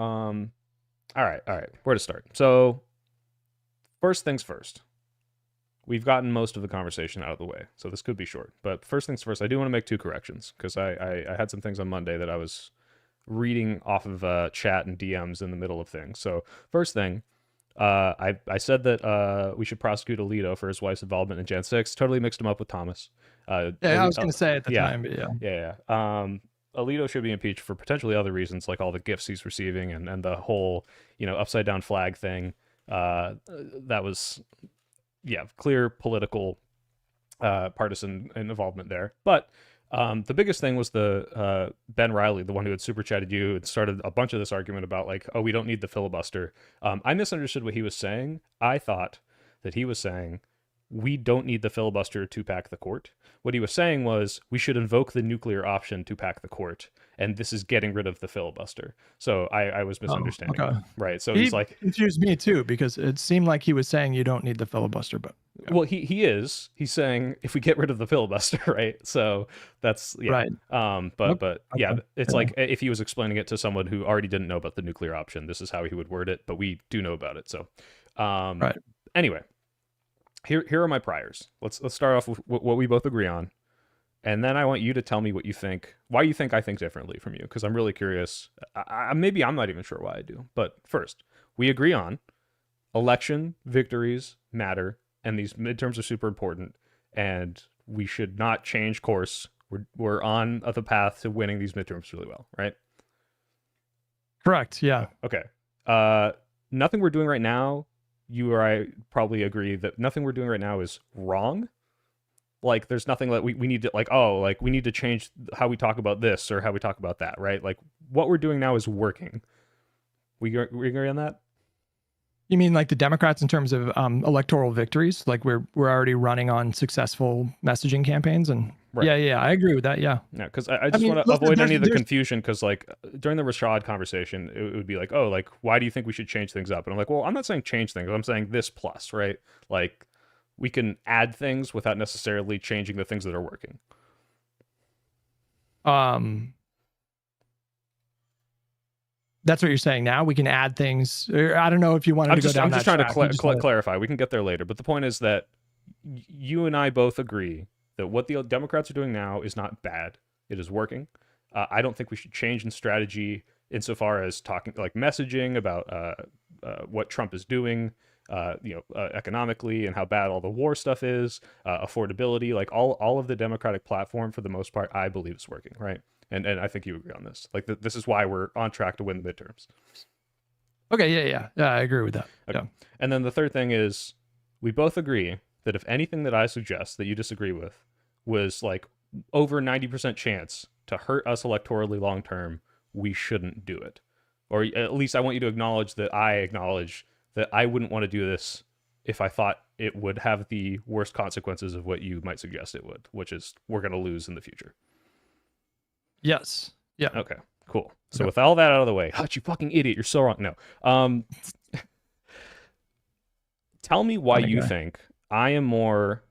All right. Where to start? So, first things first. We've gotten most of the conversation out of the way, so this could be short. But first things first, I do want to make two corrections because I had some things on Monday that I was reading off of chat and DMs in the middle of things. So first thing, I said that we should prosecute Alito for his wife's involvement in Jan 6. Totally mixed him up with Thomas. Yeah, I was going to say at the time, but yeah. Alito should be impeached for potentially other reasons, like all the gifts he's receiving and the whole, upside down flag thing. That was, clear political partisan involvement there. But the biggest thing was the Ben Riley, the one who had super chatted you and started a bunch of this argument about like, oh, we don't need the filibuster. I misunderstood what he was saying. I thought that he was saying we don't need the filibuster to pack the court. What he was saying was we should invoke the nuclear option to pack the court, and this is getting rid of the filibuster. So I was misunderstanding. Okay. Right. So he's like confused me too, because it seemed like he was saying you don't need the filibuster, but well, he's saying if we get rid of the filibuster, right? So that's right. But yeah, it's like if he was explaining it to someone who already didn't know about the nuclear option, this is how he would word it, but we do know about it. So right. Anyway, here are my priors. Let's start off with what we both agree on, and then I want you to tell me what you think, why you think I think differently from you, because I'm really curious. Maybe I'm not even sure why I do, but first, we agree on election victories matter, and these midterms are super important, and we should not change course. We're on the path to winning these midterms really well, right? Correct. Yeah. Okay. Nothing we're doing right now, you or I probably agree that nothing we're doing right now is wrong. Like there's nothing that we need to we need to change how we talk about this or how we talk about that, right? Like what we're doing now is working. We agree on that? You mean like the Democrats in terms of electoral victories? Like we're already running on successful messaging campaigns, and right. Yeah, I agree with that. Yeah, because I just want to avoid any of the confusion. Because like during the Rashad conversation, it would be like, oh, like why do you think we should change things up? And I'm like, well, I'm not saying change things. I'm saying this plus, right? Like we can add things without necessarily changing the things that are working. That's what you're saying now? We can add things. I don't know if you wanted to go down that track. I'm just trying to clarify. We can get there later. But the point is that you and I both agree that what the Democrats are doing now is not bad. It is working. I don't think we should change in strategy insofar as talking like messaging about what Trump is doing, economically and how bad all the war stuff is, affordability, like all of the Democratic platform for the most part, I believe is working, right? And I think you agree on this. Like this is why we're on track to win the midterms. Okay, yeah, I agree with that. Okay. Yeah. And then the third thing is we both agree that if anything that I suggest that you disagree with was like over 90% chance to hurt us electorally long term, we shouldn't do it. Or at least I want you to acknowledge that I acknowledge that I wouldn't want to do this if I thought it would have the worst consequences of what you might suggest it would, which is we're going to lose in the future. Yes. Yeah. Okay, cool. So with all that out of the way, Hutch, you fucking idiot, you're so wrong. No. Tell me why you think I am more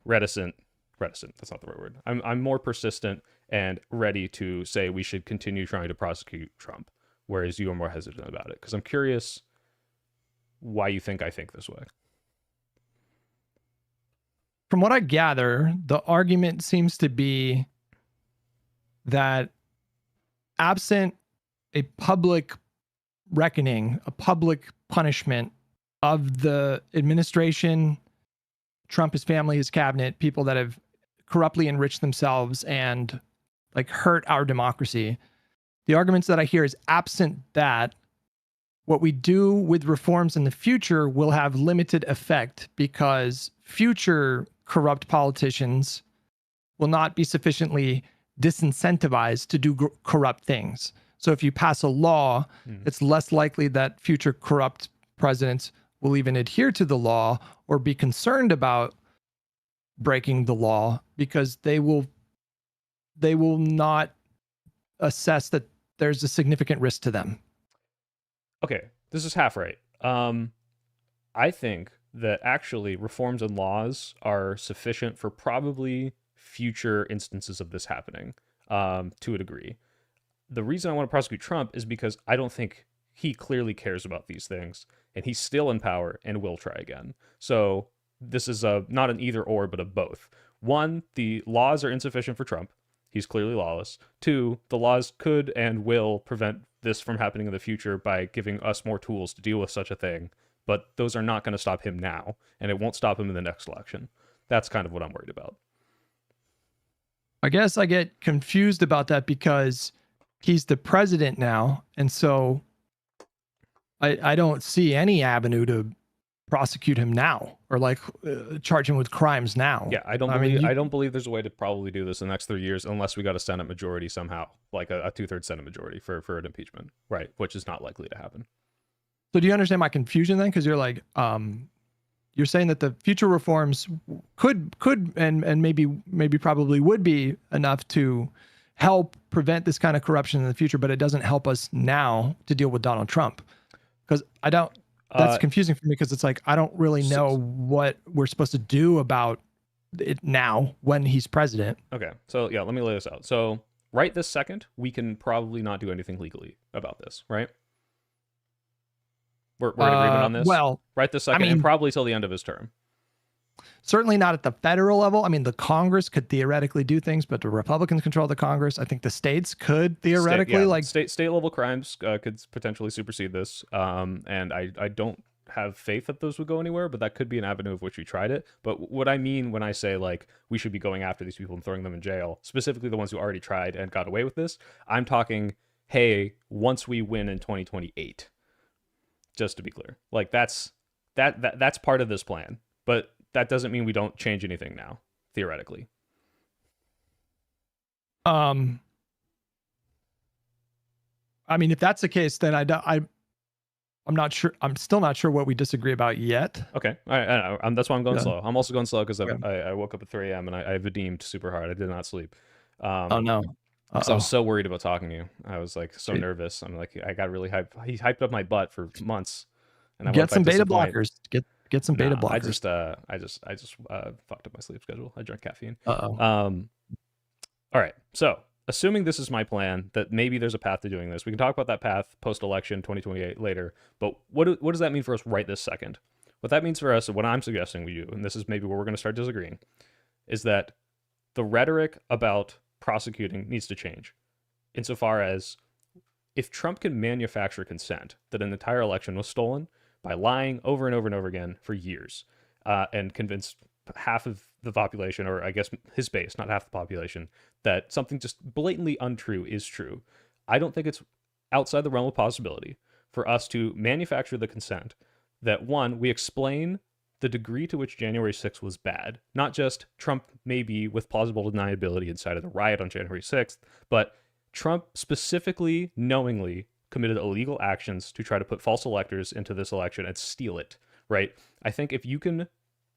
reticent, that's not the right word. I'm more persistent and ready to say we should continue trying to prosecute Trump, whereas you are more hesitant about it. Because I'm curious why you think I think this way. From what I gather, the argument seems to be that absent a public reckoning, a public punishment of the administration, Trump, his family, his cabinet, people that have corruptly enriched themselves and like hurt our democracy. The arguments that I hear is absent that, what we do with reforms in the future will have limited effect because future corrupt politicians will not be sufficiently disincentivized to do corrupt things. So if you pass a law, it's less likely that future corrupt presidents will even adhere to the law or be concerned about breaking the law because they will not assess that there's a significant risk to them. Okay, this is half right. I think that actually reforms and laws are sufficient for probably future instances of this happening to a degree. The reason I want to prosecute Trump is because I don't think he clearly cares about these things, and he's still in power and will try again. So this is not an either or, but a both. One, the laws are insufficient for Trump. He's clearly lawless. Two, the laws could and will prevent this from happening in the future by giving us more tools to deal with such a thing. But those are not going to stop him now, and it won't stop him in the next election. That's kind of what I'm worried about. I guess I get confused about that because he's the president now, and so I don't see any avenue to prosecute him now or like charge him with crimes now. Yeah, I don't believe there's a way to probably do this in the next 3 years unless we got a Senate majority somehow, like a 2/3 Senate majority for an impeachment, right? Which is not likely to happen. So do you understand my confusion then? Because you're like, you're saying that the future reforms could and maybe probably would be enough to help prevent this kind of corruption in the future, but it doesn't help us now to deal with Donald Trump. Because I don't. That's confusing for me because it's like I don't really know what we're supposed to do about it now when he's president. Okay, so yeah, let me lay this out. So right this second, we can probably not do anything legally about this, right? We're in agreement on this? Well, right this second, and probably till the end of his term. Certainly not at the federal level. I mean, the Congress could theoretically do things, but the Republicans control the Congress. I think the states could theoretically state level crimes could potentially supersede this. And I don't have faith that those would go anywhere, but that could be an avenue of which we tried it. But what I mean when I say like we should be going after these people and throwing them in jail, specifically the ones who already tried and got away with this, I'm talking, hey, once we win in 2028, just to be clear, like that's part of this plan, but that doesn't mean we don't change anything now, theoretically. I mean, if that's the case, then I'm not sure. I'm still not sure what we disagree about yet. Okay, that's why I'm going slow. I'm also going slow because I woke up at 3 a.m. and I redeemed super hard. I did not sleep. Oh no. Because I was so worried about talking to you. I was like so nervous. I'm like, I got really hyped. He hyped up my butt for months. And I get some beta blockers. Get some beta blockers. I just fucked up my sleep schedule. I drank caffeine. Uh-oh. All right. So assuming this is my plan, that maybe there's a path to doing this. We can talk about that path post-election 2028 later. But what does that mean for us right this second? What that means for us, and what I'm suggesting we do, and this is maybe where we're going to start disagreeing, is that the rhetoric about prosecuting needs to change. Insofar as if Trump can manufacture consent that an entire election was stolen by lying over and over and over again for years, and convince half of the population, or I guess his base, not half the population, that something just blatantly untrue is true, I don't think it's outside the realm of possibility for us to manufacture the consent that, one, we explain the degree to which January 6th was bad, not just Trump maybe with plausible deniability inside of the riot on January 6th, but Trump specifically, knowingly committed illegal actions to try to put false electors into this election and steal it, right? I think if you can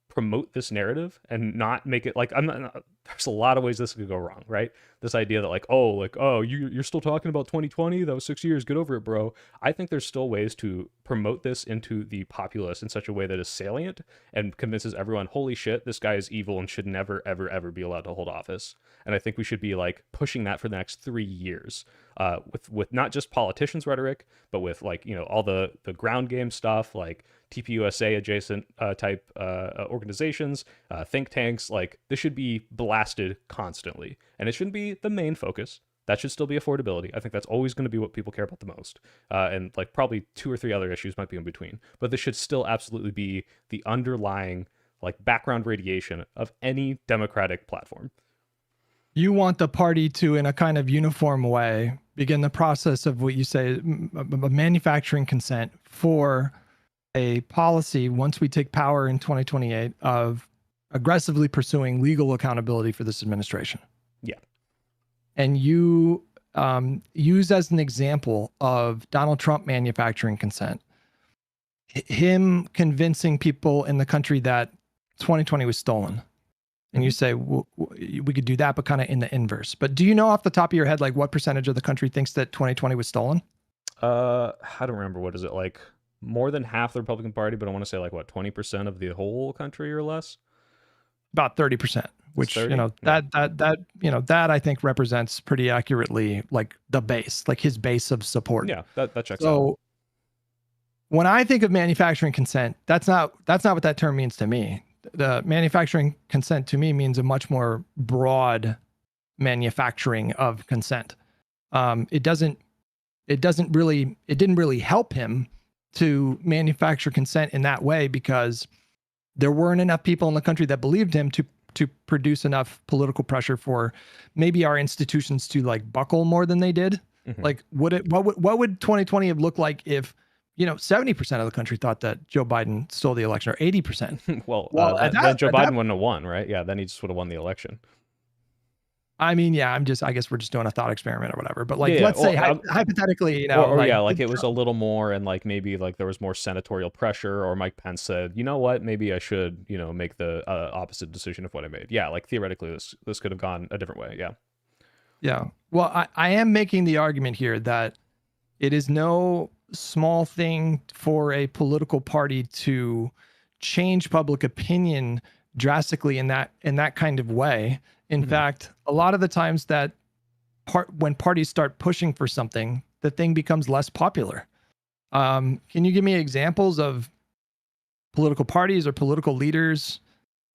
promote this narrative and not make it like, there's a lot of ways this could go wrong, right? This idea that you're still talking about 2020, that was 6 years, get over it, bro. I think there's still ways to promote this into the populace in such a way that is salient and convinces everyone, holy shit, this guy is evil and should never, ever, ever be allowed to hold office. And I think we should be like pushing that for the next 3 years, with not just politicians' rhetoric, but with like, all the ground game stuff, like TPUSA adjacent type organizations, think tanks. Like this should be blasted constantly, and it shouldn't be the main focus. That should still be affordability. I think that's always going to be what people care about the most, and like probably 2 or 3 other issues might be in between, but this should still absolutely be the underlying like background radiation of any democratic platform. You want the party to, in a kind of uniform way, begin the process of what you say, manufacturing consent for a policy once we take power in 2028 of aggressively pursuing legal accountability for this administration. Yeah. And you use as an example of Donald Trump manufacturing consent, him convincing people in the country that 2020 was stolen. And you say, we could do that, but kind of in the inverse. But do you know off the top of your head, like what percentage of the country thinks that 2020 was stolen? I don't remember. What is it, like more than half the Republican Party, but I want to say like what, 20% of the whole country or less? About 30%, which, 30? That I think represents pretty accurately like the base, like his base of support. Yeah, that checks out. when I think of manufacturing consent, that's not what that term means to me. The manufacturing consent to me means a much more broad manufacturing of consent. It didn't really help him to manufacture consent in that way because there weren't enough people in the country that believed him to produce enough political pressure for maybe our institutions to like buckle more than they did. Mm-hmm. Like what would 2020 have looked like if 70% of the country thought that Joe Biden stole the election, or 80%? well, then Joe Biden wouldn't have won, right? Yeah, then he just would have won the election. I mean, yeah, I guess we're just doing a thought experiment or whatever. But like, let's say hypothetically, like it was a little more, and like maybe like there was more senatorial pressure, or Mike Pence said, you know what, maybe I should, make the opposite decision of what I made. Yeah, like theoretically, this could have gone a different way. Yeah. Yeah. Well, I am making the argument here that it is no small thing for a political party to change public opinion drastically in that kind of way. In fact, a lot of the times that when parties start pushing for something, the thing becomes less popular. Can you give me examples of political parties or political leaders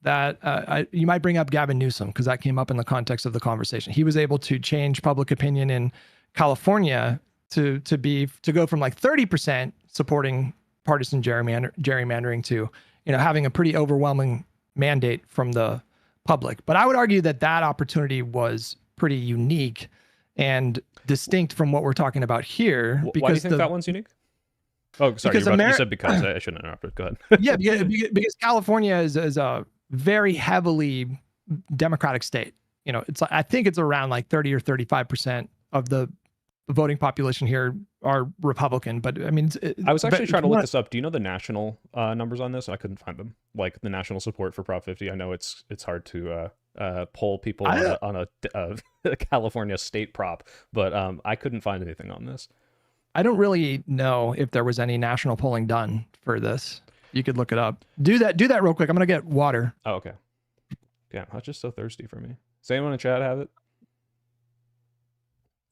that you might bring up? Gavin Newsom, because that came up in the context of the conversation. He was able to change public opinion in California to go from like 30% supporting partisan gerrymandering to having a pretty overwhelming mandate from the public. But I would argue that opportunity was pretty unique and distinct from what we're talking about here. Because why do you think that one's unique? Oh, sorry, you said because. I shouldn't have interrupted. Go ahead. Yeah, because California is a very heavily Democratic state. I think it's around like 30 or 35% of the voting population here are Republican, but I mean, I was actually trying to look this up. Do you know the national numbers on this? I couldn't find them. Like the national support for Prop 50. I know it's hard to poll people on a California state prop, but I couldn't find anything on this. I don't really know if there was any national polling done for this. You could look it up. Do that real quick. I'm gonna get water. Oh, okay. Damn, Hutch is so thirsty for me. Does anyone in chat have it?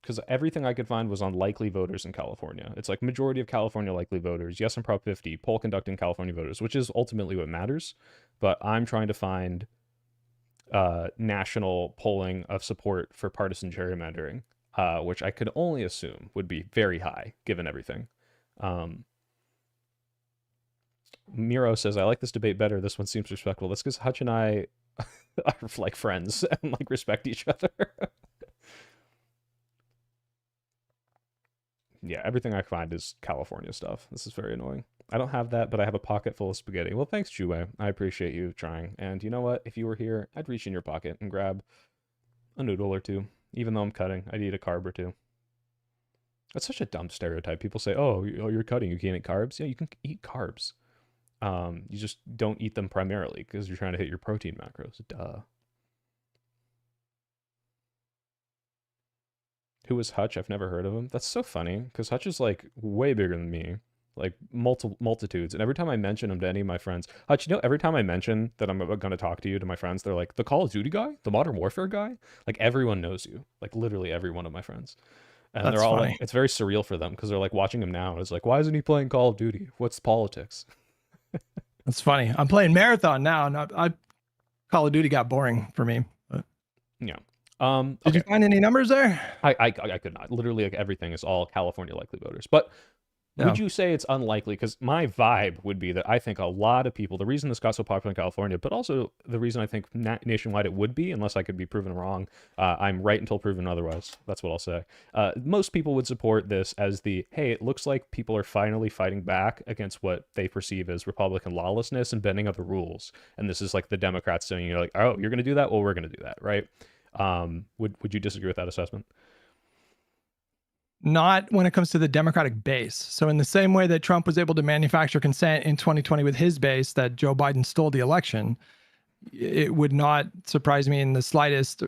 Because everything I could find was on likely voters in California. It's like majority of California likely voters, yes on Prop 50, poll conducting California voters, which is ultimately what matters. But I'm trying to find national polling of support for partisan gerrymandering, which I could only assume would be very high given everything. Miro says, I like this debate better. This one seems respectful. That's because Hutch and I are like friends and like respect each other. Yeah, everything I find is California stuff. This is very annoying. I don't have that, but I have a pocket full of spaghetti. Well, thanks, Juwe. I appreciate you trying. And you know what? If you were here, I'd reach in your pocket and grab a noodle or two. Even though I'm cutting, I'd eat a carb or two. That's such a dumb stereotype. People say, oh, you're cutting, you can't eat carbs. Yeah, you can eat carbs. You just don't eat them primarily because you're trying to hit your protein macros. Duh. Who is Hutch? I've never heard of him. That's so funny because Hutch is like way bigger than me, like multitudes. And every time I mention him to any of my friends, Hutch, every time I mention that I'm going to talk to you to my friends, they're like, the Call of Duty guy, the Modern Warfare guy. Like everyone knows you, like literally every one of my friends. And that's they're all funny. like, it's very surreal for them because they're like watching him now. And it's like, why isn't he playing Call of Duty? What's politics? That's funny. I'm playing Marathon now, and Call of Duty got boring for me. But. Yeah. Did you find any numbers there? I could not. Literally, like everything is all California likely voters. But would you say it's unlikely? Because my vibe would be that I think a lot of people, the reason this got so popular in California, but also the reason I think nationwide it would be, unless I could be proven wrong, I'm right until proven otherwise. That's what I'll say. Most people would support this as hey, it looks like people are finally fighting back against what they perceive as Republican lawlessness and bending of the rules. And this is like the Democrats saying, you're like, oh, you're going to do that? Well, we're going to do that, right? Would you disagree with that assessment? Not when it comes to the Democratic base. So in the same way that Trump was able to manufacture consent in 2020 with his base, that Joe Biden stole the election, it would not surprise me in the slightest.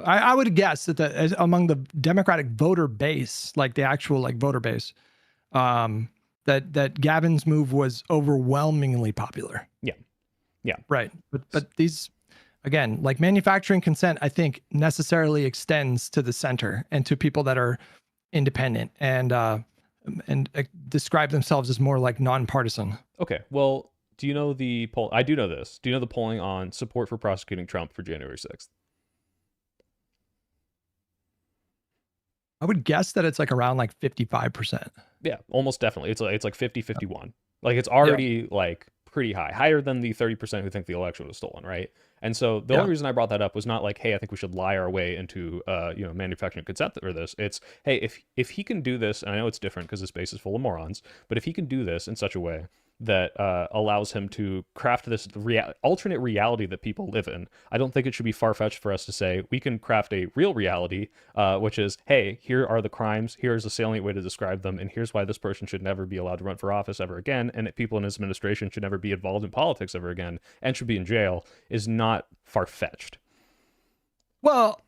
I would guess that among the Democratic voter base, like the actual like voter base, that Gavin's move was overwhelmingly popular. Yeah. Right. But these, again, like manufacturing consent, I think necessarily extends to the center and to people that are independent. And and describe themselves as more like nonpartisan. Okay, well, do you know the poll? I do know this. Do you know the polling on support for prosecuting Trump for January 6th? I would guess that it's like around like 55%. Yeah, almost definitely. It's like 50-51. Like it's Yeah. already like pretty high, higher than the 30% who think the election was stolen, right? And so the Yeah. only reason I brought that up was not like, hey, I think we should lie our way into manufacturing consent for this. It's, hey, if he can do this, and I know it's different because his base is full of morons, but if he can do this in such a way that allows him to craft this alternate reality that people live in, I don't think it should be far-fetched for us to say we can craft a real reality, which is, hey, here are the crimes, here's a salient way to describe them, and here's why this person should never be allowed to run for office ever again, and people in his administration should never be involved in politics ever again, and should be in jail, is not far-fetched. Well,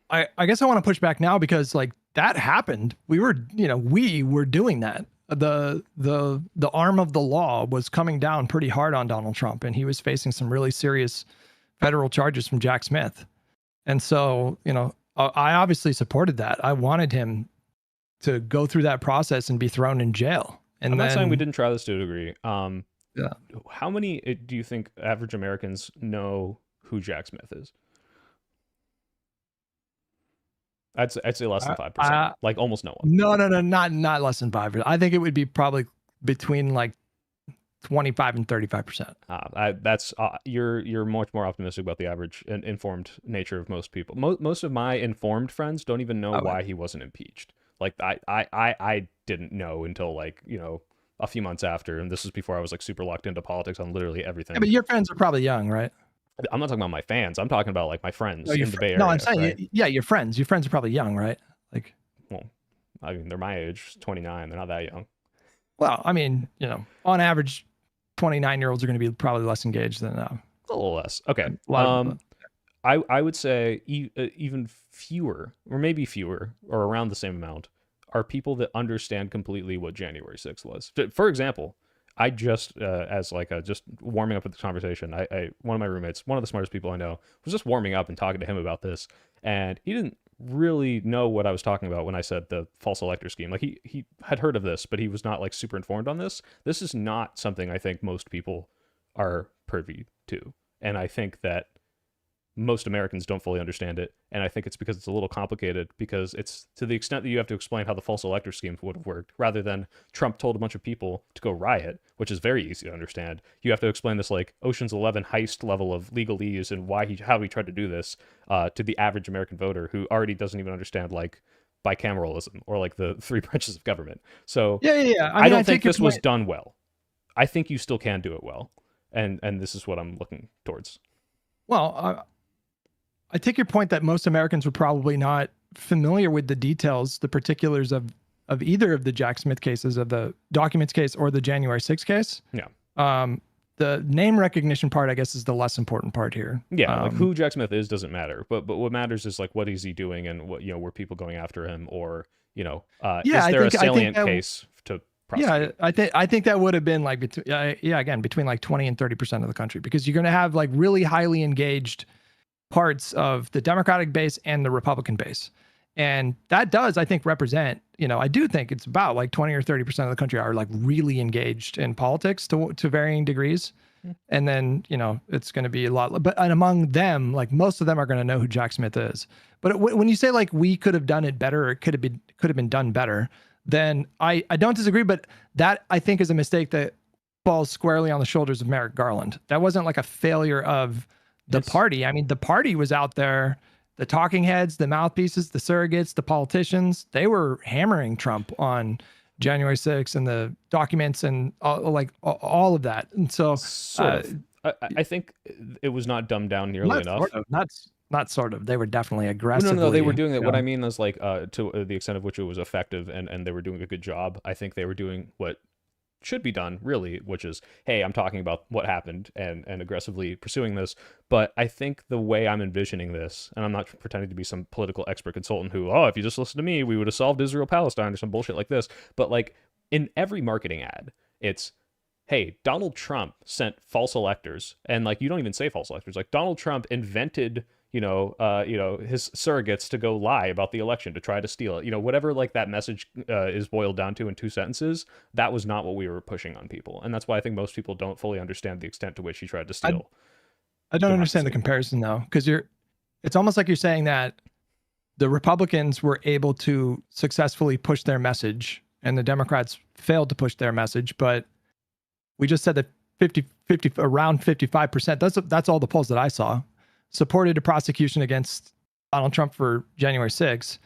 I guess I want to push back now because like that happened. We were doing that. The arm of the law was coming down pretty hard on Donald Trump, and he was facing some really serious federal charges from Jack Smith. And so, I obviously supported that. I wanted him to go through that process and be thrown in jail. And I'm then, not saying we didn't try this to a degree. Yeah. How many do you think average Americans know who Jack Smith is? I'd say less than 5%. Like almost no one. No, not less than 5%. I think it would be probably between like 25 and 35%. You're much more optimistic about the average and informed nature of most people. Most of my informed friends don't even know why he wasn't impeached. Like I didn't know until like, a few months after, and this was before I was like super locked into politics on literally everything. Yeah, but your friends are probably young, right? I'm not talking about my fans. I'm talking about like my friends in the Bay Area. No, I'm saying, right? your friends. Your friends are probably young, right? Like, well, I mean, they're my age, 29. They're not that young. Well, I mean, on average, 29-year-olds are going to be probably less engaged than a little less. Okay. I would say even fewer, or maybe fewer, or around the same amount, are people that understand completely what January 6th was. For example, I just, just warming up with the conversation, one of my roommates, one of the smartest people I know, was just warming up and talking to him about this, and he didn't really know what I was talking about when I said the false elector scheme. Like he had heard of this, but he was not like super informed on this. This is not something I think most people are privy to, and I think that most Americans don't fully understand it, and I think it's because it's a little complicated, because it's to the extent that you have to explain how the false elector scheme would have worked, rather than Trump told a bunch of people to go riot, which is very easy to understand. You have to explain this like Ocean's 11 heist level of legalese and how he tried to do this to the average American voter who already doesn't even understand like bicameralism or like the three branches of government. So yeah. I don't think this was done well. I think you still can do it well, and this is what I'm looking towards. Well, I take your point that most Americans were probably not familiar with the details, the particulars of either of the Jack Smith cases, of the documents case or the January 6th case. Yeah. The name recognition part, I guess, is the less important part here. Yeah, like who Jack Smith is doesn't matter, but what matters is like what is he doing, and what were people going after him, or is there a salient case to prosecute? Yeah, I think that would have been like between like 20 and 30% of the country, because you're going to have like really highly engaged parts of the Democratic base and the Republican base. And that does, I think, represent, I do think it's about like 20 or 30% of the country are like really engaged in politics to varying degrees. And then, it's going to be a lot, and among them, like most of them are going to know who Jack Smith is. But when you say like we could have done it better, or it could have been done better, then I don't disagree. But that, I think, is a mistake that falls squarely on the shoulders of Merrick Garland. That wasn't like a failure of the party. I mean, the party was out there, the talking heads, the mouthpieces, the surrogates, the politicians, they were hammering Trump on January 6th and the documents and all of that. And so I think it was not dumbed down nearly enough. Not sort of. They were definitely aggressively. No, they were doing it. What I mean is like to the extent of which it was effective and they were doing a good job. I think they were doing what should be done, really, which is, hey, I'm talking about what happened and aggressively pursuing this. But I think the way I'm envisioning this, and I'm not pretending to be some political expert consultant who, if you just listen to me, we would have solved Israel-Palestine or some bullshit like this. But like in every marketing ad, it's, hey, Donald Trump sent false electors, and like you don't even say false electors. Like Donald Trump invented, his surrogates to go lie about the election to try to steal it. Whatever like that message is boiled down to in 2 sentences, that was not what we were pushing on people, and that's why I think most people don't fully understand the extent to which he tried to steal. I don't understand the comparison though, because it's almost like you're saying that the Republicans were able to successfully push their message and the Democrats failed to push their message. But we just said that around 55%, that's all the polls that I saw, supported a prosecution against Donald Trump for January 6th,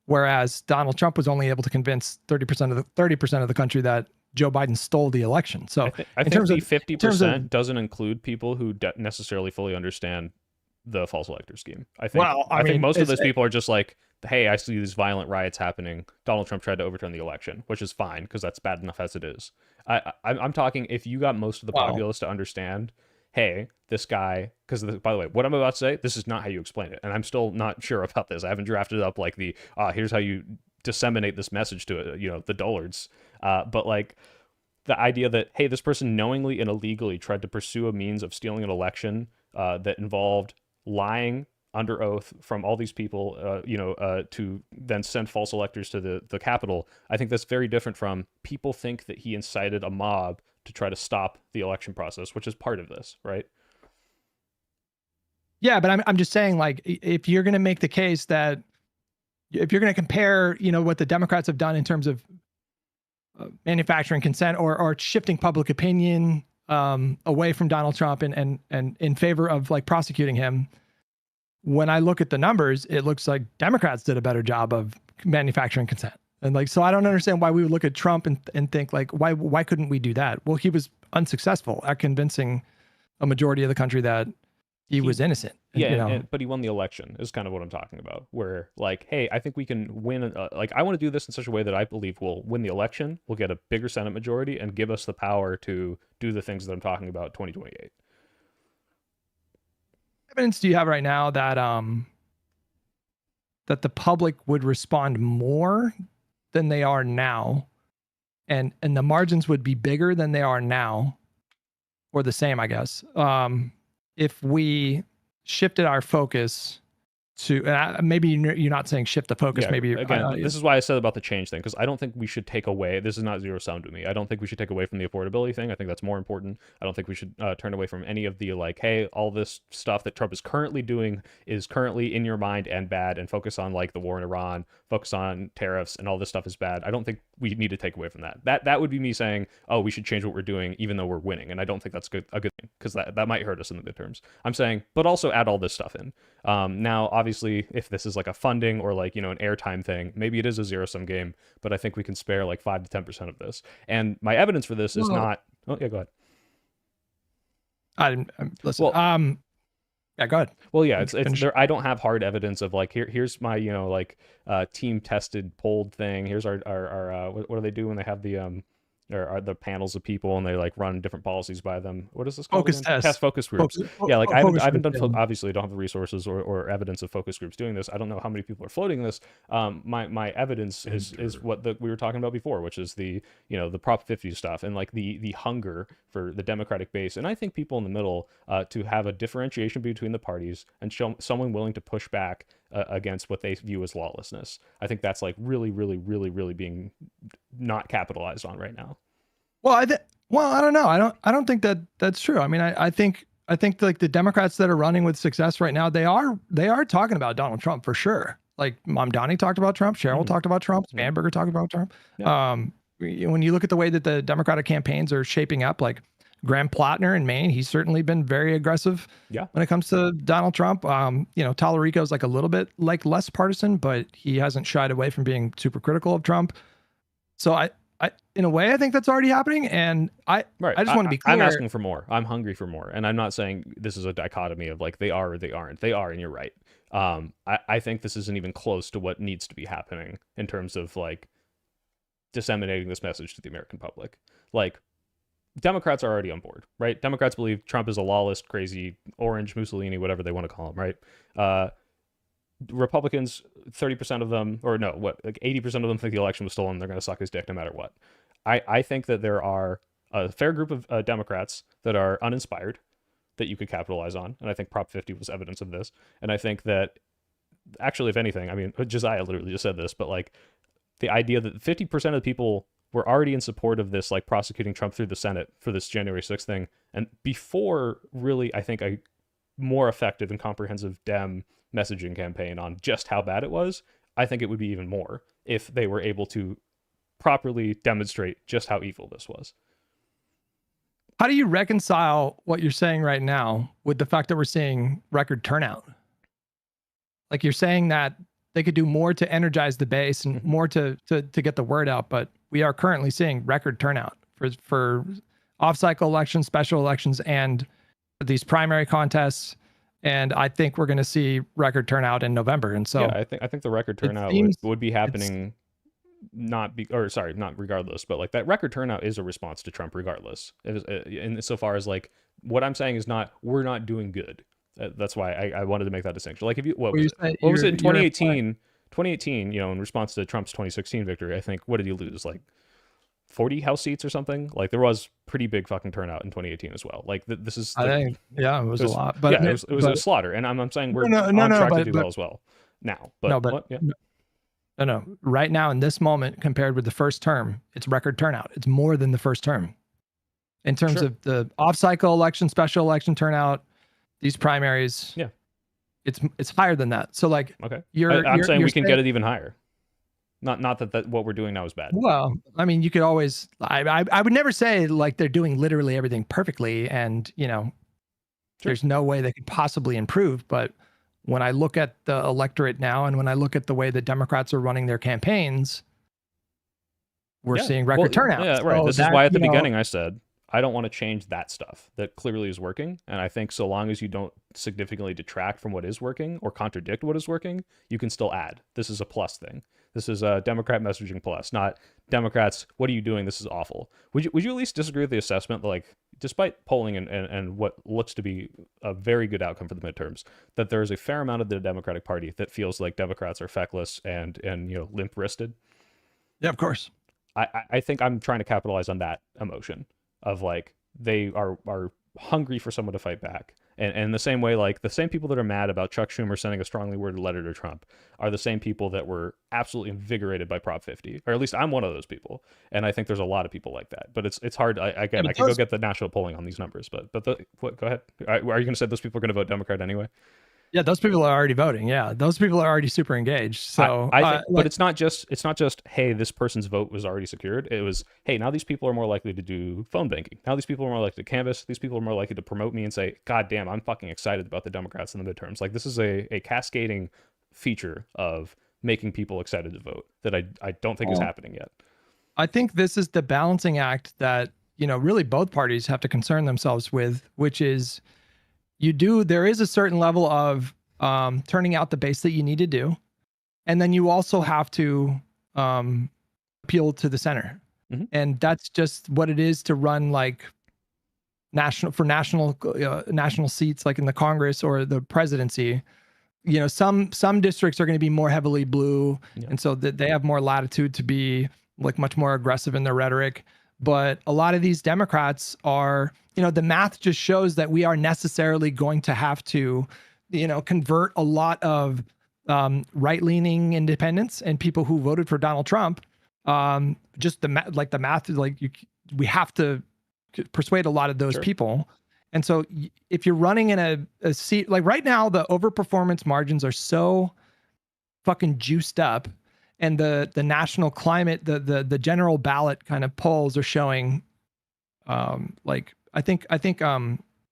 whereas Donald Trump was only able to convince 30% of the country that Joe Biden stole the election. So I think the 50% doesn't include people who necessarily fully understand the false elector scheme. I think most of those people are just like, hey, I see these violent riots happening. Donald Trump tried to overturn the election, which is fine because that's bad enough as it is. I'm talking if you got most of the populace to understand, hey, this guy, because by the way, what I'm about to say, this is not how you explain it. And I'm still not sure about this. I haven't drafted up like here's how you disseminate this message to, the dullards. But like the idea that, hey, this person knowingly and illegally tried to pursue a means of stealing an election that involved lying under oath from all these people, to then send false electors to the Capitol. I think that's very different from people think that he incited a mob to try to stop the election process, which is part of this, right? Yeah, but I'm just saying, like, if you're going to make the case that if you're going to compare, what the Democrats have done in terms of manufacturing consent or shifting public opinion away from Donald Trump and in favor of like prosecuting him, when I look at the numbers, it looks like Democrats did a better job of manufacturing consent. And like, so I don't understand why we would look at Trump and think like, why couldn't we do that? Well, he was unsuccessful at convincing a majority of the country that he was innocent. Yeah, but he won the election is kind of what I'm talking about, where like, hey, I think we can win. Like, I want to do this in such a way that I believe we'll win the election, we'll get a bigger Senate majority, and give us the power to do the things that I'm talking about 2028. Evidence do you have right now that that the public would respond more than they are now, and the margins would be bigger than they are now, or the same, I guess, if we shifted our focus to, maybe you're not saying shift the focus. Maybe again, this is why I said about the change thing, because I don't think we should take away. This is not zero sum to me. I don't think we should take away from the affordability thing. I think that's more important. I don't think we should turn away from any of the like, hey, all this stuff that Trump is currently doing is currently in your mind and bad, and focus on like the war in Iran, focus on tariffs, and all this stuff is bad. I don't think we need to take away from that. That would be me saying, oh, we should change what we're doing, even though we're winning, and I don't think that's a good thing, because that might hurt us in the midterms. I'm saying, but also add all this stuff in. Now, obviously, if this is like a funding or like, an airtime thing, maybe it is a zero-sum game, but I think we can spare like 5 to 10% of this. And my evidence for this is not... Oh, yeah, go ahead. Listen. Well, yeah, go ahead. Well, yeah, it's there. I don't have hard evidence of like, here's my, team tested polled thing. Here's our what do they do when they have the are the panels of people and they like run different policies by them? What is this called? Focus groups. Yeah, like I haven't done, obviously don't have the resources or evidence of focus groups doing this. I don't know how many people are floating this. My evidence is what we were talking about before, which is the Prop 50 stuff and like the hunger for the Democratic base. And I think people in the middle to have a differentiation between the parties and show someone willing to push back against what they view as lawlessness. I think that's like really, really, really, really being not capitalized on right now. Well, I don't know. I don't think that's true. I mean, I think like the Democrats that are running with success right now, they are talking about Donald Trump for sure. Like Mom Donnie talked about Trump, Cheryl talked about Trump, Spanberger talked about Trump. Yeah. When you look at the way that the Democratic campaigns are shaping up, like Graham Plotner in Maine, he's certainly been very aggressive when it comes to Donald Trump. Tallarico is like a little bit like less partisan, but he hasn't shied away from being super critical of Trump. So I in a way, I think that's already happening. And I just want to be clear. I'm asking for more. I'm hungry for more. And I'm not saying this is a dichotomy of like they are or they aren't. They are, and you're right. I think this isn't even close to what needs to be happening in terms of like disseminating this message to the American public. Like, Democrats are already on board, right? Democrats believe Trump is a lawless, crazy, orange Mussolini, whatever they want to call him, right? Republicans, 30% of them, or no, like 80% of them think the election was stolen. They're going to suck his dick no matter what. I think that there are a fair group of Democrats that are uninspired. that you could capitalize on, and I think Prop 50 was evidence of this. And I think that actually, if anything, I mean, Josiah literally just said this, but like the idea that 50% of the people were already in support of this, like prosecuting Trump through the Senate for this January 6th thing, and before really, I think a more effective and comprehensive Dem messaging campaign on just how bad it was, I think it would be even more if they were able to properly demonstrate just how evil this was. How do you reconcile what you're saying right now with the fact that we're seeing record turnout? Like you're saying that they could do more to energize the base and more to get the word out, but we are currently seeing record turnout for off-cycle elections, special elections, and these primary contests. And I think we're going to see record turnout in November. And so yeah, I think the record turnout would be happening not regardless, but like that record turnout is a response to Trump regardless. Insofar as like what I'm saying is not, we're not doing good. That's why I wanted to make that distinction. Like if you, what was it in 2018, in response to Trump's 2016 victory, I think, what did he lose? Like 40 House seats or something? Like there was pretty big fucking turnout in 2018 as well. Like this is, I think, it was a lot, but yeah, it was a slaughter. And I'm saying we're on track to do well as well now. But no. Right now in this moment, compared with the first term, it's record turnout. It's more than the first term in terms of the off-cycle election, special election turnout, these primaries. Yeah, it's higher than that. So like, okay, I'm saying we can get it even higher. Not that what we're doing now is bad. Well, I mean, you could always. I would never say like they're doing literally everything perfectly, and there's no way they could possibly improve. But when I look at the electorate now, and when I look at the way the Democrats are running their campaigns, we're seeing record turnout. Yeah, right. So this is why at the beginning I said I don't want to change that stuff that clearly is working. And I think so long as you don't significantly detract from what is working or contradict what is working, you can still add. This is a plus thing. This is a Democrat messaging plus, not Democrats, what are you doing? This is awful. Would you at least disagree with the assessment that, like, despite polling and what looks to be a very good outcome for the midterms, that there is a fair amount of the Democratic Party that feels like Democrats are feckless and limp-wristed? Yeah, of course. I think I'm trying to capitalize on that emotion of like they are hungry for someone to fight back. And in the same way, like the same people that are mad about Chuck Schumer sending a strongly worded letter to Trump are the same people that were absolutely invigorated by Prop 50, or at least I'm one of those people. And I think there's a lot of people like that. But it's hard. I can go get the national polling on these numbers. But go ahead. Are you going to say those people are going to vote Democrat anyway? Yeah, those people are already voting. Yeah, those people are already super engaged. So I think, but it's not just hey, this person's vote was already secured. It was, hey, now these people are more likely to do phone banking. Now these people are more likely to canvass. These people are more likely to promote me and say, God damn, I'm fucking excited about the Democrats in the midterms. Like this is a cascading feature of making people excited to vote that I don't think is happening yet. I think this is the balancing act that really both parties have to concern themselves with, which is there is a certain level of turning out the base that you need to do. And then you also have to appeal to the center. Mm-hmm. And that's just what it is to run like national seats, like in the Congress or the presidency. Some districts are going to be more heavily blue. Yeah. And so that they have more latitude to be like much more aggressive in their rhetoric. But a lot of these Democrats are, the math just shows that we are necessarily going to have to, convert a lot of right-leaning independents and people who voted for Donald Trump. Just the math is like we have to persuade a lot of those people. And so if you're running in a seat, like right now, the overperformance margins are so fucking juiced up. And the national climate, the general ballot kind of polls are showing, I think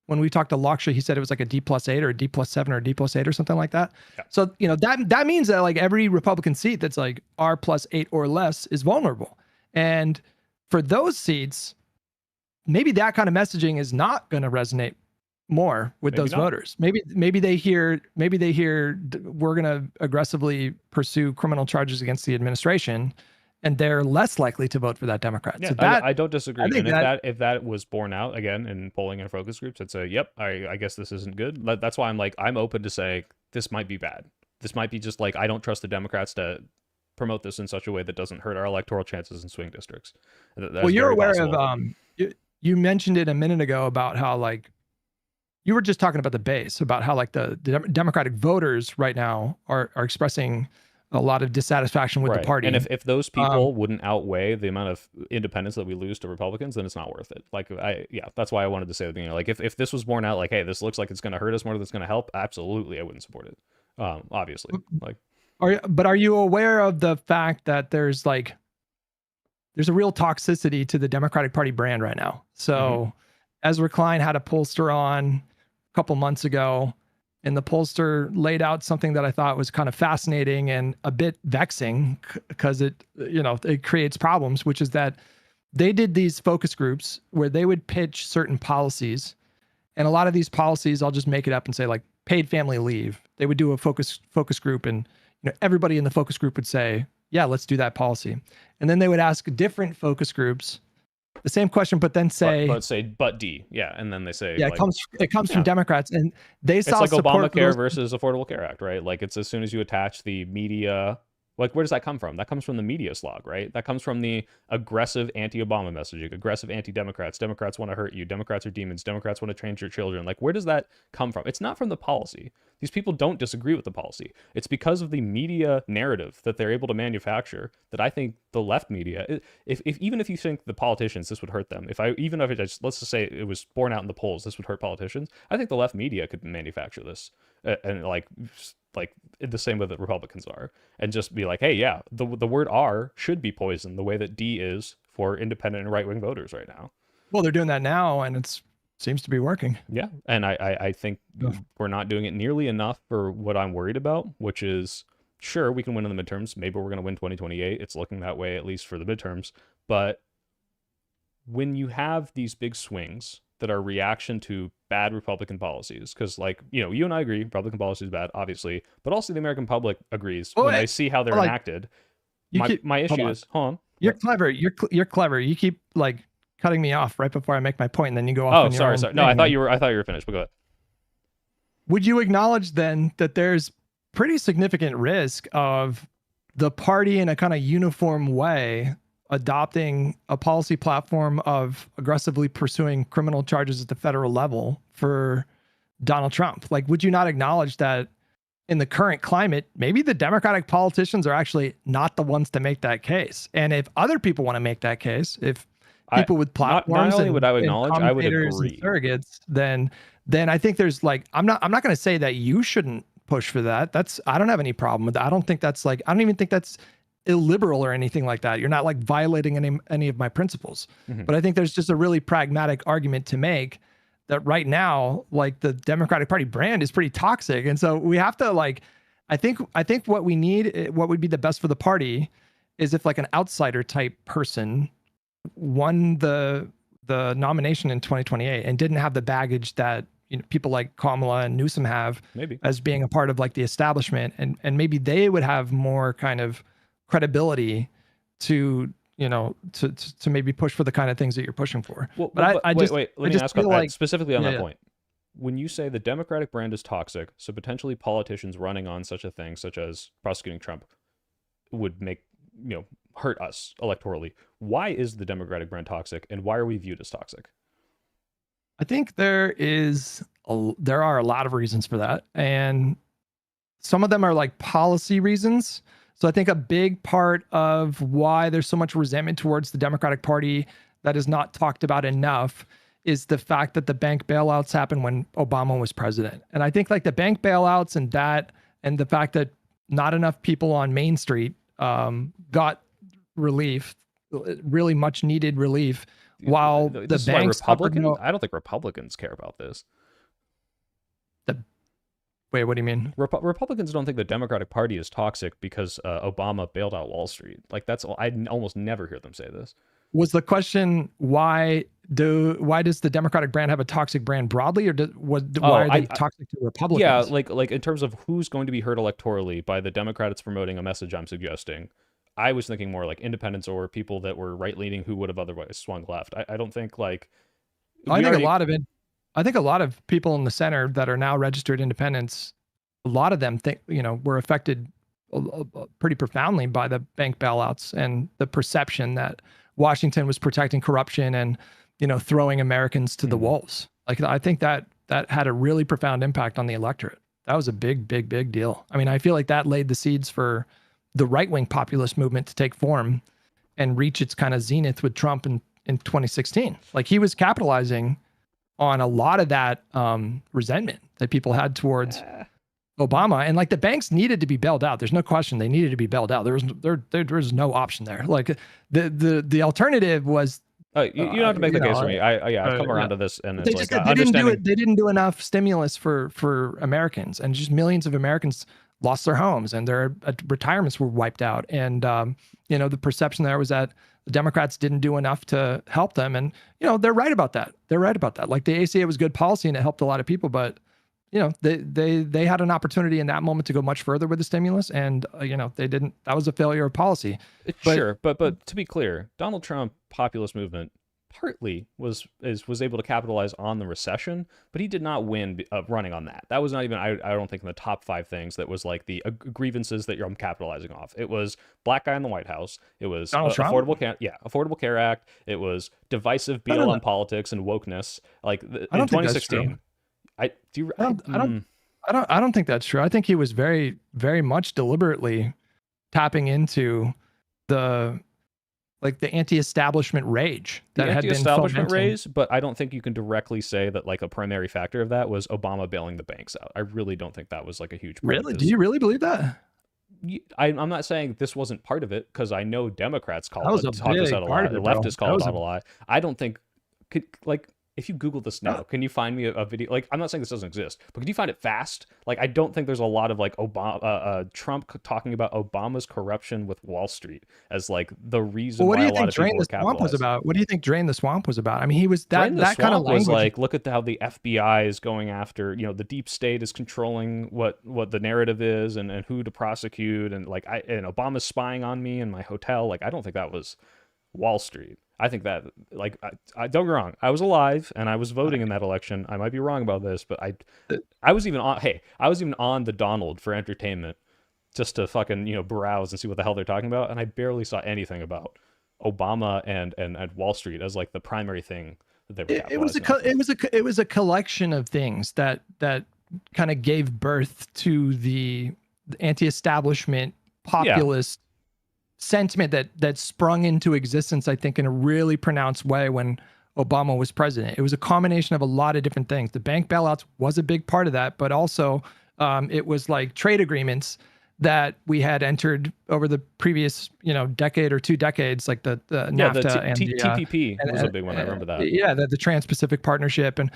when we talked to Laksha, he said it was like a D+8 or a D+7 or a D+8 or something like that. Yeah. So that means that like every Republican seat that's like R+8 or less is vulnerable. And for those seats, maybe that kind of messaging is not going to resonate more with those voters. Maybe they hear we're going to aggressively pursue criminal charges against the administration, and they're less likely to vote for that Democrat. Yeah, so I don't disagree. And if that was borne out again in polling and focus groups, I'd say, yep, I guess this isn't good. That's why I'm open to say this might be bad. This might be just like I don't trust the Democrats to promote this in such a way that doesn't hurt our electoral chances in swing districts. Well, you're aware of you mentioned it a minute ago about how like you were just talking about the base, about how like the Democratic voters right now are expressing a lot of dissatisfaction with the Right. party. And if those people wouldn't outweigh the amount of independence that we lose to Republicans, then it's not worth it. Like that's why I wanted to say at the beginning, like if this was borne out like, hey, this looks like it's going to hurt us more than it's going to help, absolutely I wouldn't support it. Obviously. Like are you aware of the fact that there's a real toxicity to the Democratic Party brand right now? So Ezra Klein had a pollster on a couple months ago, and the pollster laid out something that I thought was kind of fascinating and a bit vexing because it creates problems, which is that they did these focus groups where they would pitch certain policies. And a lot of these policies, I'll just make it up and say like paid family leave. They would do a focus group, and everybody in the focus group would say, yeah, let's do that policy. And then they would ask different focus groups the same question, but then say, but D, yeah, and then they say, yeah, it comes from Democrats, and they saw it's like support Obamacare versus Affordable Care Act, right? Like it's as soon as you attach the media, like where does that come from? That comes from the media slog, right? That comes from the aggressive anti-Obama messaging, aggressive anti-Democrats. Democrats want to hurt you. Democrats are demons. Democrats want to change your children. Like where does that come from? It's not from the policy. These people don't disagree with the policy. It's because of the media narrative that they're able to manufacture that I think the left media, even if you think the politicians, this would hurt them. Let's just say it was borne out in the polls, this would hurt politicians. I think the left media could manufacture this and like the same way that Republicans are, and just be like, hey, yeah, the word R should be poison the way that D is for independent and right-wing voters right now. Well, they're doing that now, and it seems to be working. Yeah, and I think we're not doing it nearly enough for what I'm worried about, which is, sure, we can win in the midterms. Maybe we're going to win 2028. It's looking that way, at least for the midterms. But when you have these big swings that are reaction to bad Republican policies, because you and I agree Republican policy is bad, obviously, but also the American public agrees when they see how they're enacted. My issue is, hold on. You're clever. You're clever. You keep cutting me off right before I make my point, and then you go off. Oh, sorry. No, I thought you were finished, but go ahead. Would you acknowledge then that there's pretty significant risk of the party in a kind of uniform way adopting a policy platform of aggressively pursuing criminal charges at the federal level for Donald Trump? Like, would you not acknowledge that in the current climate, maybe the Democratic politicians are actually not the ones to make that case? And if other people want to make that case, if people with platforms not only would I acknowledge, I would agree. And surrogates, then I think there's I'm not going to say that you shouldn't push for that. I don't have any problem with that. I don't even think that's illiberal or anything like that. You're not violating any of my principles. But I think there's just a really pragmatic argument to make that right now, the Democratic Party brand is pretty toxic. And so we have to I think what we need, what would be the best for the party is if an outsider type person won the nomination in 2028 and didn't have the baggage that people like Kamala and Newsom have, maybe, as being a part of the establishment, and maybe they would have more kind of credibility to maybe push for the kind of things that you're pushing for. Well, but let me ask specifically on that point. When you say the Democratic brand is toxic, so potentially politicians running on such a thing, such as prosecuting Trump, would make hurt us electorally. Why is the Democratic brand toxic, and why are we viewed as toxic? I think there are a lot of reasons for that, and some of them are policy reasons. So I think a big part of why there's so much resentment towards the Democratic Party that is not talked about enough is the fact that the bank bailouts happened when Obama was president. And I think the bank bailouts and the fact that not enough people on Main Street got relief, really much needed relief, while the banks. I don't think Republicans care about this. Wait, what do you mean? Republicans don't think the Democratic Party is toxic because Obama bailed out Wall Street. That's all. I almost never hear them say this. Was the question why does the Democratic brand have a toxic brand broadly, or why are they toxic to Republicans? Yeah, like in terms of who's going to be hurt electorally by the Democrats promoting a message I'm suggesting. I was thinking more independents or people that were right-leaning who would have otherwise swung left. I don't think I think a lot of people in the center that are now registered independents, a lot of them think, were affected pretty profoundly by the bank bailouts and the perception that Washington was protecting corruption and, throwing Americans to the wolves. I think that that had a really profound impact on the electorate. That was a big, big, big deal. I mean, I feel like that laid the seeds for the right-wing populist movement to take form and reach its kind of zenith with Trump in 2016. Like, he was capitalizing on a lot of that resentment that people had towards Obama, and like the banks needed to be bailed out. There's no question they needed to be bailed out. There was no option there. Like the alternative was. You don't have to make the case for me. I've come around to this, and it's like they didn't do it. They didn't do enough stimulus for Americans, and just millions of Americans lost their homes, and their retirements were wiped out. And the perception there was that the Democrats didn't do enough to help them, and they're right about that. They're right about that. Like, the ACA was good policy, and it helped a lot of people, but they had an opportunity in that moment to go much further with the stimulus, and they didn't. That was a failure of policy. But to be clear, Donald Trump populist movement partly was able to capitalize on the recession, but he did not win running on that. That was not even, I don't think, in the top 5 things that was like the grievances that you're capitalizing off. It was black guy in the White House. It was Affordable Care Act. It was divisive BLM politics and wokeness. Like in 2016. I don't think that's true. I think he was very, very much deliberately tapping into the anti-establishment rage that had been anti-establishment rage, but I don't think you can directly say that like a primary factor of that was Obama bailing the banks out. I really don't think that was like a huge part. Really? Do you really believe that? I'm not saying this wasn't part of it, because I know Democrats talk this out a lot, leftists call it out a lot. I don't think if you Google this now, can you find me a video? Like, I'm not saying this doesn't exist, but can you find it fast? Like, I don't think there's a lot of like Trump talking about Obama's corruption with Wall Street as like the reason why a lot of people were capitalized. Was about? What do you think Drain the Swamp was about? I mean, he was that kind of language. Was like, look at how the FBI is going after, the deep state is controlling what the narrative is and who to prosecute, and like and Obama's spying on me in my hotel. Like, I don't think that was Wall Street. I think that, like, I don't get wrong. I was alive and I was voting in that election. I might be wrong about this, but I was even on the Donald for entertainment, just to fucking browse and see what the hell they're talking about, and I barely saw anything about Obama and Wall Street as like the primary thing that they were. It was a collection of things that kind of gave birth to the anti-establishment populist. Sentiment that sprung into existence, I think, in a really pronounced way when Obama was president. It was a combination of a lot of different things. The bank bailouts was a big part of that, but also it was like trade agreements that we had entered over the previous, decade or 2 decades, like the NAFTA and the TPP was a big one. I remember that. Yeah, the Trans-Pacific Partnership, and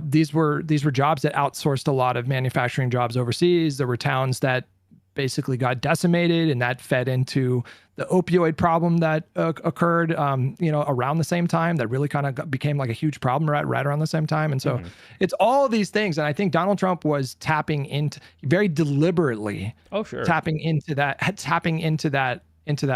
these were jobs that outsourced a lot of manufacturing jobs overseas. There were towns that basically got decimated, and that fed into the opioid problem that occurred, around the same time. That really kind of became like a huge problem right around the same time. And so it's all of these things. And I think Donald Trump was tapping into very deliberately. Oh, sure. Tapping into that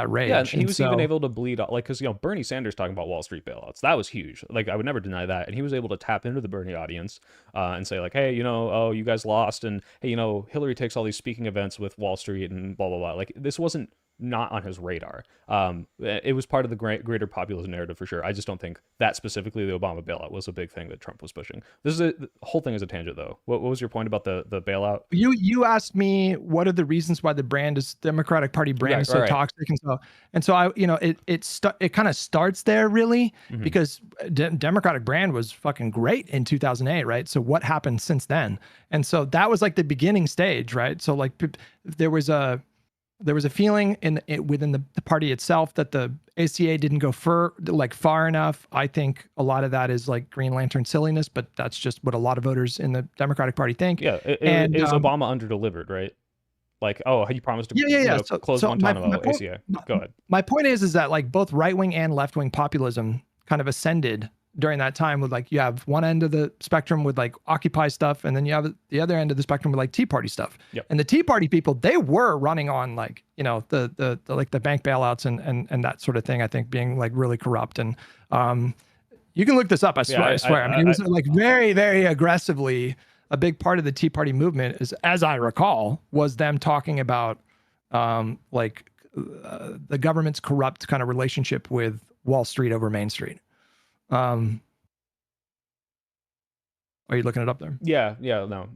rage. Yeah, and he was even able to bleed out, like, because Bernie Sanders talking about Wall Street bailouts, that was huge. Like, I would never deny that, and he was able to tap into the Bernie audience and say like, hey, you guys lost, and hey, Hillary takes all these speaking events with Wall Street and blah blah blah. Like, this wasn't not on his radar. It was part of the greater populist narrative for sure. I just don't think that specifically the Obama bailout was a big thing that Trump was pushing. The whole thing is a tangent, though. What was your point about the bailout? You asked me what are the reasons why the Democratic Party brand is so toxic, and so I it kind of starts there really, because Democratic brand was fucking great in 2008, right? So what happened since then? And so that was like the beginning stage, right? So like there was a feeling within the party itself that the ACA didn't go far enough. I think a lot of that is like Green Lantern silliness, but that's just what a lot of voters in the Democratic Party think. Yeah, it was Obama underdelivered, right? Like, oh, he promised to close Guantanamo. ACA. Go ahead. My point is that like both right-wing and left-wing populism kind of ascended during that time, with like, you have one end of the spectrum with like Occupy stuff, and then you have the other end of the spectrum with like Tea Party stuff. Yep. And the Tea Party people, they were running on like, the like the bank bailouts and that sort of thing, I think, being like really corrupt. And you can look this up, I swear. I mean, it was like very, very aggressively, a big part of the Tea Party movement is, as I recall, was them talking about the government's corrupt kind of relationship with Wall Street over Main Street. Are you looking it up there? Yeah, no.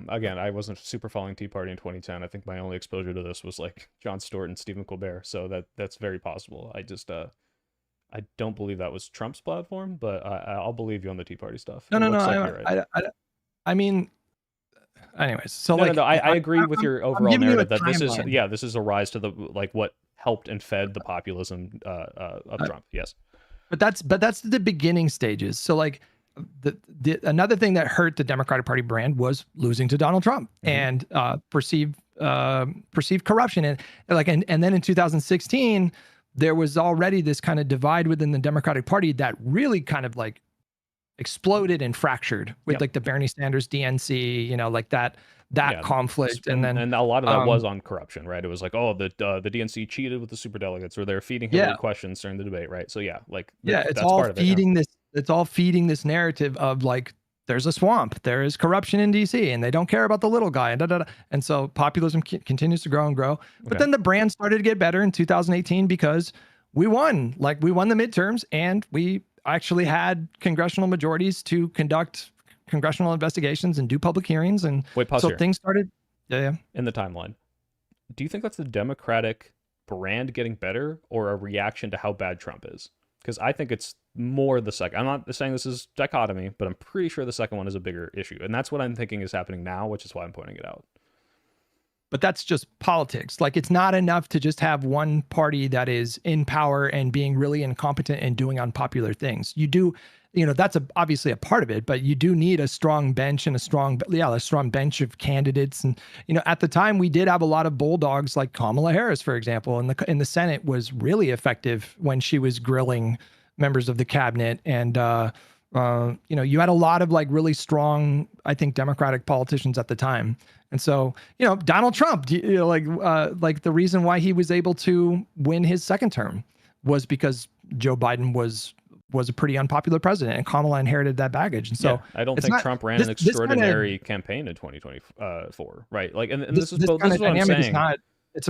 Again, I wasn't super following Tea Party in 2010. I think my only exposure to this was like Jon Stewart and Stephen Colbert, so that's very possible. I don't believe that was Trump's platform, but I'll believe you on the Tea Party stuff. No, It no, no. looks like you're right. I mean, anyways, so No, like, no. I agree with your I'm overall giving you a narrative that timeline. this is a rise to the like what helped and fed the populism of Trump. Yes. But that's the beginning stages. So like the another thing that hurt the Democratic Party brand was losing to Donald Trump and perceived corruption and then in 2016 there was already this kind of divide within the Democratic Party that really kind of like exploded and fractured with like the Bernie Sanders DNC, like that conflict, and then a lot of that was on corruption, right? It was like, oh, the DNC cheated with the superdelegates, or they're feeding Hillary questions during the debate, right? So it's that's all part of it. feeding this. It's all feeding this narrative of like there's a swamp, there is corruption in DC, and they don't care about the little guy, and And so populism continues to grow and grow. But then the brand started to get better in 2018 because we won. Like we won the midterms, and we actually had congressional majorities to conduct congressional investigations and do public hearings, and things started. In the timeline, do you think that's the Democratic brand getting better or a reaction to how bad Trump is? Because I think it's more the second. I'm not saying this is dichotomy, but I'm pretty sure the second one is a bigger issue, and that's what I'm thinking is happening now, which is why I'm pointing it out. But that's just politics. Like it's not enough to just have one party that is in power and being really incompetent and doing unpopular things. You do, that's obviously a part of it, but you do need a strong bench and a strong bench of candidates. And, at the time we did have a lot of bulldogs like Kamala Harris, for example, in the Senate was really effective when she was grilling members of the cabinet. And, you had a lot of like really strong, I think, Democratic politicians at the time. And so, Donald Trump, like the reason why he was able to win his second term was because Joe Biden was a pretty unpopular president, and Kamala inherited that baggage. And so, I don't think Trump ran an extraordinary campaign in 2024, right? Like, and this is what I'm saying.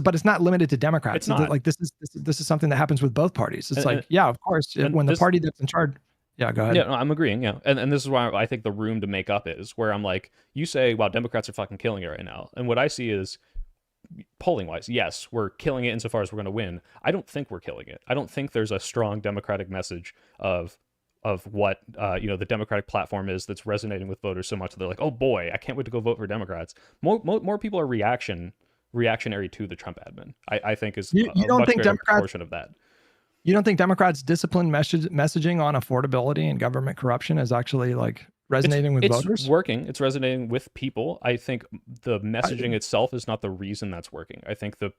But it's not limited to Democrats. It's not. Like this is something that happens with both parties. It's of course, when the party that's in charge. Yeah, go ahead. Yeah, no, I'm agreeing. Yeah, and this is why I think the room to make up is where I'm like, you say, wow, Democrats are fucking killing it right now, and what I see is, polling wise, yes, we're killing it insofar as we're going to win. I don't think we're killing it. I don't think there's a strong Democratic message of what the Democratic platform is that's resonating with voters so much that they're like, oh boy, I can't wait to go vote for Democrats. More people are reactionary to the Trump admin. I think is you don't much think Democrats portion of that. You don't think Democrats' disciplined messaging on affordability and government corruption is actually like resonating with voters? It's working. It's resonating with people. I think the messaging itself is not the reason that's working. I think the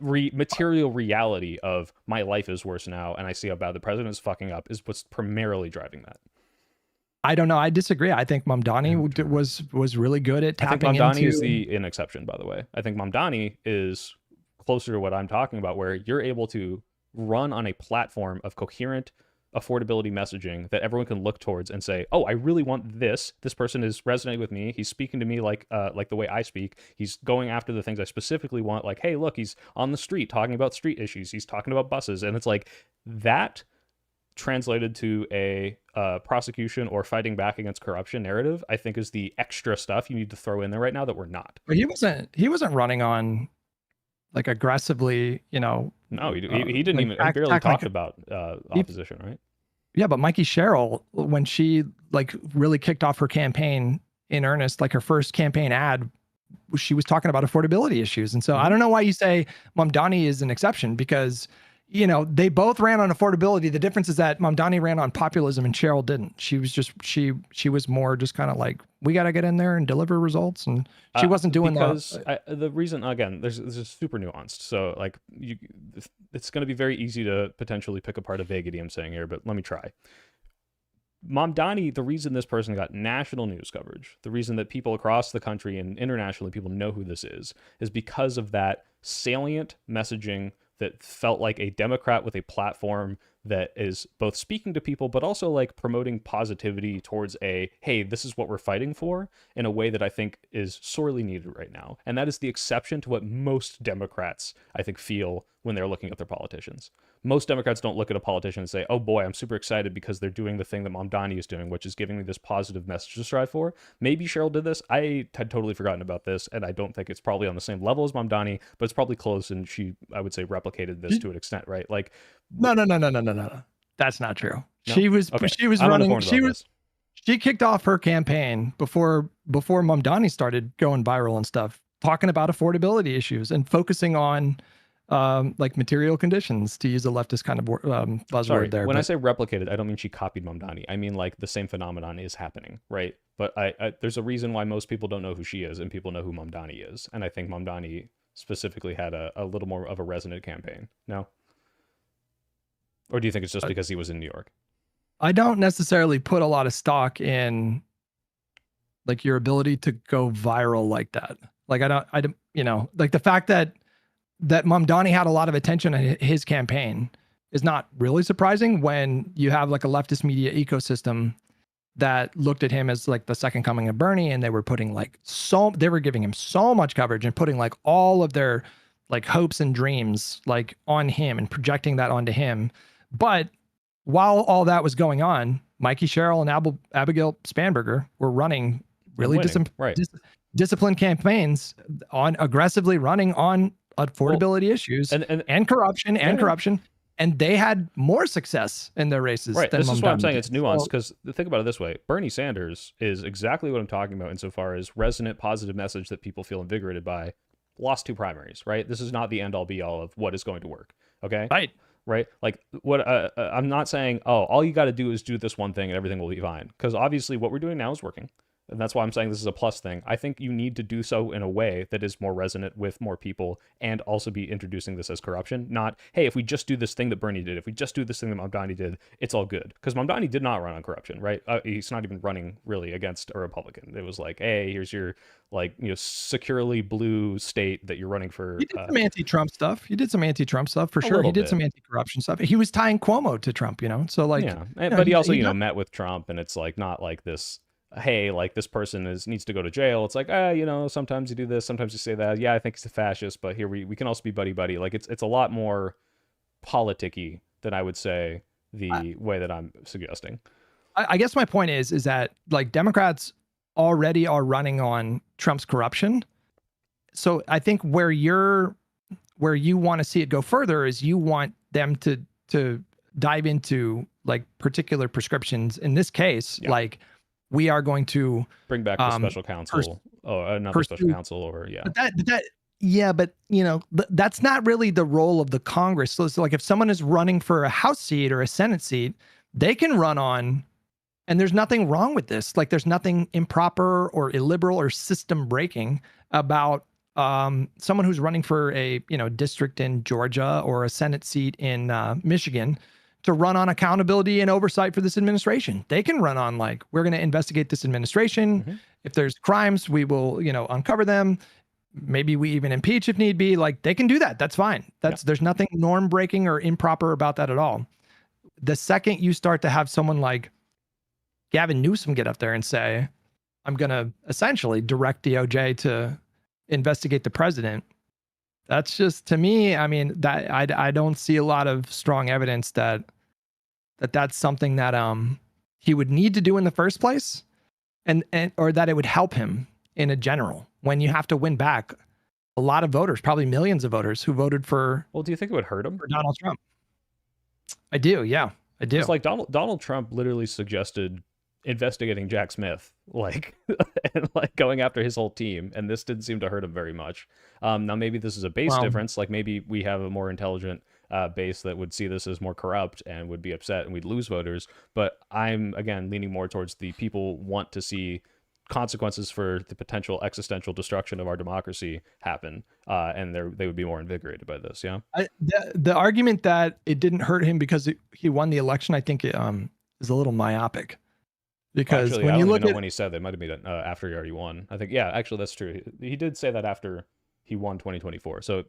material reality of my life is worse now, and I see how bad the president is fucking up is what's primarily driving that. I don't know. I disagree. I think Mamdani was really good at tapping into... I think Mamdani is an exception, by the way. I think Mamdani is closer to what I'm talking about, where you're able to run on a platform of coherent affordability messaging that everyone can look towards and say, oh, I really want this. This person is resonating with me. He's speaking to me like the way I speak. He's going after the things I specifically want. Like, hey, look, he's on the street talking about street issues. He's talking about buses. And it's like that translated to a prosecution or fighting back against corruption narrative, I think is the extra stuff you need to throw in there right now that we're not. But he wasn't running on like aggressively, No, he didn't even barely talk about opposition, right? Yeah, but Mikey Sherrill, when she like really kicked off her campaign in earnest, like her first campaign ad, she was talking about affordability issues. And so I don't know why you say Mamdani is an exception, because they both ran on affordability. The difference is that Mamdani ran on populism and Sherrill didn't. She was just she was more just kind of like, we got to get in there and deliver results, and she wasn't doing that. The reason, again, this is super nuanced. So like it's going to be very easy to potentially pick apart a vaguity I'm saying here, but let me try. Mamdani, the reason this person got national news coverage, the reason that people across the country and internationally people know who this is because of that salient messaging that felt like a Democrat with a platform that is both speaking to people, but also like promoting positivity towards hey, this is what we're fighting for, in a way that I think is sorely needed right now. And that is the exception to what most Democrats, I think, feel when they're looking at their politicians. Most Democrats don't look at a politician and say, oh boy, I'm super excited because they're doing the thing that Mamdani is doing, which is giving me this positive message to strive for. Maybe Cheryl did this. I had totally forgotten about this, and I don't think it's probably on the same level as Mamdani, but it's probably close, and she, I would say, replicated this to an extent, right? Like, no. That's not true. No? She was Okay. she was I'm running. uninformed about this. She kicked off her campaign before Mamdani started going viral and stuff, talking about affordability issues and focusing on like material conditions, to use a leftist kind of buzzword. Sorry, there. when I say replicated, I don't mean she copied Mamdani. I mean like the same phenomenon is happening, right? But I there's a reason why most people don't know who she is and people know who Mamdani is. And I think Mamdani specifically had a little more of a resonant campaign. No? Or do you think it's just because he was in New York? I don't necessarily put a lot of stock in like your ability to go viral like that. Like I don't, you know, like the fact that Mamdani had a lot of attention on his campaign is not really surprising when you have like a leftist media ecosystem that looked at him as like the second coming of Bernie, and they were putting like they were giving him so much coverage and putting like all of their like hopes and dreams like on him and projecting that onto him. But while all that was going on, Mikey Sherrill and Abigail Spanberger were running really disciplined campaigns on aggressively running on affordability issues and corruption corruption. And they had more success in their races. Right. Than This is Mamdani why I'm saying did. it's nuanced, because think about it this way. Bernie Sanders is exactly what I'm talking about insofar as resonant, positive message that people feel invigorated by. Lost 2 primaries, right? This is not the end all be all of what is going to work. Okay. Right. Like what I'm not saying, oh, all you got to do is do this one thing and everything will be fine. Because obviously what we're doing now is working. And that's why I'm saying this is a plus thing. I think you need to do so in a way that is more resonant with more people and also be introducing this as corruption. Not, hey, if we just do this thing that Bernie did, if we just do this thing that Mamdani did, it's all good. Because Mamdani did not run on corruption, right? He's not even running really against a Republican. It was like, hey, here's your like, you know, securely blue state that you're running for. He did some anti-Trump stuff. He did some anti-Trump stuff for sure. He did some anti-corruption stuff. He was tying Cuomo to Trump, you know? So like, yeah, but he also, you know, met with Trump, and it's like not like this, hey, like this person needs to go to jail. It's like, you know, sometimes you do this, sometimes you say that. Yeah, I think he's a fascist, but here we can also be buddy. Like it's a lot more politicky than I would say the way that I'm suggesting. I guess my point is that like Democrats already are running on Trump's corruption. So I think where you want to see it go further is you want them to dive into like particular prescriptions. In this case, like we are going to bring back the special counsel or another special counsel, or but you know, that's not really the role of the Congress. So it's like if someone is running for a House seat or a Senate seat, they can run on, and there's nothing wrong with this. Like there's nothing improper or illiberal or system breaking about someone who's running for a, you know, district in Georgia or a Senate seat in Michigan to run on accountability and oversight for this administration. They can run on like, we're going to investigate this administration. Mm-hmm. If there's crimes, we will, you know, uncover them. Maybe we even impeach if need be. Like they can do that. That's fine. There's nothing norm breaking or improper about that at all. The second you start to have someone like Gavin Newsom get up there and say, I'm going to essentially direct DOJ to investigate the president. That's just, to me, I mean, that I don't see a lot of strong evidence that that's something that he would need to do in the first place, and or that it would help him in a general, when you have to win back a lot of voters, probably millions of voters who voted for. Well, do you think it would hurt him? For Donald Trump. I do, yeah, I do. It's like Donald Trump literally suggested investigating Jack Smith, like, and like going after his whole team, and this didn't seem to hurt him very much. Now maybe this is a base difference, like maybe we have a more intelligent base that would see this as more corrupt and would be upset and we'd lose voters, but I'm again leaning more towards the people want to see consequences for the potential existential destruction of our democracy happen, and they would be more invigorated by this. The argument that it didn't hurt him because he won the election, I think it is a little myopic. Because actually, when you look at when he said they might have made it after he already won. I think actually that's true. He did say that after he won 2024. So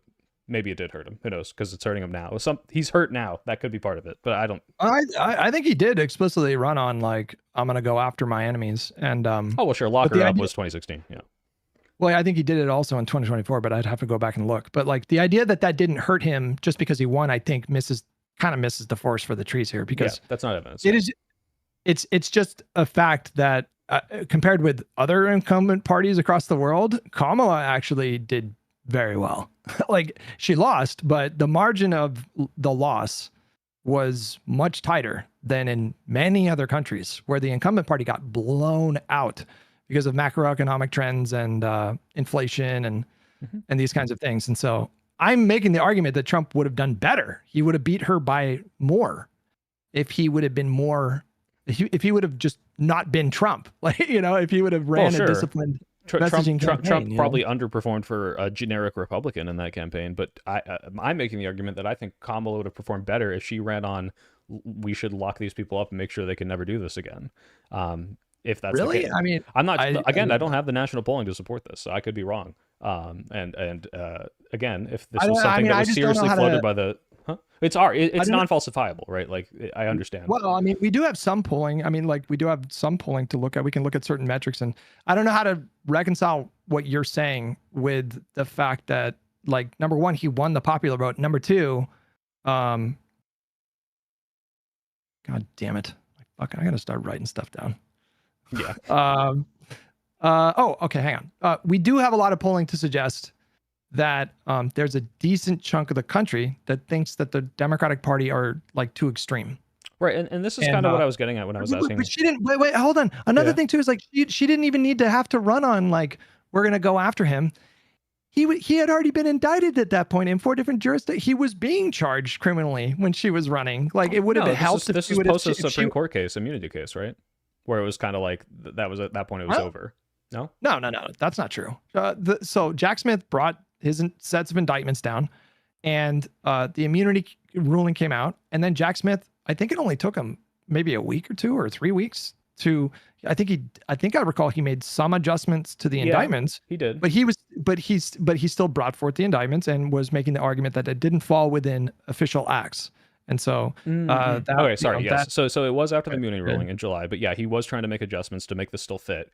maybe it did hurt him. Who knows? Because it's hurting him now. He's hurt now. That could be part of it. But I don't. I think he did explicitly run on like, I'm gonna go after my enemies. And oh well, sure. Lock her up was 2016. Yeah. Well, I think he did it also in 2024, but I'd have to go back and look. But like the idea that that didn't hurt him just because he won, I think kind of misses the forest for the trees here, because that's not evidence. It is. It's just a fact that compared with other incumbent parties across the world, Kamala actually did very well. Like she lost, but the margin of the loss was much tighter than in many other countries where the incumbent party got blown out because of macroeconomic trends and inflation and these kinds of things. And so I'm making the argument that Trump would have done better. He would have beat her by more if he would have been more, if he would have just not been Trump, like, you know, if he would have ran a disciplined messaging campaign. Trump probably underperformed for a generic Republican in that campaign, but I'm making the argument that I think Kamala would have performed better if she ran on, we should lock these people up and make sure they can never do this again. If that's really, the case. I mean, I'm not, I don't have the national polling to support this, so I could be wrong. And again, if this was something that was seriously floated by the, it's non-falsifiable, right? Like I understand. Well, I mean, we do have some polling. I mean, like we do have some polling to look at. We can look at certain metrics, and I don't know how to reconcile what you're saying with the fact that, like, number one, he won the popular vote. Number two, God damn it! Fuck, I gotta start writing stuff down. Yeah. Okay, hang on. We do have a lot of polling to suggest that there's a decent chunk of the country that thinks that the Democratic Party are like too extreme. Right, and this is kind of what I was getting at when I was asking. But she didn't. Wait, hold on. Another thing too is like she didn't even need to have to run on like we're gonna go after him. He had already been indicted at that point in 4 different jurisdictions. He was being charged criminally when she was running. Like it would have helped. This is post a Supreme Court case, immunity case, right? Where it was kind of like that was at that point it was over. No, that's not true. So Jack Smith brought his sets of indictments down, and the immunity ruling came out, and then Jack Smith, I think it only took him maybe a week or 2 or 3 weeks to. I think I recall he made some adjustments to the indictments. He did, but he still brought forth the indictments and was making the argument that it didn't fall within official acts. And so, So it was after the immunity ruling in July, but yeah, he was trying to make adjustments to make this still fit.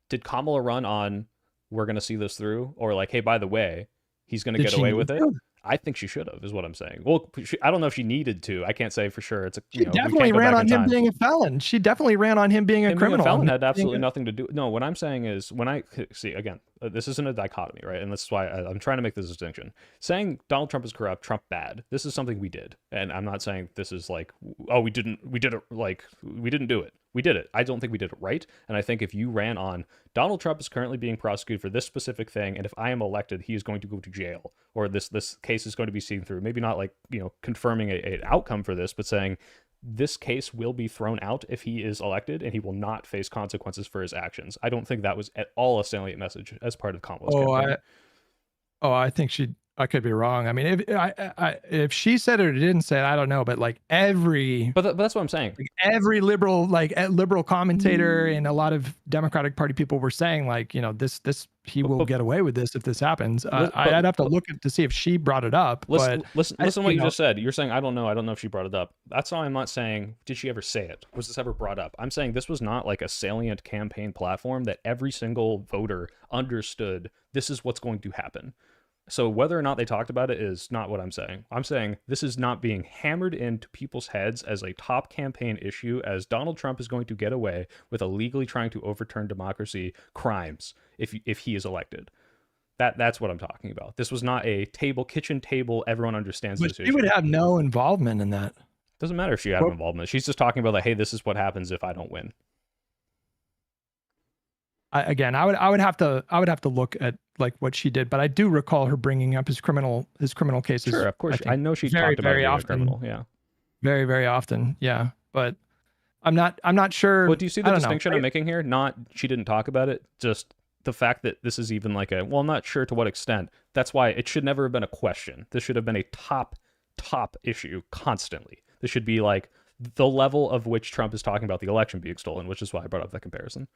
Did Kamala run on, we're going to see this through, or like, hey, by the way, he's going to get away with it? I think she should have, is what I'm saying. Well, I don't know if she needed to. I can't say for sure. She definitely ran on him being a felon. She definitely ran on him being a criminal. Being a felon had absolutely nothing to do. No, what I'm saying is when I see again, this isn't a dichotomy, right? And this is why I'm trying to make this distinction. Saying Donald Trump is corrupt, Trump bad. This is something we did, and I'm not saying this is like, oh, we didn't do it. We did it. I don't think we did it right. And I think if you ran on Donald Trump is currently being prosecuted for this specific thing, and if I am elected, he is going to go to jail, or this case is going to be seen through. Maybe not like, confirming an outcome for this, but saying this case will be thrown out if he is elected, and he will not face consequences for his actions. I don't think that was at all a salient message as part of Kamala's campaign. I think I could be wrong. I mean, if she said it or didn't say it, I don't know. But like but that's what I'm saying. Like every liberal commentator and a lot of Democratic Party people were saying like, he will get away with this if this happens. I'd have to look to see if she brought it up. Listen to what you just said. You're saying I don't know if she brought it up. That's why I'm not saying did she ever say it. Was this ever brought up? I'm saying this was not like a salient campaign platform that every single voter understood. This is what's going to happen. So whether or not they talked about it is not what I'm saying. I'm saying this is not being hammered into people's heads as a top campaign issue, as Donald Trump is going to get away with illegally trying to overturn democracy crimes if he is elected. That's what I'm talking about. This was not a kitchen table. Everyone understands this issue. She would have no involvement in that. Doesn't matter if she had involvement. She's just talking about like, hey, this is what happens if I don't win. I would have to look at like what she did, but I do recall her bringing up his criminal cases. Sure, of course. I know she talked about being a criminal. Yeah, very, very often. Yeah, but I'm not sure. Well, do you see the distinction I'm making here? Not she didn't talk about it, just the fact that this is even like I'm not sure to what extent. That's why it should never have been a question. This should have been a top issue constantly. This should be like the level of which Trump is talking about the election being stolen, which is why I brought up that comparison.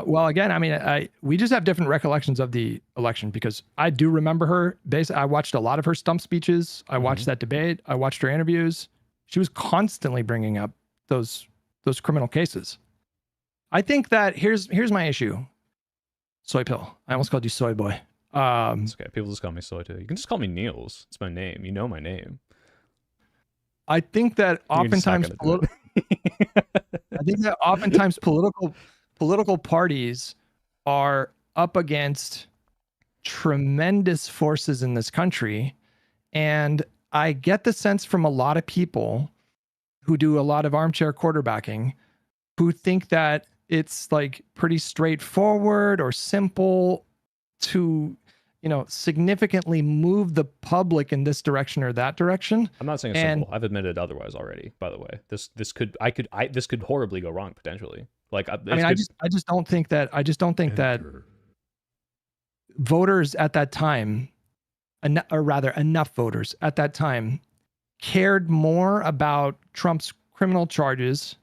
Well, again, I mean, we just have different recollections of the election because I do remember her. Basically, I watched a lot of her stump speeches. I watched that debate. I watched her interviews. She was constantly bringing up those criminal cases. I think that here's my issue. Soy pill. I almost called you soy boy. It's okay. People just call me Soy too. You can just call me Niels. It's my name. You know my name. I think that You're just not oftentimes gonna do it. I think that oftentimes political parties are up against tremendous forces in this country, and I get the sense from a lot of people who do a lot of armchair quarterbacking who think that it's like pretty straightforward or simple to, you know, significantly move the public in this direction or that direction. I'm not saying it's simple. I've admitted otherwise already. By the way, this could horribly go wrong potentially. Like, I mean, I just don't think that voters at that time, or rather enough voters at that time, cared more about Trump's criminal charges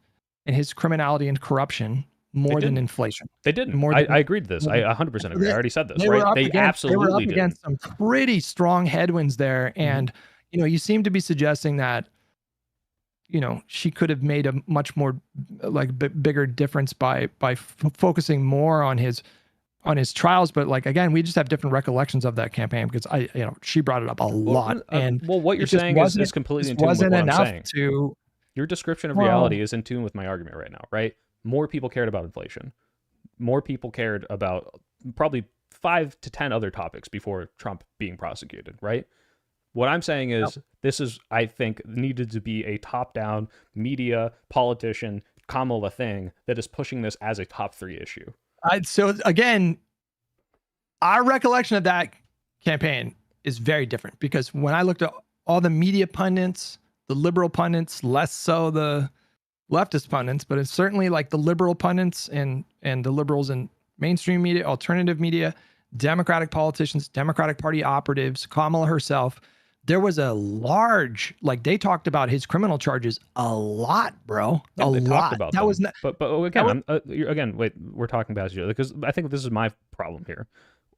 and his criminality and corruption more than inflation. They didn't. I agreed to this. I 100% agree. I already said this, right? They absolutely were up didn't. Against some pretty strong headwinds there. And, you know, you seem to be suggesting that, you know, she could have made a much more like bigger difference by focusing more on his trials. But like, again, we just have different recollections of that campaign because she brought it up a lot. And what you're saying is completely in tune with what I'm saying. Your description of reality is in tune with my argument right now, right? More people cared about inflation. More people cared about probably 5 to 10 other topics before Trump being prosecuted, right? What I'm saying is this is, I think, needed to be a top-down media, politician, Kamala thing that is pushing this as a top 3 issue. So again, our recollection of that campaign is very different because when I looked at all the media pundits, the liberal pundits, less so the leftist pundits, but it's certainly like the liberal pundits and the liberals in mainstream media, alternative media, Democratic politicians, Democratic Party operatives, Kamala herself. There was a large, like they talked about his criminal charges a lot, bro. Yeah, a they lot. Talked about that them. was not. But again, again, wait, we're talking about each other because I think this is my problem here.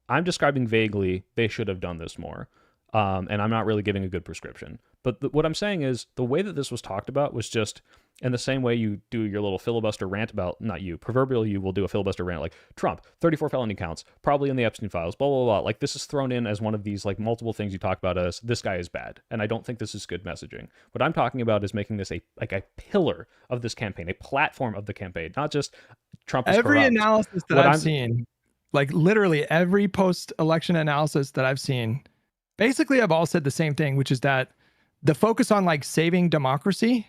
I'm describing vaguely they should have done this more, and I'm not really giving a good prescription. But what I'm saying is the way that this was talked about was just in the same way you do your little filibuster rant about, not you, proverbial you will do a filibuster rant like Trump, 34 felony counts, probably in the Epstein files, blah, blah, blah. Like this is thrown in as one of these like multiple things you talk about as this guy is bad. And I don't think this is good messaging. What I'm talking about is making this a pillar of this campaign, a platform of the campaign, not just Trump is every corrupt. analysis that I've seen, like literally every post-election analysis that I've seen, basically I've all said the same thing, which is that the focus on like saving democracy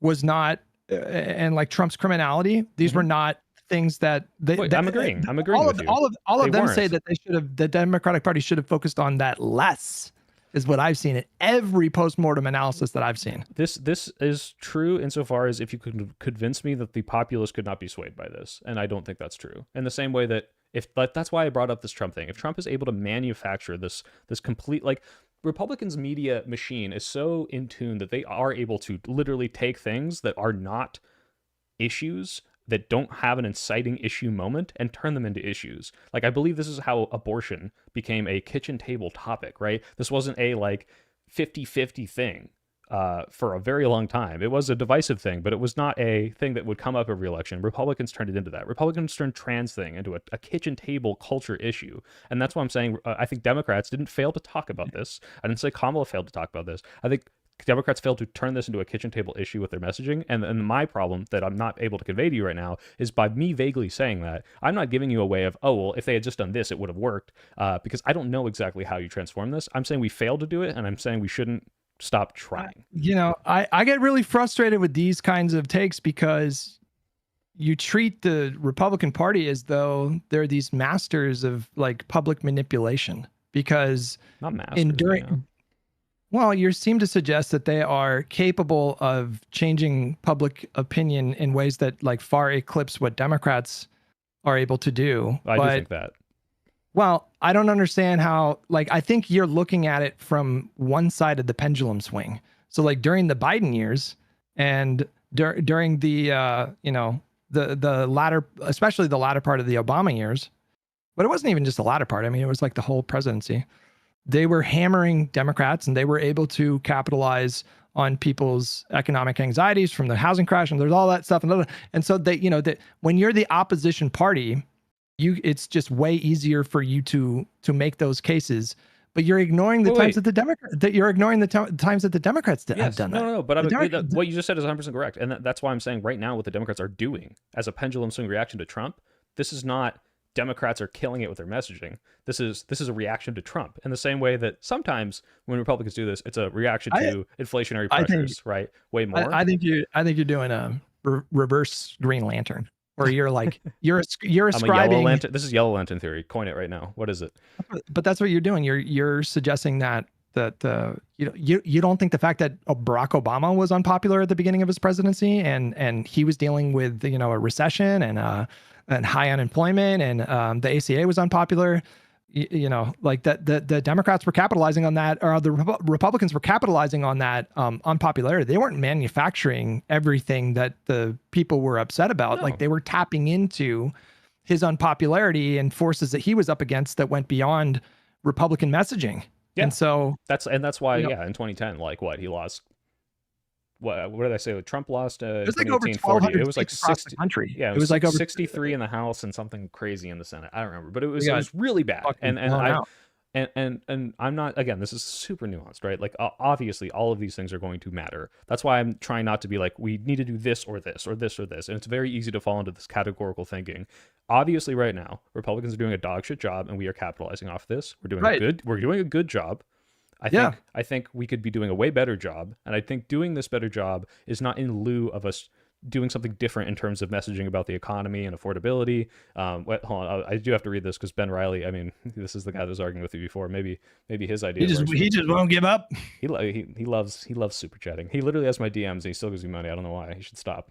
was not, and like Trump's criminality, these were not things that I'm agreeing. I'm agreeing with you. All of them say that the Democratic Party should have focused on that less, is what I've seen in every post-mortem analysis that I've seen. This is true insofar as if you could convince me that the populace could not be swayed by this, and I don't think that's true. In the same way that that's why I brought up this Trump thing. If Trump is able to manufacture this complete, like, Republicans' media machine is so in tune that they are able to literally take things that are not issues, that don't have an inciting issue moment, and turn them into issues. Like, I believe this is how abortion became a kitchen table topic, right? This wasn't a like 50-50 thing for a very long time. It was a divisive thing, but it was not a thing that would come up every election. Republicans turned it into that. Republicans turned trans thing into a kitchen table culture issue. And that's why I'm saying I think Democrats didn't fail to talk about this. I didn't say Kamala failed to talk about this. I think Democrats failed to turn this into a kitchen table issue with their messaging. And my problem that I'm not able to convey to you right now is by me vaguely saying that, I'm not giving you a way of, oh, well, if they had just done this, it would have worked, because I don't know exactly how you transform this. I'm saying we failed to do it, and I'm saying we shouldn't stop trying. You know, I get really frustrated with these kinds of takes because you treat the Republican Party as though they're these masters of like public manipulation, because not masters, well, you seem to suggest that they are capable of changing public opinion in ways that like far eclipse what Democrats are able to do. I do think that. Well, I don't understand how, like, I think you're looking at it from one side of the pendulum swing. So like during the Biden years and during the, the latter, especially the latter part of the Obama years, but it wasn't even just the latter part. I mean, it was like the whole presidency. They were hammering Democrats and they were able to capitalize on people's economic anxieties from the housing crash. And there's all that stuff. And so they, that when you're the opposition party, it's just way easier for you to make those cases, but you're ignoring the Wait, times wait. that the times that the Democrats have Yes, done that. no, but The what you just said is 100% correct, and that's why I'm saying right now what the Democrats are doing as a pendulum swing reaction to Trump. This is not Democrats are killing it with their messaging. This is a reaction to Trump in the same way that sometimes when Republicans do this, it's a reaction to inflationary pressures, right? Way more. I think you're doing a reverse Green Lantern, or you're like you're I'm a yellow ascribing. lantern. This is yellow lantern theory. Coin it right now. What is it? But that's what you're doing. You're suggesting that you don't think the fact that Barack Obama was unpopular at the beginning of his presidency, and he was dealing with a recession and high unemployment, and the ACA was unpopular. Like that the Democrats were capitalizing on that, or the Republicans were capitalizing on that unpopularity. They weren't manufacturing everything that the people were upset about. No. Like they were tapping into his unpopularity and forces that he was up against that went beyond Republican messaging. Yeah. And so that's why in 2010, like what he lost. What did I say? Trump lost it was like over 1840. It was like across 60. the country. Yeah, it was like over 63 in the House and something crazy in the Senate. I don't remember, but it was really bad. And I'm not, again, this is super nuanced, right? Like obviously all of these things are going to matter. That's why I'm trying not to be like, we need to do this or this or this or this. And it's very easy to fall into this categorical thinking. Obviously right now, Republicans are doing a dog shit job and we are capitalizing off this. We're doing a good job. I think we could be doing a way better job. And I think doing this better job is not in lieu of us doing something different in terms of messaging about the economy and affordability. Hold on, I do have to read this because Ben Riley, I mean, this is the guy that was arguing with you before. Maybe his idea. He just won't give up. He loves super chatting. He literally has my DMs and he still gives me money. I don't know why. He should stop.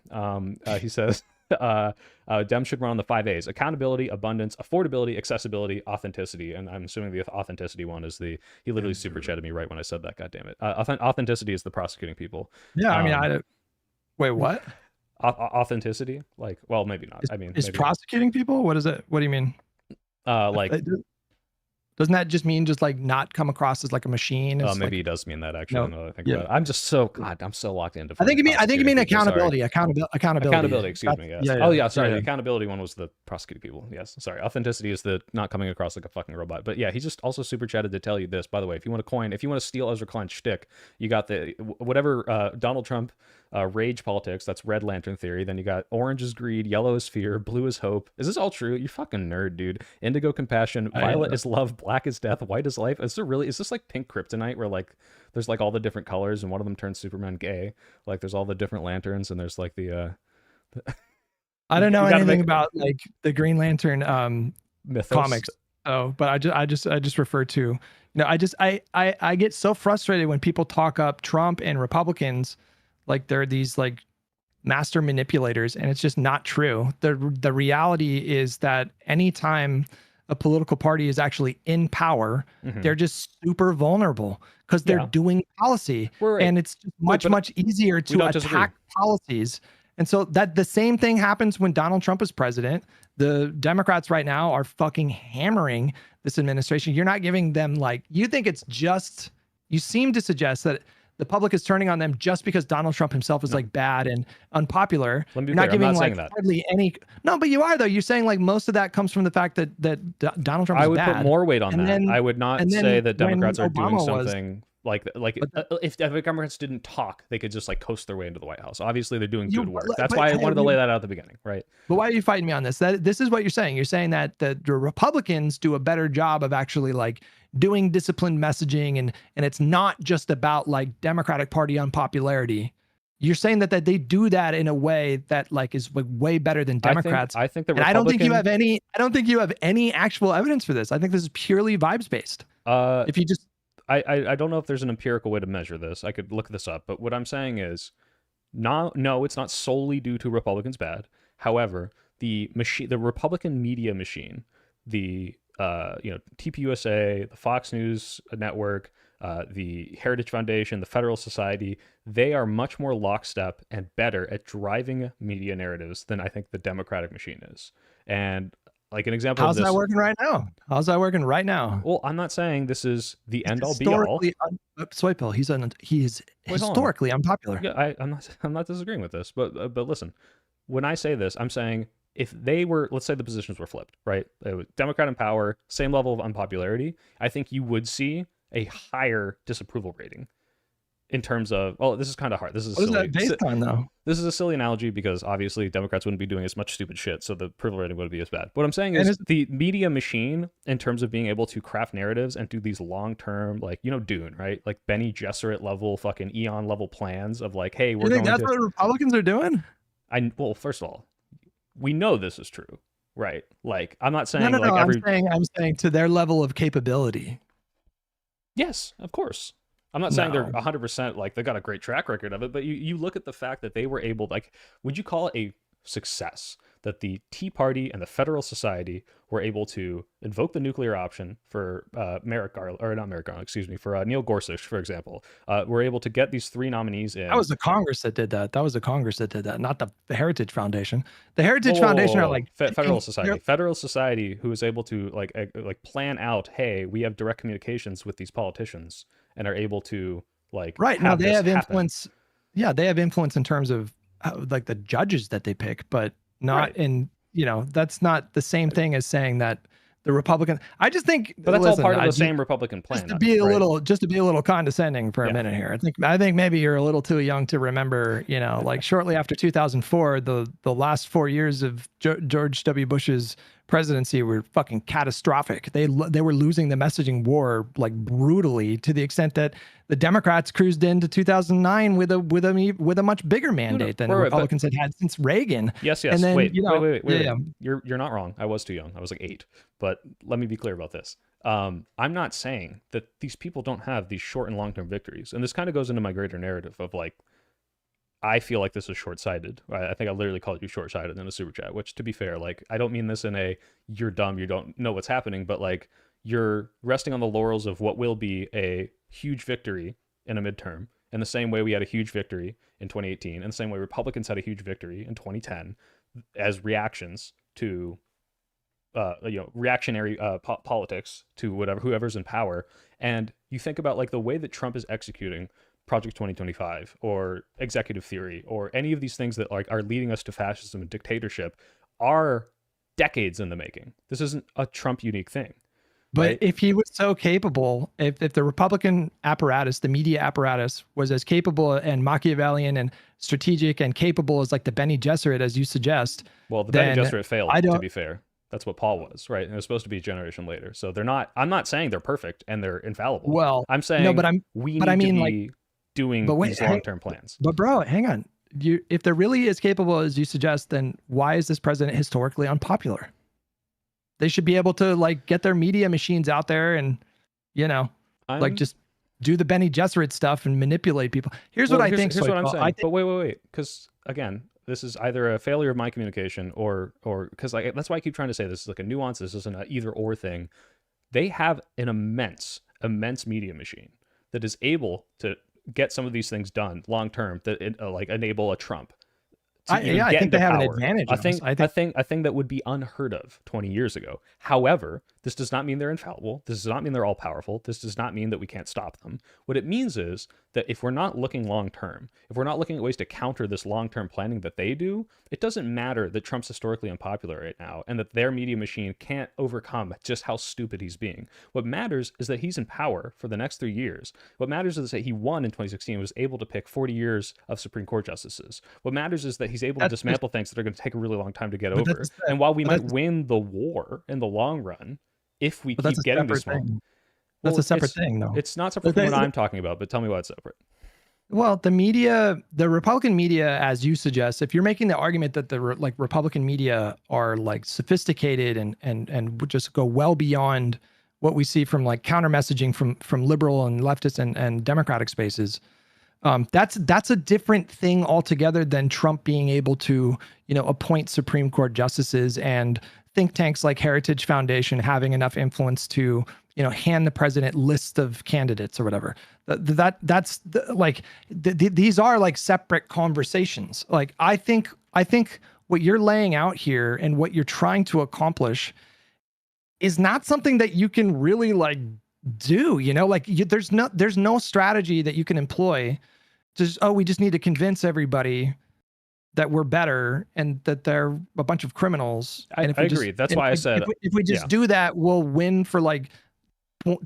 He says, Dems should run on the 5 A's: accountability, abundance, affordability, accessibility, authenticity. And I'm assuming the authenticity one is he literally super chatted me right when I said that. God damn it. Authenticity is the prosecuting people. Yeah. I mean, wait, what? Authenticity? Like, well, maybe not. Is prosecuting people? What is it? What do you mean? Doesn't that just mean just like not come across as like a machine? Oh, maybe he does mean that actually. No, I think about it. I'm just so I'm so locked into. I think you mean accountability. Accountability. Excuse me. Yes. Sorry. The accountability one was the prosecuting people. Yes. Sorry. Authenticity is the not coming across like a fucking robot. But yeah, he just also super chatted to tell you this. By the way, if you want to steal Ezra Klein's shtick, you got the whatever Donald Trump. Rage politics, that's red lantern theory. Then you got orange is greed, yellow is fear, blue is hope. Is this all true? You fucking nerd, dude. Indigo compassion, violet is love, black is death, white is life. Is this like pink kryptonite where like there's like all the different colors and one of them turns Superman gay? Like there's all the different lanterns and there's like the I don't know anything about like the Green Lantern mythos. Comics. Oh, but I just refer to I get so frustrated when people talk up Trump and Republicans like they're these like master manipulators, and it's just not true. The reality is that anytime a political party is actually in power, they're just super vulnerable because they're doing policy, and it's much easier to attack policies. And so that the same thing happens when Donald Trump is president. The Democrats right now are fucking hammering this administration. You're not giving them you think it's just, you seem to suggest that the public is turning on them just because Donald Trump himself is bad and unpopular. Let me be clear, I'm not saying that. Hardly any. No, but you are though. You're saying most of that comes from the fact that Donald Trump is bad. I would put more weight on that. I would not say that Democrats are doing something if Democrats didn't talk, they could just coast their way into the White House. Obviously, they're doing good work. That's why I wanted to lay that out at the beginning, right? But why are you fighting me on this? This is what you're saying. You're saying that the Republicans do a better job of actually doing disciplined messaging, and it's not just about Democratic Party unpopularity. You're saying that they do that in a way that is way better than Democrats. I think the I don't think you have any. I don't think you have any actual evidence for this. I think this is purely vibes based. If you just I don't know if there's an empirical way to measure this. I could look this up, but what I'm saying is, no, it's not solely due to Republicans bad. However, the Republican media machine, the TPUSA, the Fox News Network, the Heritage Foundation, the Federal Society, they are much more lockstep and better at driving media narratives than I think the Democratic machine is. And an example How's of this. that working right now? How's that working right now? Well, I'm not saying this is the end all be all. Swipe he is historically unpopular. Yeah, I'm not disagreeing with this, but listen, when I say this, I'm saying if they were, let's say the positions were flipped, right? Democrat in power, same level of unpopularity, I think you would see a higher disapproval rating in terms of, well, this is kind of hard. This is What is silly. that based on, though? This is a silly analogy because obviously Democrats wouldn't be doing as much stupid shit, so the approval rating wouldn't be as bad. What I'm saying is the media machine, in terms of being able to craft narratives and do these long-term, like, Dune, right? Like Benny Gesserit level, fucking Eon level plans of like, hey, we're you think going that's what Republicans are doing? Well, first of all, we know this is true, right? Like, I'm not saying No. like I'm saying to their level of capability. Yes, of course. I'm not saying they're 100% like they got a great track record of it, but you look at the fact that they were able, like, would you call it a success that the Tea Party and the Federal Society were able to invoke the nuclear option for Merrick Garland, or not Merrick Garland, excuse me, for Neil Gorsuch, for example, were able to get these 3 nominees in. That was the Congress that did that. Not the Heritage Foundation. The Heritage Foundation are like Federal Society, who was able to like plan out, hey, we have direct communications with these politicians and are able to like right now they have influence. Yeah, they have influence in terms of like the judges that they pick, but not in, that's not the same thing as saying that the Republican. I just think, but that's all part of the same Republican plan. Just to be a little condescending for a minute here. I think maybe you're a little too young to remember, like shortly after 2004, the last 4 years of George W. Bush's presidency were fucking catastrophic. They were losing the messaging war like brutally, to the extent that the Democrats cruised into 2009 with a much bigger mandate than the Republicans had since Reagan. Yes. And then, wait. You're not wrong. I was too young. I was like 8. But let me be clear about this. I'm not saying that these people don't have these short and long-term victories. And this kind of goes into my greater narrative of like, I feel like this is short-sighted. I think I literally called you short-sighted in a super chat, which, to be fair, like, I don't mean this in a you're dumb, you don't know what's happening, but like, you're resting on the laurels of what will be a huge victory in a midterm, in the same way we had a huge victory in 2018, and the same way Republicans had a huge victory in 2010 as reactions to reactionary politics to whoever's in power. And you think about like the way that Trump is executing Project 2025 or executive theory or any of these things that like are leading us to fascism and dictatorship are decades in the making. This isn't a Trump unique thing. But right? If he was so capable, if the Republican apparatus, the media apparatus, was as capable and Machiavellian and strategic and capable as like the Benny Gesserit, as you suggest. Well, the Benny Gesserit failed, to be fair. That's what Paul was, right? And it was supposed to be a generation later. So I'm not saying they're perfect and they're infallible. Well, I'm saying we need to be doing these long-term plans. But bro, hang on. If they're really as capable as you suggest, then why is this president historically unpopular? They should be able to like get their media machines out there and, like just do the Benny Gesserit stuff and manipulate people. Here's what I think. Here's what I'm saying. But wait. Because again, this is either a failure of my communication or because like that's why I keep trying to say this is like a nuance. This isn't an either or thing. They have an immense media machine that is able to get some of these things done long term that like enable a Trump. I think they have an advantage. I think that would be unheard of 20 years ago. However, this does not mean they're infallible. This does not mean they're all powerful. This does not mean that we can't stop them. What it means is that if we're not looking long term, if we're not looking at ways to counter this long term planning that they do, it doesn't matter that Trump's historically unpopular right now and that their media machine can't overcome just how stupid he's being. What matters is that he's in power for the next 3 years. What matters is that he won in 2016 and was able to pick 40 years of Supreme Court justices. What matters is that he's able to dismantle things that are going to take a really long time to get over. And while we might win the war in the long run, if we keep getting this one, that's a separate thing, though. It's not separate from what I'm talking about, but tell me why it's separate. Well, the Republican media, as you suggest, if you're making the argument that the Republican media are like sophisticated and would just go well beyond what we see from like counter messaging from liberal and leftist and Democratic spaces, that's a different thing altogether than Trump being able to, appoint Supreme Court justices and think tanks like Heritage Foundation having enough influence to, hand the president lists of candidates or whatever. These are like separate conversations. Like, I think what you're laying out here and what you're trying to accomplish is not something that you can really like do, there's no strategy that you can employ. We just need to convince everybody that we're better and that they're a bunch of criminals. I And if we just, agree. That's why I said, if we just do that, we'll win for like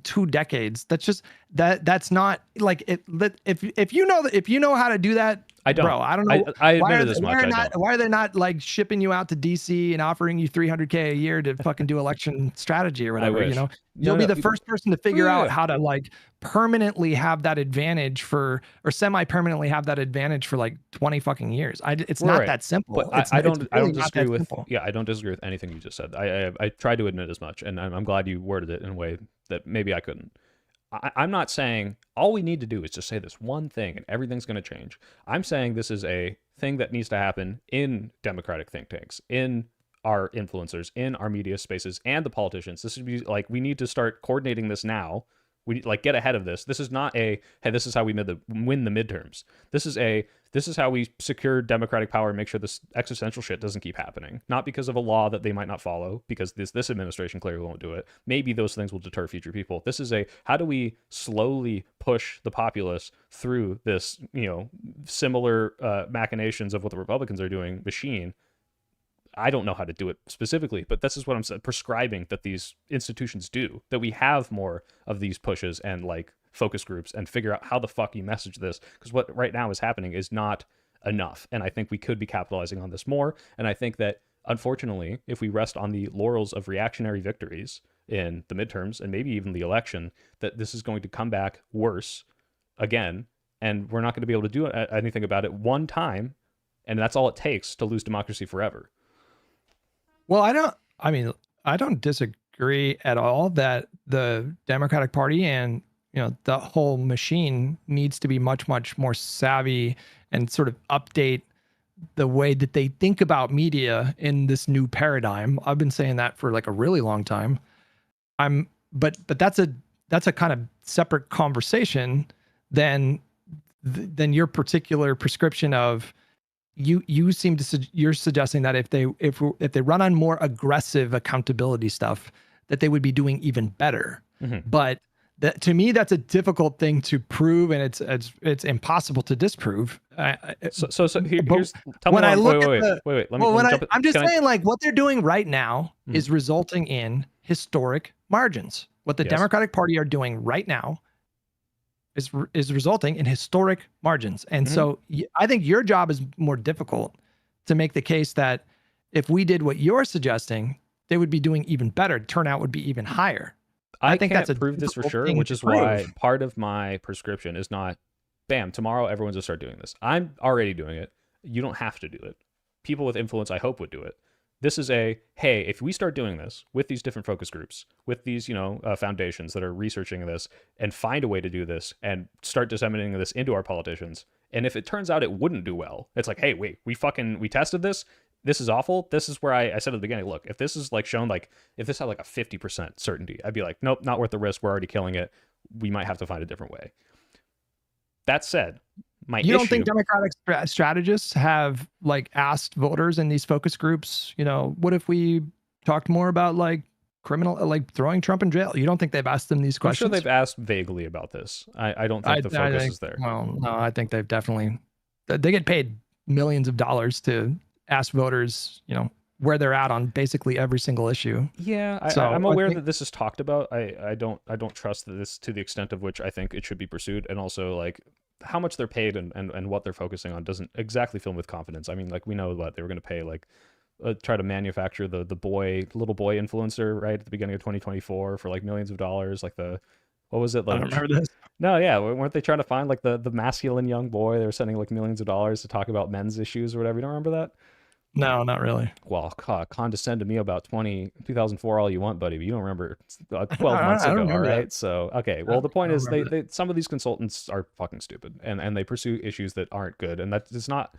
2 decades. That's just that's not like it. If you know how to do that, I don't. Bro, I don't know. I admitted as much. Why are they not like shipping you out to DC and offering you $300K a year to fucking do election strategy or whatever? You know, you'll be the first person to figure out how to like permanently have that advantage or semi-permanently have that advantage for like 20 fucking years. It's not that simple. But I don't disagree with. Yeah, I don't disagree with anything you just said. I tried to admit as much, and I'm glad you worded it in a way that maybe I couldn't. I'm not saying all we need to do is just say this one thing and everything's going to change. I'm saying this is a thing that needs to happen in democratic think tanks, in our influencers, in our media spaces, and the politicians. This would be like, we need to start coordinating this now. We like get ahead of this. This is not a, hey, this is how we win the midterms. This is how we secure democratic power and make sure this existential shit doesn't keep happening. Not because of a law that they might not follow, because this administration clearly won't do it. Maybe those things will deter future people. This is a, how do we slowly push the populace through this, similar machinations of what the Republicans are doing machine. I don't know how to do it specifically, but this is what I'm saying, prescribing that these institutions do, that we have more of these pushes and like focus groups and figure out how the fuck you message this. Because what right now is happening is not enough. And I think we could be capitalizing on this more. And I think that unfortunately, if we rest on the laurels of reactionary victories in the midterms and maybe even the election, that this is going to come back worse again. And we're not going to be able to do anything about it one time. And that's all it takes to lose democracy forever. Well, I don't disagree at all that the Democratic Party and, the whole machine needs to be much, much more savvy and sort of update the way that they think about media in this new paradigm. I've been saying that for like a really long time. But that's a kind of separate conversation than your particular prescription of, you're suggesting that if they run on more aggressive accountability stuff, that they would be doing even better. Mm-hmm. But to me, that's a difficult thing to prove, and it's impossible to disprove. So here's tell when me I look wait. I'm just saying, like, what they're doing right now is resulting in historic margins. What the Democratic Party are doing right now is resulting in historic margins. And so I think your job is more difficult to make the case that if we did what you're suggesting, they would be doing even better. Turnout would be even higher. I think that's prove this for sure, which is why part of my prescription is not, bam, tomorrow everyone's gonna start doing this. I'm already doing it. You don't have to do it. People with influence, I hope, would do it. This is a, hey, if we start doing this with these different focus groups, with these, foundations that are researching this and find a way to do this and start disseminating this into our politicians. And if it turns out it wouldn't do well, it's like, hey, wait, we tested this. This is awful. This is where I said at the beginning, look, if this is like shown, like if this had like a 50% certainty, I'd be like, nope, not worth the risk. We're already killing it. We might have to find a different way. That said, you don't think Democratic strategists have like asked voters in these focus groups, what if we talked more about like like throwing Trump in jail? You don't think they've asked them these questions? I'm sure they've asked vaguely about this. I don't think the focus is there. Well, no, I think they've definitely, they get paid millions of dollars to ask voters, where they're at on basically every single issue. Yeah, I'm aware that this is talked about. I don't trust this to the extent of which I think it should be pursued, and also like how much they're paid and what they're focusing on doesn't exactly fill me with confidence. I mean, like we know what they were going to pay, like try to manufacture the little boy influencer right at the beginning of 2024 for like millions of dollars, like what was it? Like, I don't remember this. No, yeah, weren't they trying to find like the masculine young boy? They were sending like millions of dollars to talk about men's issues or whatever. You don't remember that? No, not really. Well, condescend to me about 2004 all you want, buddy, but you don't remember 12 months ago, all right? That. So, okay, well, the point is they some of these consultants are fucking stupid, and they pursue issues that aren't good, and that is not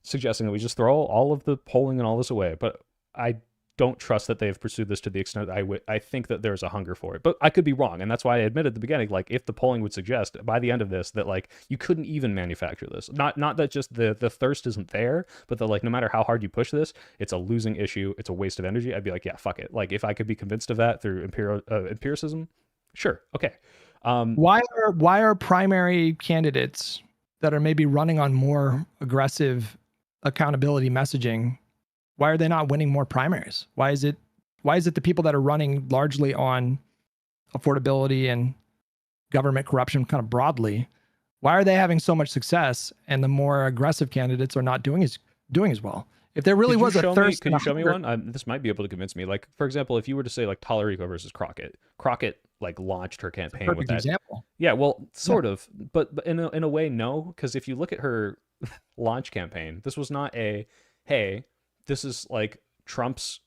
suggesting that we just throw all of the polling and all this away, but I don't trust that they've pursued this to the extent I think that there's a hunger for it, but I could be wrong, and that's why I admitted at the beginning, like if the polling would suggest by the end of this that like you couldn't even manufacture this, not that just the thirst isn't there, but that like no matter how hard you push this, it's a losing issue, it's a waste of energy. I'd be like, yeah, fuck it. Like if I could be convinced of that through empiricism, sure, okay. Why are primary candidates that are maybe running on more aggressive accountability messaging, why are they not winning more primaries? Why is it the people that are running largely on affordability and government corruption kind of broadly, why are they having so much success and the more aggressive candidates are not doing as well? If there really was a thirst, could you show me one? This might be able to convince me. Like, for example, if you were to say like Tallarico versus Crockett like launched her campaign with that example. Yeah, well, sort of, but in a way, no, because if you look at her launch campaign, this was not a, hey, this is like Trump's,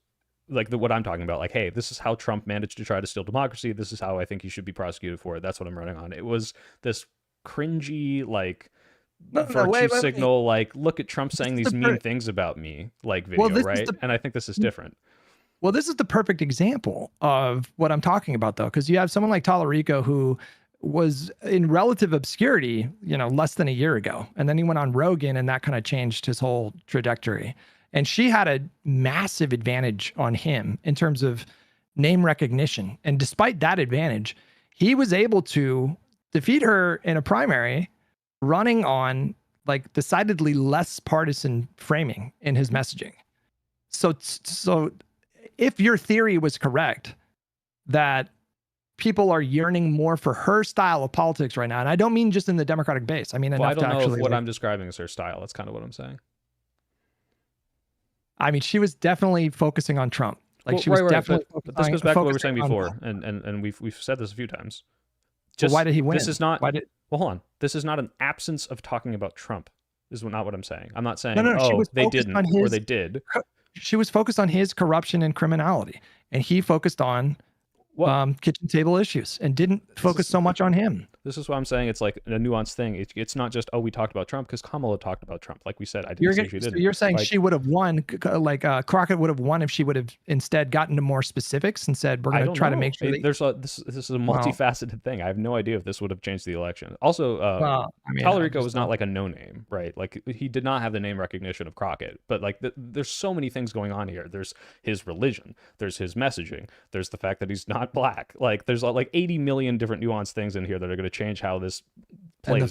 like what I'm talking about, like, hey, this is how Trump managed to try to steal democracy. This is how I think he should be prosecuted for it. That's what I'm running on. It was this cringy, like, virtue signal, like, look at Trump saying these mean things about me, like, video, right? And I think this is different. Well, this is the perfect example of what I'm talking about, though, because you have someone like Tallarico who was in relative obscurity, less than a year ago. And then he went on Rogan and that kind of changed his whole trajectory. And she had a massive advantage on him in terms of name recognition. And despite that advantage, he was able to defeat her in a primary running on like decidedly less partisan framing in his messaging. So if your theory was correct that people are yearning more for her style of politics right now, and I don't mean just in the Democratic base. I mean, I don't know if what I'm describing is her style. That's kind of what I'm saying. I mean, she was definitely focusing on Trump. Like she was definitely. But this goes back to what we were saying before, and we've said this a few times. Just why did he win? This is not. Well, hold on. This is not an absence of talking about Trump. Is not what I'm saying. I'm not saying they didn't or they did. She was focused on his corruption and criminality, and he focused on kitchen table issues and didn't focus so much on him. This is why I'm saying it's like a nuanced thing. It's not just, we talked about Trump, because Kamala talked about Trump. Like we said, I didn't say she didn't. So you're saying she would have won, like Crockett would have won if she would have instead gotten to more specifics and said, we're going to try to make sure this is a multifaceted thing. I have no idea if this would have changed the election. Also, Tallarico was not like a no-name, right? Like he did not have the name recognition of Crockett, but like there's so many things going on here. There's his religion, there's his messaging, there's the fact that he's not black. Like there's like 80 million different nuanced things in here that are going to change how this plays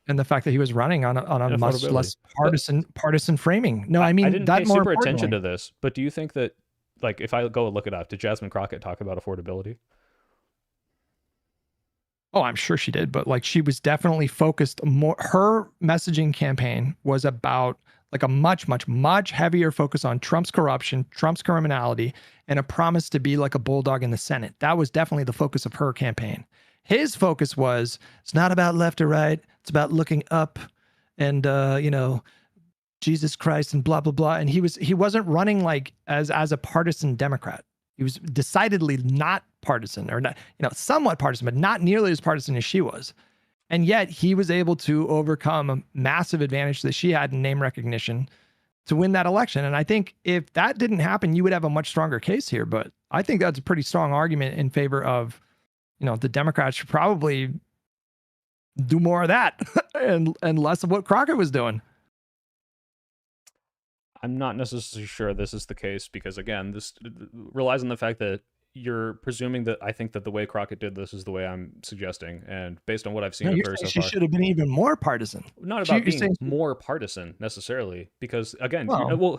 and the fact that he was running on a much less partisan framing. No, I mean, I didn't pay super attention to this, but do you think that, like, if I go look it up, did Jasmine Crockett talk about affordability? Oh, I'm sure she did, but like she was definitely focused more. Her messaging campaign was about like a much, much, much heavier focus on Trump's corruption, Trump's criminality, and a promise to be like a bulldog in the Senate. That was definitely the focus of her campaign. His focus was, it's not about left or right. It's about looking up and, Jesus Christ and blah, blah, blah. And he wasn't running like as a partisan Democrat. He was decidedly not partisan, or not, somewhat partisan, but not nearly as partisan as she was. And yet he was able to overcome a massive advantage that she had in name recognition to win that election. And I think if that didn't happen, you would have a much stronger case here. But I think that's a pretty strong argument in favor of, the Democrats should probably do more of that and less of what Crockett was doing. I'm not necessarily sure this is the case because, again, this relies on the fact that you're presuming that I think that the way Crockett did this is the way I'm suggesting, and based on what I've seen of her so far, she should have been even more partisan. Not about being more partisan necessarily, because again,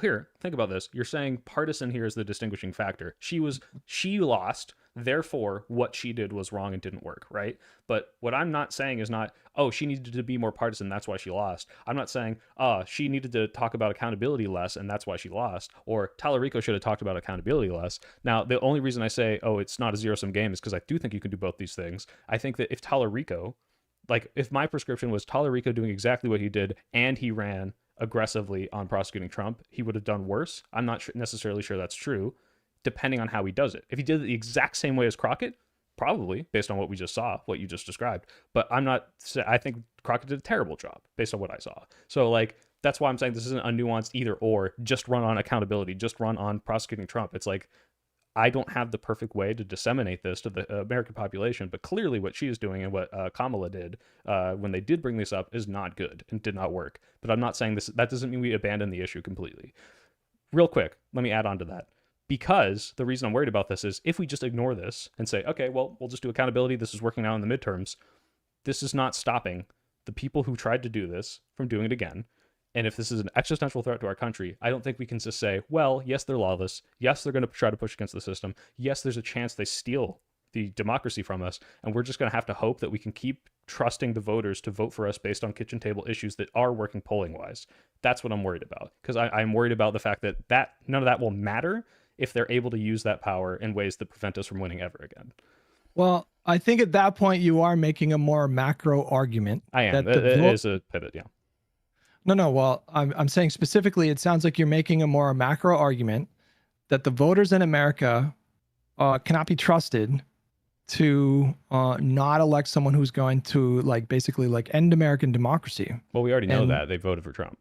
here, think about this. You're saying partisan here is the distinguishing factor. She lost, therefore what she did was wrong and didn't work, right? But what I'm not saying is not, she needed to be more partisan, that's why she lost. I'm not saying, she needed to talk about accountability less and that's why she lost, or Tallarico should have talked about accountability less. Now, the only reason I say, it's not a zero-sum game is because I do think you can do both these things. I think that if Tallarico, like if my prescription was Tallarico doing exactly what he did and he ran aggressively on prosecuting Trump, he would have done worse. I'm not necessarily sure that's true, depending on how he does it. If he did it the exact same way as Crockett, probably, based on what we just saw, what you just described. But I think Crockett did a terrible job based on what I saw. So like, that's why I'm saying this isn't a nuanced either or, just run on accountability, just run on prosecuting Trump. It's like, I don't have the perfect way to disseminate this to the American population, but clearly what she is doing and what Kamala did when they did bring this up is not good and did not work. But I'm not saying this, that doesn't mean we abandon the issue completely. Real quick, let me add on to that. Because the reason I'm worried about this is if we just ignore this and say, okay, well, we'll just do accountability. This is working out in the midterms. This is not stopping the people who tried to do this from doing it again. And if this is an existential threat to our country, I don't think we can just say, well, yes, they're lawless. Yes, they're going to try to push against the system. Yes, there's a chance they steal the democracy from us. And we're just going to have to hope that we can keep trusting the voters to vote for us based on kitchen table issues that are working polling wise. That's what I'm worried about. Because I'm worried about the fact that none of that will matter if they're able to use that power in ways that prevent us from winning ever again. Well, I think at that point you are making a more macro argument. I am. That It is a pivot, yeah. No. Well, I'm saying specifically, it sounds like you're making a more macro argument that the voters in America cannot be trusted to not elect someone who's going to like basically like end American democracy. Well, we already know that they voted for Trump.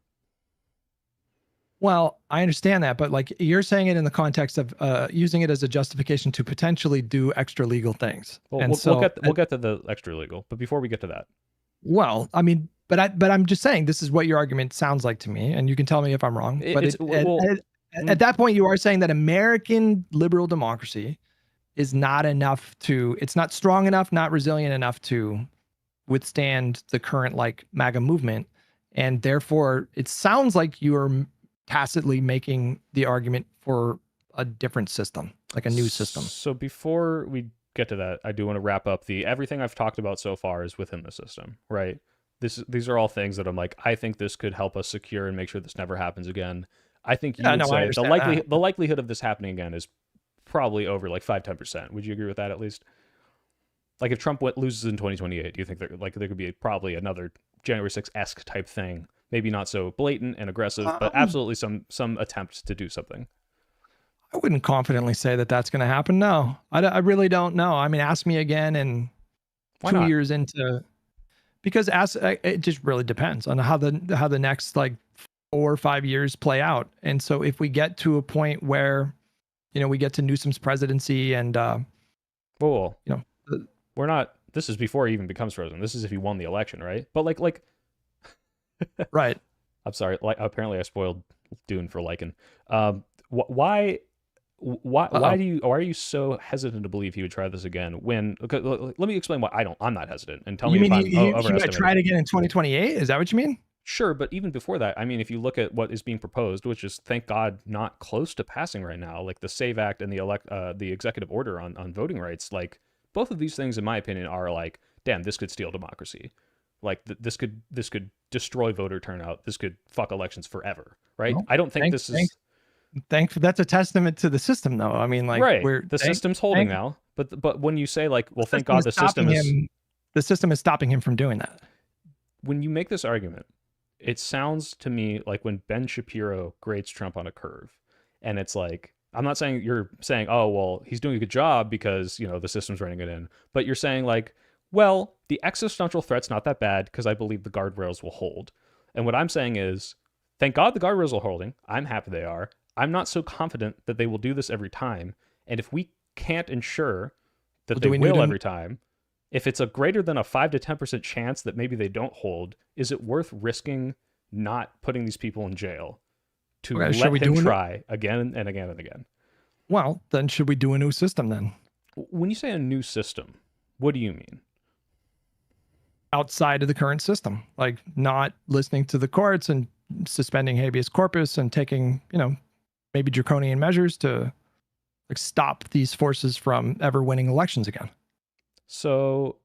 Well, I understand that, but like you're saying it in the context of using it as a justification to potentially do extra legal things. Well, and we'll get to the extra legal, but before we get to that, well, I mean, but I'm just saying this is what your argument sounds like to me, and you can tell me if I'm wrong. At that point, you are saying that American liberal democracy is not enough to, it's not strong enough, not resilient enough to withstand the current like MAGA movement, and therefore it sounds like you're tacitly making the argument for a different system, like a new system. So before we get to that, I do want to wrap up everything I've talked about so far is within the system, right? These are all things that I'm like, I think this could help us secure and make sure this never happens again. I think you would say the likelihood of this happening again is probably over like 5-10%. Would you agree with that at least? Like if Trump loses in 2028, do you think there could be probably another January 6th-esque type thing? Maybe not so blatant and aggressive, but absolutely some attempt to do something. I wouldn't confidently say that that's going to happen. No, I really don't know. I mean, ask me again in 2 years into, because it just really depends on how the next like 4 or 5 years play out. And so if we get to a point where, you know, we get to Newsom's presidency and, well, you know, we're not, this is before he even becomes president. This is if he won the election, right? But like, right. I'm sorry. Like, apparently I spoiled Dune for Lycan. Why are you so hesitant to believe he would try this again? Let me explain why I'm not hesitant, and tell me if I'm overestimating. You might try it again in 2028? Is that what you mean? Sure, but even before that, I mean, if you look at what is being proposed, which is, thank God, not close to passing right now, like the SAVE Act and the executive order on voting rights, like both of these things, in my opinion, are like, damn, this could steal democracy. Like this could destroy voter turnout. This could fuck elections forever, right? Well, I don't think this is. That's a testament to the system, though. I mean, like, right, the system's holding now. But when you say like, well, thank God the system is stopping him from doing that. When you make this argument, it sounds to me like when Ben Shapiro grades Trump on a curve, and it's like, I'm not saying you're saying, oh, well, he's doing a good job because, you know, the system's running it in, but you're saying like, well, the existential threat's not that bad because I believe the guardrails will hold. And what I'm saying is, thank God the guardrails are holding. I'm happy they are. I'm not so confident that they will do this every time. And if we can't ensure that they will every time, if it's a greater than a 5 to 10% chance that maybe they don't hold, is it worth risking not putting these people in jail to let him try again and again and again? Well, then should we do a new system then? When you say a new system, what do you mean? Outside of the current system, like not listening to the courts and suspending habeas corpus and taking, you know, maybe draconian measures to like stop these forces from ever winning elections again. So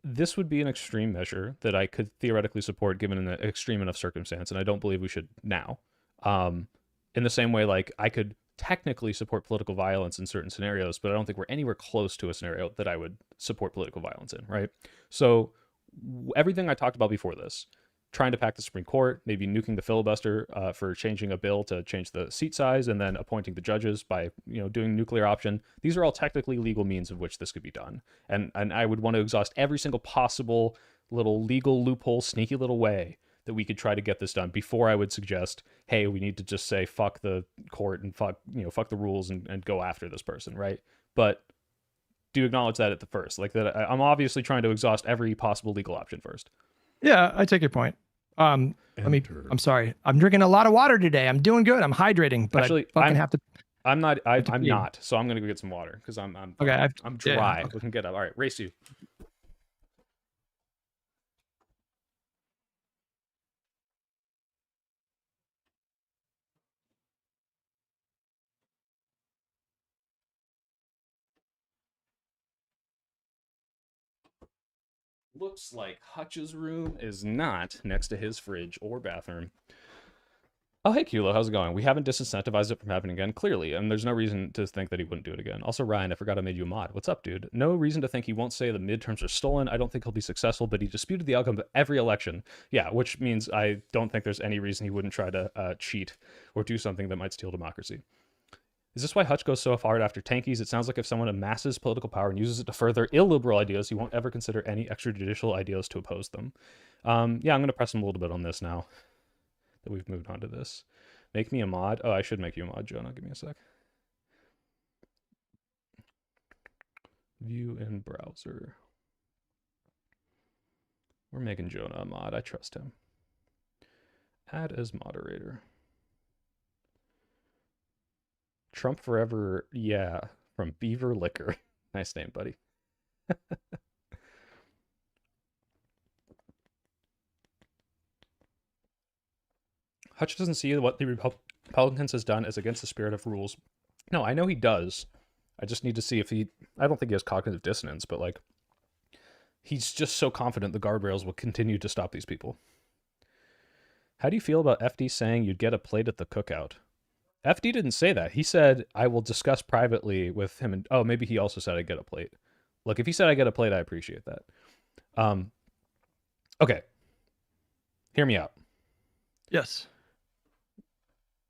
this would be an extreme measure that I could theoretically support given an extreme enough circumstance, and I don't believe we should now. In the same way, like I could technically support political violence in certain scenarios, but I don't think we're anywhere close to a scenario that I would support political violence in, right? So everything I talked about before this, trying to pack the Supreme Court, maybe nuking the filibuster for changing a bill to change the seat size, and then appointing the judges by, you know, doing nuclear option. These are all technically legal means of which this could be done. And I would want to exhaust every single possible little legal loophole, sneaky little way that we could try to get this done before I would suggest, hey, we need to just say fuck the court and fuck the rules and go after this person, right? But do you acknowledge that at the first? Like that I'm obviously trying to exhaust every possible legal option first. Yeah, I take your point. I'm sorry. I'm drinking a lot of water today. I'm doing good. I'm hydrating, but actually, I'm not. So I'm gonna go get some water because I'm okay. I'm dry. Yeah. We can get up. All right, race you. Looks like Hutch's room is not next to his fridge or bathroom. Oh, hey, Kulo, how's it going? We haven't disincentivized it from happening again, clearly, and there's no reason to think that he wouldn't do it again. Also, Ryan, I forgot I made you a mod. What's up, dude? No reason to think he won't say the midterms are stolen. I don't think he'll be successful, but he disputed the outcome of every election. Yeah, which means I don't think there's any reason he wouldn't try to cheat or do something that might steal democracy. Is this why Hutch goes so hard after tankies? It sounds like if someone amasses political power and uses it to further illiberal ideas, he won't ever consider any extrajudicial ideas to oppose them. Yeah, I'm going to press him a little bit on this now that we've moved on to this. Make me a mod. Oh, I should make you a mod, Jonah. Give me a sec. View in browser. We're making Jonah a mod. I trust him. Add as moderator. Trump Forever, yeah, from Beaver Liquor. Nice name, buddy. Hutch doesn't see what the Republicans has done is against the spirit of rules. No, I know he does. I just need to see if he... I don't think he has cognitive dissonance, but, like, he's just so confident the guardrails will continue to stop these people. How do you feel about FD saying you'd get a plate at the cookout? FD didn't say that. He said, I will discuss privately with him. And oh, maybe he also said I'd get a plate. Look, if he said I get a plate, I appreciate that. Okay. Hear me out. Yes.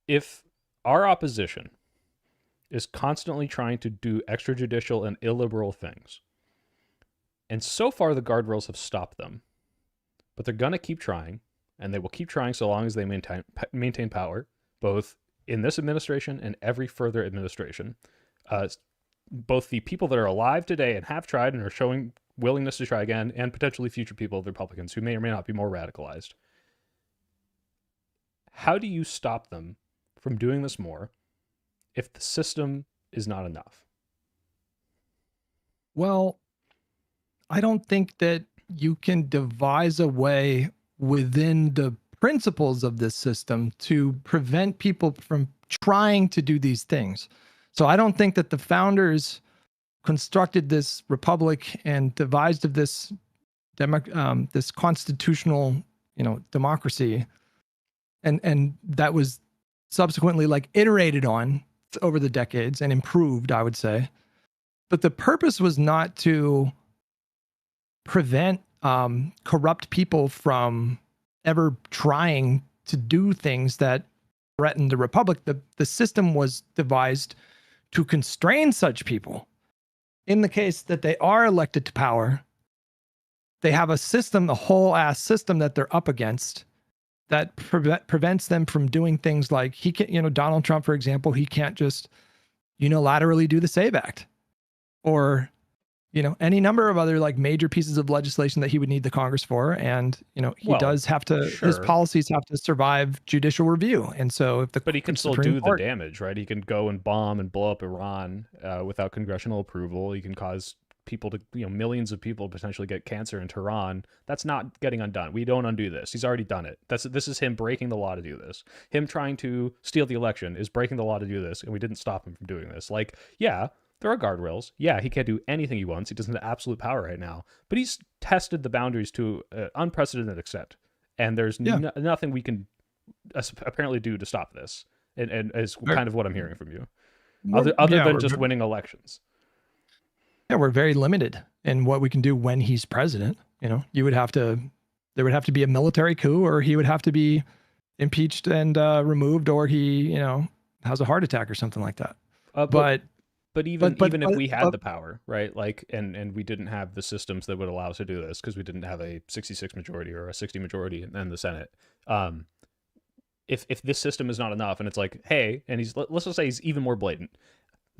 If our opposition is constantly trying to do extrajudicial and illiberal things, and so far the guardrails have stopped them, but they're going to keep trying, and they will keep trying so long as they maintain power, both in this administration and every further administration. Both the people that are alive today and have tried and are showing willingness to try again, and potentially future people of the Republicans who may or may not be more radicalized. How do you stop them from doing this more if the system is not enough? Well, I don't think that you can devise a way within the principles of this system to prevent people from trying to do these things. So I don't think that the founders constructed this republic and devised of this this constitutional, democracy, and that was subsequently like iterated on over the decades and improved, I would say. But the purpose was not to prevent corrupt people from ever trying to do things that threaten the republic. The system was devised to constrain such people. In the case that they are elected to power, they have a system, a whole ass system that they're up against that prevents them from doing things like he can, Donald Trump, for example, he can't just unilaterally do the SAVE Act, or any number of other like major pieces of legislation that he would need the Congress for. And, he does have to, his policies have to survive judicial review. And so but he can still do the damage, right? He can go and bomb and blow up Iran without congressional approval. He can cause people to, millions of people potentially get cancer in Tehran. That's not getting undone. We don't undo this. He's already done it. This is him breaking the law to do this. Him trying to steal the election is breaking the law to do this. And we didn't stop him from doing this. Like, yeah, there are guardrails. Yeah, he can't do anything he wants. He doesn't have absolute power right now. But he's tested the boundaries to unprecedented extent. And there's nothing we can apparently do to stop this. And is kind of what I'm hearing from you. Other than just winning elections. Yeah, we're very limited in what we can do when he's president. There would have to be a military coup, or he would have to be impeached and removed, or he, has a heart attack or something like that. But even if we had the power, right? Like, and we didn't have the systems that would allow us to do this because we didn't have a 66 majority or a 60 majority in the Senate. If this system is not enough, and it's like, hey, and let's just say he's even more blatant.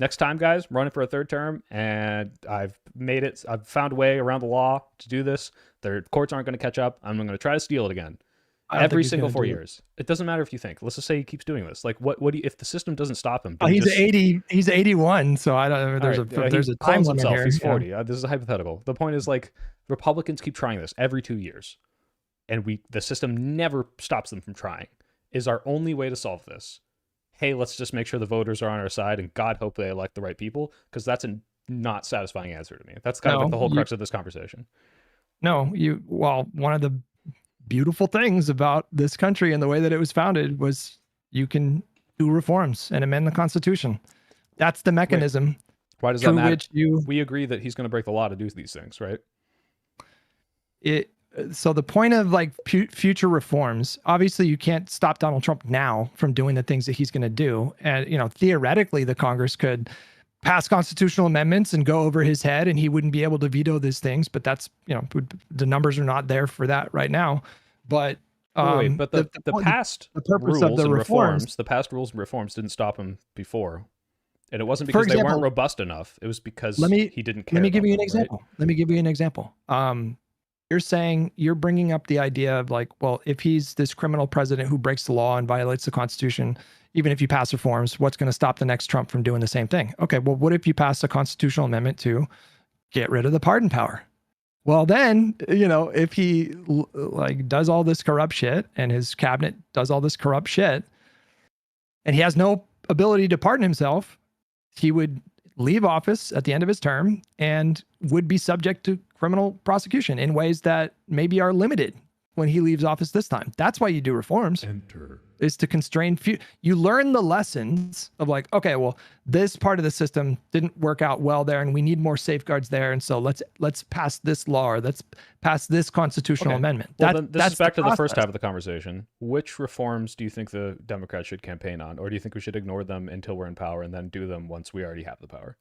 Next time, guys, I'm running for a third term, and I've made it. I've found a way around the law to do this. The courts aren't going to catch up. I'm going to try to steal it again. Every single 4 years. It doesn't matter if you think. Let's just say he keeps doing this. Like, what do you, if the system doesn't stop him? He's 80. He's 81. So I don't. There's a time limit here. He's 40. This is a hypothetical. The point is, like, Republicans keep trying this every 2 years, and the system never stops them from trying. Is our only way to solve this? Hey, let's just make sure the voters are on our side, and God hope they elect the right people, because that's a not satisfying answer to me. That's kind of like the whole crux of this conversation. No, one of the beautiful things about this country and the way that it was founded was you can do reforms and amend the Constitution. That's the mechanism. Why does that matter? We agree that he's going to break the law to do these things, right? So the point of like future reforms, obviously you can't stop Donald Trump now from doing the things that he's going to do. And, theoretically the Congress could pass constitutional amendments and go over his head and he wouldn't be able to veto these things. But that's, the numbers are not there for that right now. But the past rules and reforms, the past rules and reforms didn't stop him before. And it wasn't because they weren't robust enough. It was because he didn't care. Let me give you an example. Right? Let me give you an example. You're bringing up the idea of like, well, if he's this criminal president who breaks the law and violates the Constitution, even if you pass reforms, what's going to stop the next Trump from doing the same thing? Okay, well, what if you pass a constitutional amendment to get rid of the pardon power? Well, then, if he like does all this corrupt shit and his cabinet does all this corrupt shit and he has no ability to pardon himself, he would leave office at the end of his term and would be subject to criminal prosecution in ways that maybe are limited when he leaves office this time. That's why you do reforms. Is to constrain. You learn the lessons of like, okay, well, this part of the system didn't work out well there, and we need more safeguards there, and so let's pass this law or let's pass this constitutional amendment. Well, then this is back to the first half of the conversation. Which reforms do you think the Democrats should campaign on, or do you think we should ignore them until we're in power and then do them once we already have the power?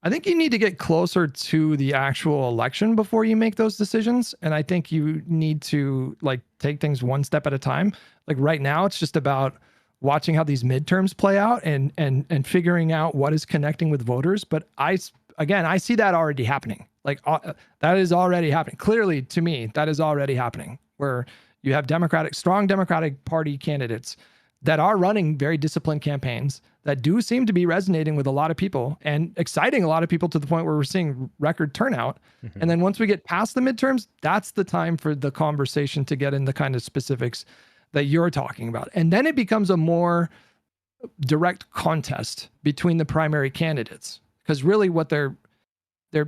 I think you need to get closer to the actual election before you make those decisions. And I think you need to like take things one step at a time. Like right now, it's just about watching how these midterms play out and figuring out what is connecting with voters. But I see that already happening. Like that is already happening. Clearly to me, that is already happening where you have strong Democratic Party candidates that are running very disciplined campaigns that do seem to be resonating with a lot of people and exciting a lot of people to the point where we're seeing record turnout. Mm-hmm. And then once we get past the midterms, that's the time for the conversation to get in the kind of specifics that you're talking about. And then it becomes a more direct contest between the primary candidates. Because really what they're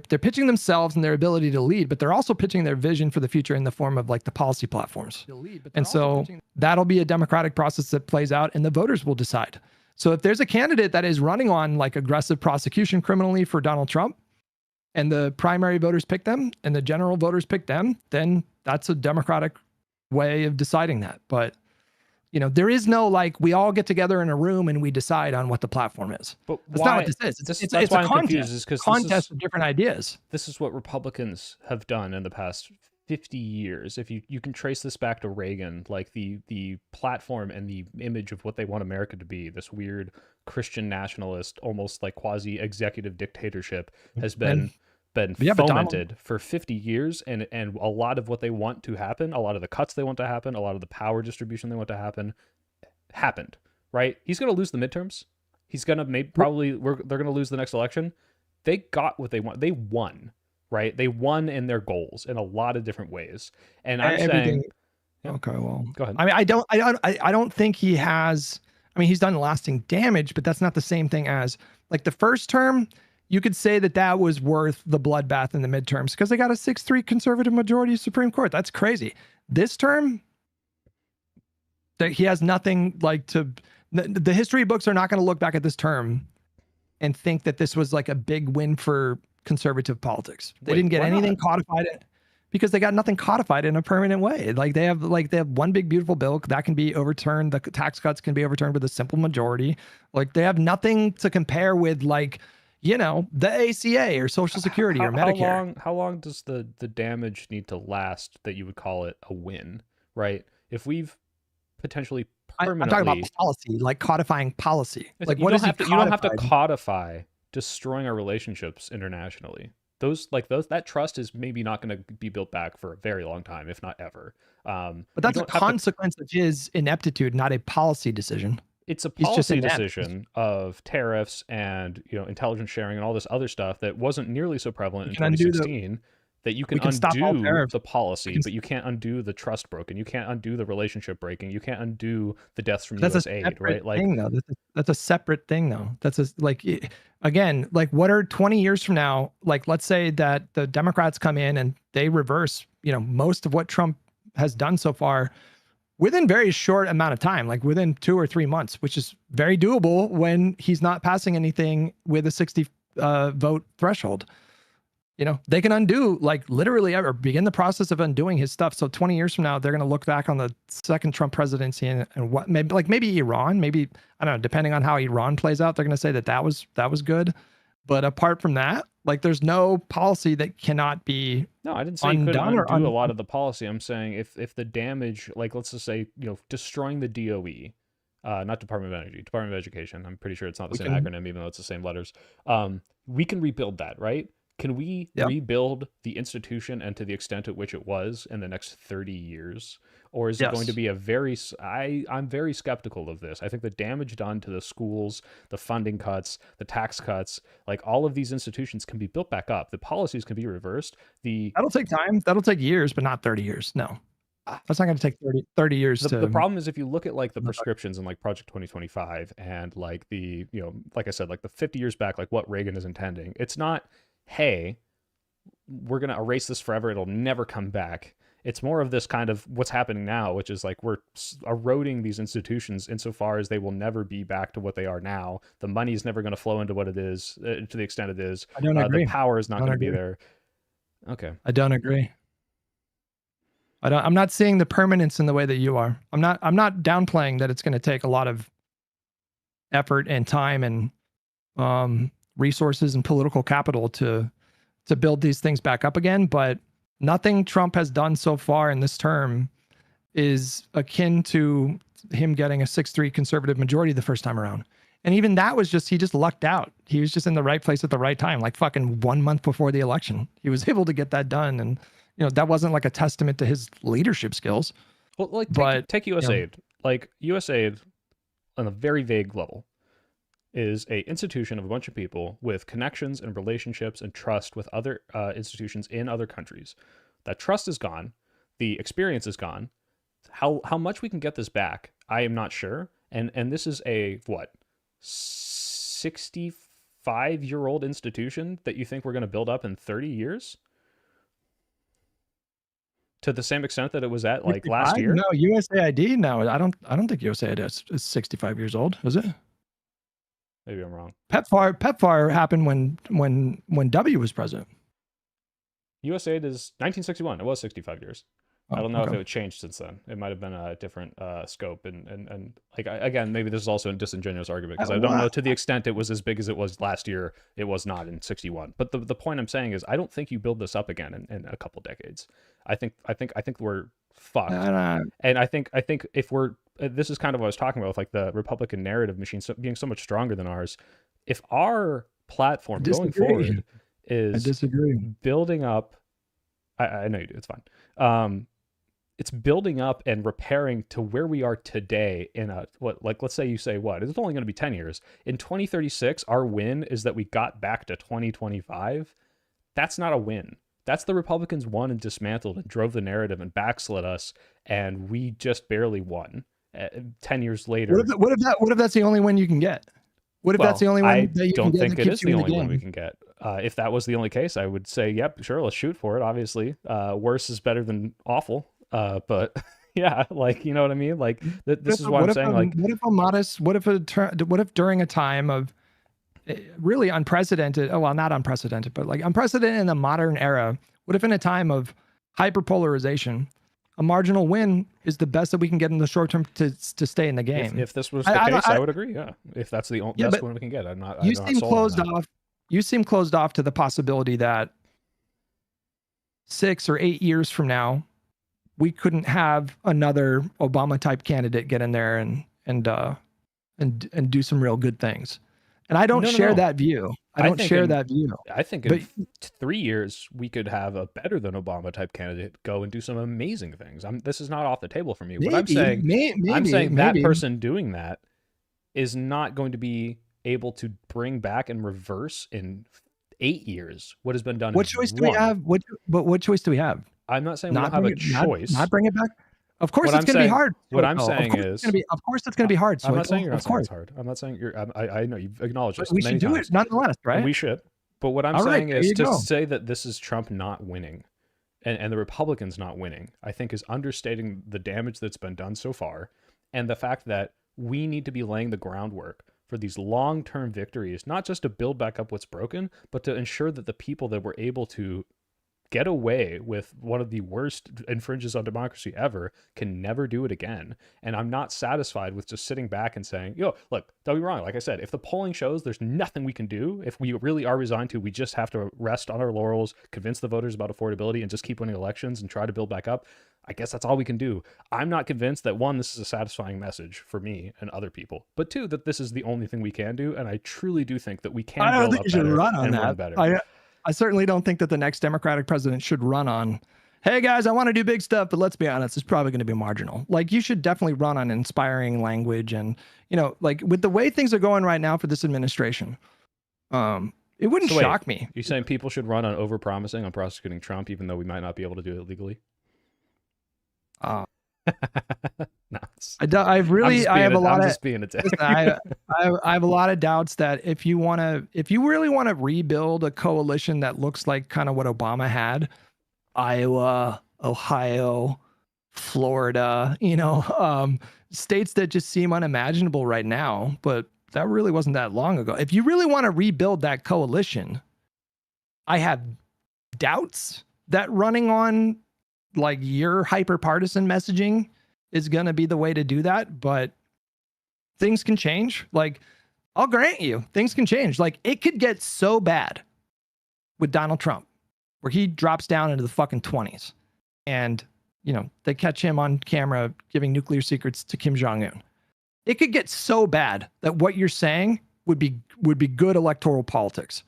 pitching themselves and their ability to lead, but they're also pitching their vision for the future in the form of like the policy platforms. And so that'll be a democratic process that plays out and the voters will decide. So if there's a candidate that is running on like aggressive prosecution criminally for Donald Trump and the primary voters pick them and the general voters pick them, then that's a democratic way of deciding that. But there is no like we all get together in a room and we decide on what the platform is. But that's not what this is. It's a contest of different ideas. This is what Republicans have done in the past 50 years. If you can trace this back to Reagan, like the platform and the image of what they want America to be, this weird Christian nationalist, almost like quasi executive dictatorship has been fomented for 50 years. And a lot of what they want to happen, a lot of the cuts they want to happen, a lot of the power distribution they want to happen, happened, right? He's going to lose the midterms. He's going to they're going to lose the next election. They got what they want. They won. Right, they won in their goals in a lot of different ways, and I'm saying, okay, well, go ahead. I mean, I don't think he has. I mean, he's done lasting damage, but that's not the same thing as like the first term. You could say that was worth the bloodbath in the midterms because they got a 6-3 conservative majority Supreme Court. That's crazy. This term, that he has nothing like to. The history books are not going to look back at this term and think that this was like a big win for conservative politics. They didn't get anything codified because they got nothing codified in a permanent way. Like they have one big beautiful bill that can be overturned. The tax cuts can be overturned with a simple majority. Like they have nothing to compare with like, the ACA or Social Security or Medicare. How long does the damage need to last that you would call it a win, right? If we've potentially permanently... I'm talking about policy, like codifying policy. Like you don't have to codify destroying our relationships internationally. That trust is maybe not going to be built back for a very long time, if not ever. But that's a consequence of his ineptitude, not a policy decision. It's a policy decision of tariffs and intelligence sharing and all this other stuff that wasn't nearly so prevalent in 2016. that you can We can stop all undo tariffs. the policy, but you can't undo the trust broken. You can't undo the relationship breaking. You can't undo the deaths from That's a U.S. aid, separate right? Like, thing, though. That's a separate thing, though. That's again, like, what are 20 years from now? Like, let's say that the Democrats come in and they reverse, most of what Trump has done so far within very short amount of time, like within 2 or 3 months, which is very doable when he's not passing anything with a 60 vote threshold. They can undo, like, literally, or begin the process of undoing his stuff. So 20 years from now, they're going to look back on the second Trump presidency and what maybe Iran, maybe, I don't know, depending on how Iran plays out, they're going to say that was good. But apart from that, like, there's no policy that cannot be no, I didn't say you couldn't undone undo a lot of the policy. I'm saying if the damage, like, let's just say, destroying the DOE, not Department of Energy, Department of Education. I'm pretty sure it's not the same acronym, even though it's the same letters. We can rebuild that, right? Can we rebuild the institution and to the extent at which it was in the next 30 years? Or is it going to be I'm very skeptical of this. I think the damage done to the schools, the funding cuts, the tax cuts, like, all of these institutions can be built back up. The policies can be reversed. That'll take time. That'll take years, but not 30 years. No. That's not going to take 30 years. The problem is, if you look at, like, the prescriptions in, like, Project 2025 and, like, the, like I said, like, the 50 years back, like, what Reagan is intending, it's not, hey, we're going to erase this forever, it'll never come back. It's more of this kind of what's happening now, which is, like, we're eroding these institutions insofar as they will never be back to what they are now. The money is never going to flow into what it is, to the extent it is. I don't agree. The power is not going to be there. Okay. I don't agree. I'm not seeing the permanence in the way that you are. I'm not downplaying that it's going to take a lot of effort and time and resources and political capital to build these things back up again, but nothing Trump has done so far in this term is akin to him getting a 6-3 conservative majority the first time around. And even that was he just lucked out. He was just in the right place at the right time, like fucking 1 month before the election. He was able to get that done. And, that wasn't like a testament to his leadership skills. Well, like, take USAID. Like, USAID on a very vague level is a institution of a bunch of people with connections and relationships and trust with other institutions in other countries. That trust is gone. The experience is gone. How much we can get this back, I am not sure. And this is a, 65-year-old institution that you think we're going to build up in 30 years? To the same extent that it was at, like, last year? No, USAID. No, I don't think USAID is 65 years old. Is it? Maybe I'm wrong. PEPFAR happened when W was president. USAID is 1961. It was 65 years. I don't know if it changed since then. It might have been a different scope. And like, again, maybe this is also a disingenuous argument, because I don't know to the extent it was as big as it was last year. It was not in 61. But the point I'm saying is, I don't think you build this up again in a couple decades. I think we're fucked. And I think if we're, this is kind of what I was talking about with, like, the Republican narrative machine being so much stronger than ours. If our platform going forward is building up, I know you do, it's fine. It's building up and repairing to where we are today in let's say it's only going to be 10 years. In 2036, our win is that we got back to 2025. That's not a win. That's the Republicans won and dismantled and drove the narrative and backslid us, and we just barely won. 10 years later. What if that's the only win you can get? What if that's the only one that you can get? I don't think it is the only one we can get. If that was the only case, I would say, yep, sure, let's shoot for it. Obviously, worse is better than awful. But yeah, like, you know what I mean? Like, this is what I'm saying. Like, what if during a time of really unprecedented, not unprecedented, but like unprecedented in the modern era, what if in a time of hyperpolarization, a marginal win is the best that we can get in the short term to stay in the game? If this was the case, I would agree. Yeah, if that's the best win we can get, I'm not. You seem closed off. You seem closed off to the possibility that 6 or 8 years from now, we couldn't have another Obama type candidate get in there and do some real good things. And I don't share that view. I don't share that view. I think in 3 years, we could have a better than Obama type candidate go and do some amazing things. This is not off the table for me. What I'm saying, that person doing that is not going to be able to bring back and reverse in 8 years. What has been done What is choice do we 1. have? What choice do we have? I'm not saying we don't have a choice. Not bring it back. Of course, What it's I'm going to be saying, hard. what I'm Soito. saying is, Of course, it's going to be hard. I'm not saying you're not Of saying course, it's hard. I'm not saying you're. I know you've acknowledged this we many should do times, it nonetheless, and right? we should. But what I'm All right, saying there is you to go. say that this is Trump not winning, and the Republicans not winning, I think is understating the damage that's been done so far, and the fact that we need to be laying the groundwork for these long-term victories, not just to build back up what's broken, but to ensure that the people that were able to get away with one of the worst infringes on democracy ever can never do it again. And I'm not satisfied with just sitting back and saying, yo, look, don't be wrong. Like I said, if the polling shows there's nothing we can do, if we really are resigned to, we just have to rest on our laurels, convince the voters about affordability, and just keep winning elections and try to build back up, I guess that's all we can do. I'm not convinced that, one, this is a satisfying message for me and other people, but two, that this is the only thing we can do. And I truly do think that we can build up better and run better. I certainly don't think that the next Democratic president should run on, hey guys, I want to do big stuff, but let's be honest, it's probably going to be marginal. Like, you should definitely run on inspiring language. And, you know, like with the way things are going right now for this administration, it wouldn't shock me. You're saying people should run on overpromising on prosecuting Trump, even though we might not be able to do it legally? No, I have a lot of doubts that if you really want to rebuild a coalition that looks like kind of what Obama had, Iowa, Ohio, Florida, states that just seem unimaginable right now, but that really wasn't that long ago. If you really want to rebuild that coalition, I have doubts that running on like your hyper partisan messaging is going to be the way to do that, but things can change. Like, I'll grant you, things can change. Like, it could get so bad with Donald Trump where he drops down into the fucking 20s and, they catch him on camera giving nuclear secrets to Kim Jong-un. It could get so bad that what you're saying would be good electoral politics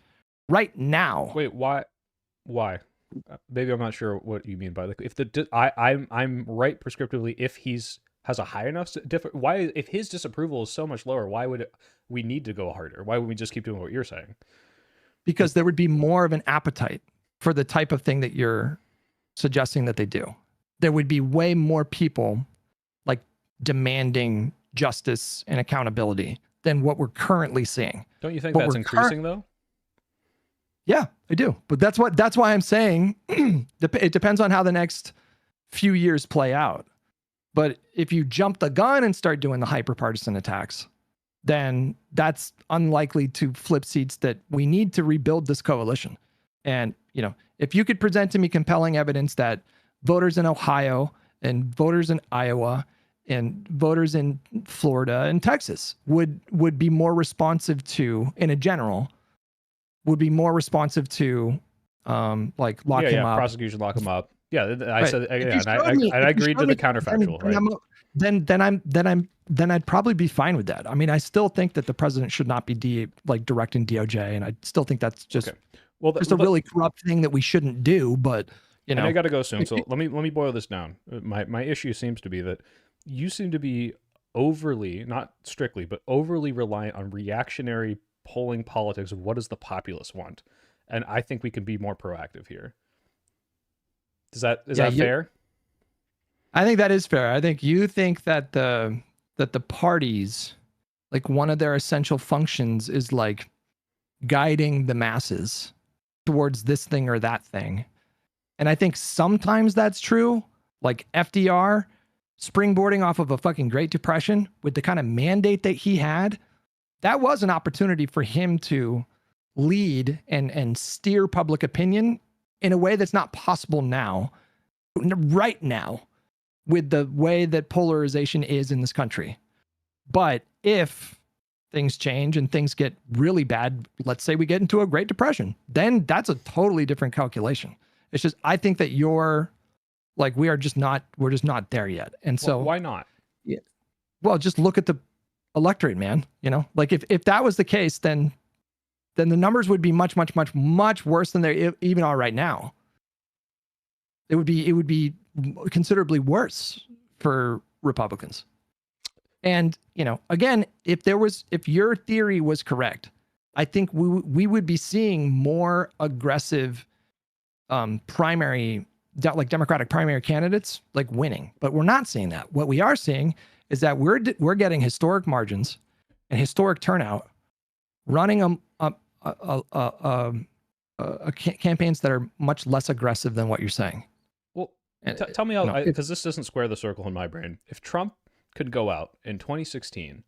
right now. Wait, why? Maybe I'm not sure what you mean by I'm right prescriptively if has a high enough why, if his disapproval is so much lower, why would we need to go harder? Why would we just keep doing what you're saying? Because there would be more of an appetite for the type of thing that you're suggesting that they do. There would be way more people like demanding justice and accountability than what we're currently seeing. Don't you think that's increasing though? Yeah, I do. But that's why I'm saying it depends on how the next few years play out. But if you jump the gun and start doing the hyper-partisan attacks, then that's unlikely to flip seats that we need to rebuild this coalition. And, if you could present to me compelling evidence that voters in Ohio and voters in Iowa and voters in Florida and Texas would be more responsive to, in a general, would be more responsive to like lock him up. Prosecution, lock him up. Yeah, I right. said, and I agreed to the counterfactual. Right? Then I'd probably be fine with that. I mean, I still think that the president should not be directing DOJ, and I still think that's just just a really corrupt thing that we shouldn't do. But and I got to go soon, so let me boil this down. My issue seems to be that you seem to be overly, not strictly, but overly reliant on reactionary polling politics of what does the populace want, and I think we can be more proactive here. Is that fair? I think that is fair. I think you think that the parties, like, one of their essential functions is like guiding the masses towards this thing or that thing. And I think sometimes that's true. Like FDR springboarding off of a fucking Great Depression with the kind of mandate that he had, that was an opportunity for him to lead and steer public opinion in a way that's not possible now, right now, with the way that polarization is in this country. But if things change and things get really bad, let's say we get into a Great Depression, then that's a totally different calculation. It's just, I think that we're just not there yet. And so why not? Yeah. Well, just look at the electorate, man. Like if that was the case, then the numbers would be much, much, much, much worse than they even are right now. It would be considerably worse for Republicans. And, again, if your theory was correct, I think we would be seeing more aggressive primary, like Democratic primary candidates, like winning. But we're not seeing that. What we are seeing is that we're getting historic margins and historic turnout, running campaigns that are much less aggressive than what you're saying. Well, tell me how, because this doesn't square the circle in my brain. If Trump could go out in 2016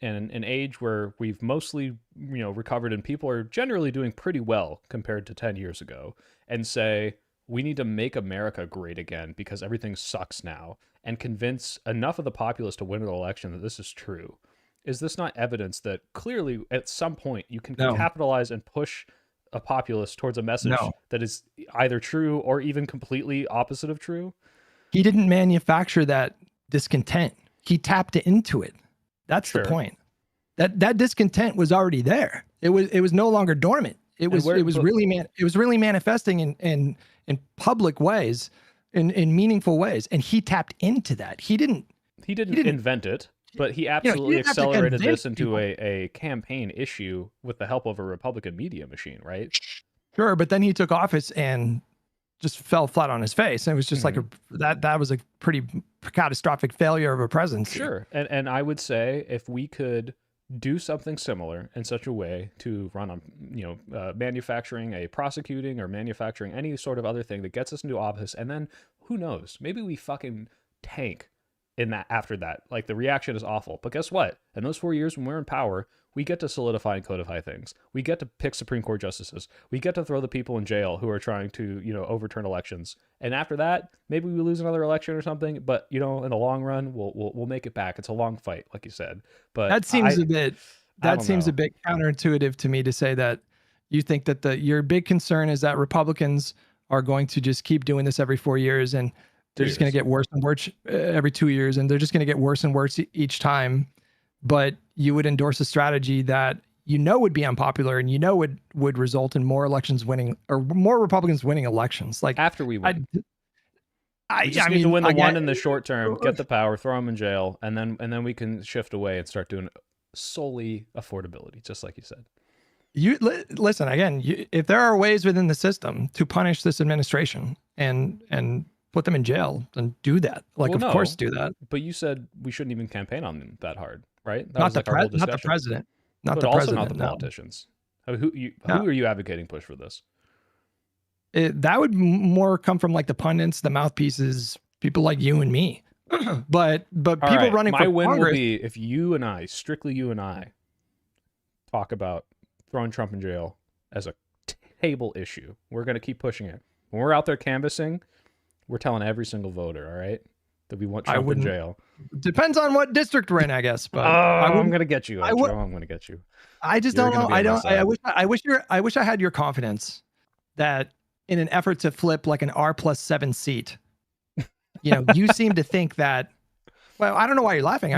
in an age where we've mostly, recovered and people are generally doing pretty well compared to 10 years ago, and say, we need to make America great again because everything sucks now, and convince enough of the populace to win an election that this is true, is this not evidence that clearly at some point you can capitalize and push a populace towards a message that is either true or even completely opposite of true? He didn't manufacture that discontent. He tapped into it. That's the point. That discontent was already there. It was no longer dormant. It was really manifesting in public ways, in meaningful ways, and he tapped into that. He didn't invent it, but he absolutely accelerated this into a campaign issue with the help of a Republican media machine, right? Sure, but then he took office and just fell flat on his face. And it was just like that was a pretty catastrophic failure of a presidency. Sure. And I would say if we could do something similar in such a way to run on, manufacturing a prosecuting or manufacturing any sort of other thing that gets us into office, and then who knows, maybe we fucking tank in that after that. Like, the reaction is awful, but guess what? In those 4 years when we're in power, we get to solidify and codify things. We get to pick Supreme Court justices. We get to throw the people in jail who are trying to, overturn elections. And after that, maybe we lose another election or something. But in the long run, we'll make it back. It's a long fight, like you said. But that seems a bit counterintuitive to me to say that you think that your big concern is that Republicans are going to just keep doing this every 4 years, and they're just going to get worse and worse every 2 years, and they're just going to get worse and worse each time. But you would endorse a strategy that would be unpopular and would result in more elections winning, or more Republicans winning elections. Like, after we win, we just need to win the one in the short term, get the power, throw them in jail, and then we can shift away and start doing solely affordability, just like you said. Listen again. If there are ways within the system to punish this administration and put them in jail, then do that. Like, of course, do that. But you said we shouldn't even campaign on them that hard, right? That not the president, but also not the politicians. I mean, who are you advocating push for this? That would more come from like the pundits, the mouthpieces, people like you and me. but people running for Congress. My win will be if you and I, strictly you and I, talk about throwing Trump in jail as a table issue. We're going to keep pushing it. When we're out there canvassing, we're telling every single voter, all right, that we want Trump in jail. Depends on what district we're in, I guess. But I'm going to get you. I'm going to get you. I just don't know. I wish I had your confidence that in an effort to flip like an R+7 seat, you seem to think that. Well, I don't know why you're laughing. We